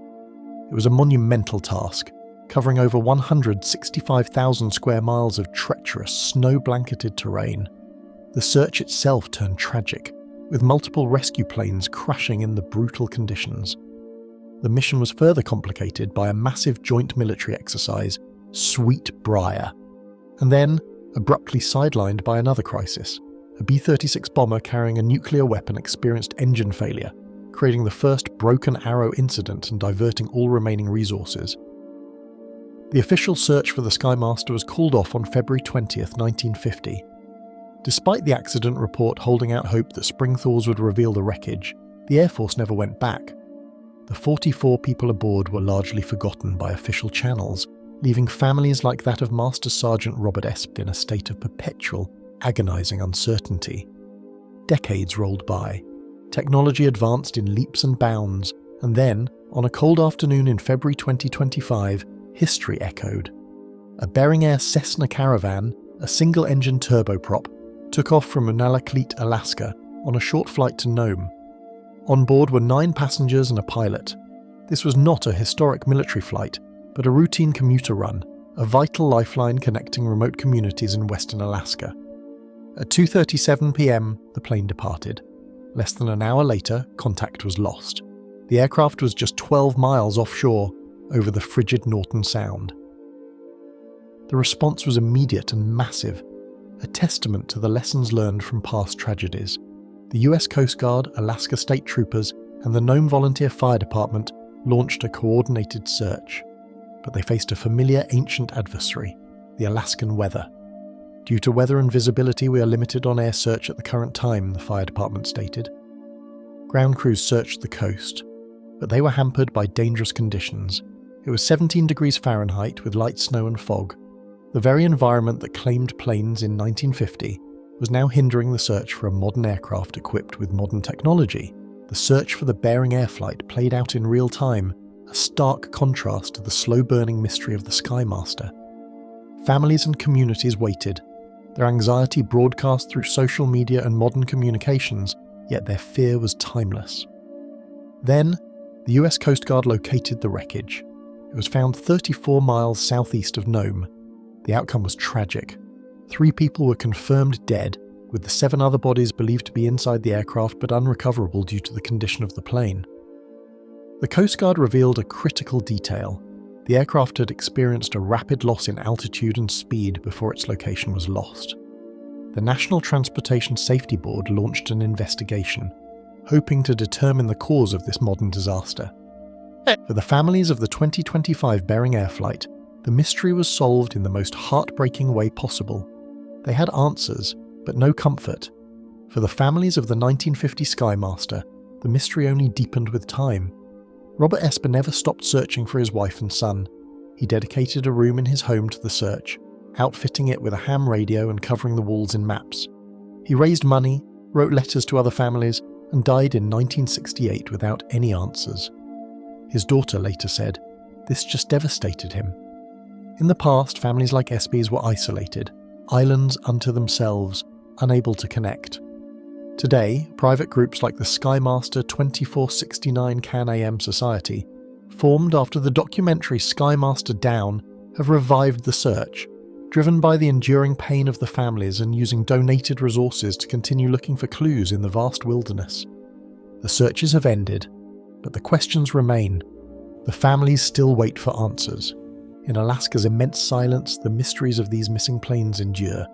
It was a monumental task, covering over 165,000 square miles of treacherous, snow-blanketed terrain. The search itself turned tragic, with multiple rescue planes crashing in the brutal conditions. The mission was further complicated by a massive joint military exercise, Sweet Briar, and then abruptly sidelined by another crisis. A B-36 bomber carrying a nuclear weapon experienced engine failure, creating the first Broken Arrow incident and diverting all remaining resources. The official search for the Skymaster was called off on February 20th, 1950. Despite the accident report holding out hope that spring thaws would reveal the wreckage, the Air Force never went back. The 44 people aboard were largely forgotten by official channels, leaving families like that of Master Sergeant Robert Espy in a state of perpetual, agonizing uncertainty. Decades rolled by. Technology advanced in leaps and bounds, and then, on a cold afternoon in February 2025, history echoed. A Bering Air Cessna Caravan, a single-engine turboprop, took off from Unalakleet, Alaska, on a short flight to Nome. On board were 9 passengers and a pilot. This was not a historic military flight, but a routine commuter run, a vital lifeline connecting remote communities in western Alaska. At 2:37 p.m, the plane departed. Less than an hour later, contact was lost. The aircraft was just 12 miles offshore, over the frigid Norton Sound. The response was immediate and massive, a testament to the lessons learned from past tragedies. The US Coast Guard, Alaska State Troopers, and the Nome Volunteer Fire Department launched a coordinated search, but they faced a familiar ancient adversary, the Alaskan weather. Due to weather and visibility, we are limited on air search at the current time, the fire department stated. Ground crews searched the coast, but they were hampered by dangerous conditions. It was 17 degrees Fahrenheit with light snow and fog. The very environment that claimed planes in 1950 was now hindering the search for a modern aircraft equipped with modern technology. The search for the Bering Air flight played out in real time, a stark contrast to the slow-burning mystery of the Skymaster. Families and communities waited, their anxiety broadcast through social media and modern communications, yet their fear was timeless. Then, the US Coast Guard located the wreckage. It was found 34 miles southeast of Nome. The outcome was tragic. 3 people were confirmed dead, with the 7 other bodies believed to be inside the aircraft but unrecoverable due to the condition of the plane. The Coast Guard revealed a critical detail. The aircraft had experienced a rapid loss in altitude and speed before its location was lost. The National Transportation Safety Board launched an investigation, hoping to determine the cause of this modern disaster. For the families of the 2025 Bering Air flight, the mystery was solved in the most heartbreaking way possible. They had answers, but no comfort. For the families of the 1950 Skymaster, the mystery only deepened with time. Robert Espy never stopped searching for his wife and son. He dedicated a room in his home to the search, outfitting it with a ham radio and covering the walls in maps. He raised money, wrote letters to other families, and died in 1968 without any answers. His daughter later said, "This just devastated him. In the past, families like Espy's were isolated, islands unto themselves, unable to connect. Today, private groups like the Skymaster 2469 Can-AM Society, formed after the documentary Skymaster Down, have revived the search, driven by the enduring pain of the families and using donated resources to continue looking for clues in the vast wilderness. The searches have ended, but the questions remain. The families still wait for answers. In Alaska's immense silence, the mysteries of these missing planes endure,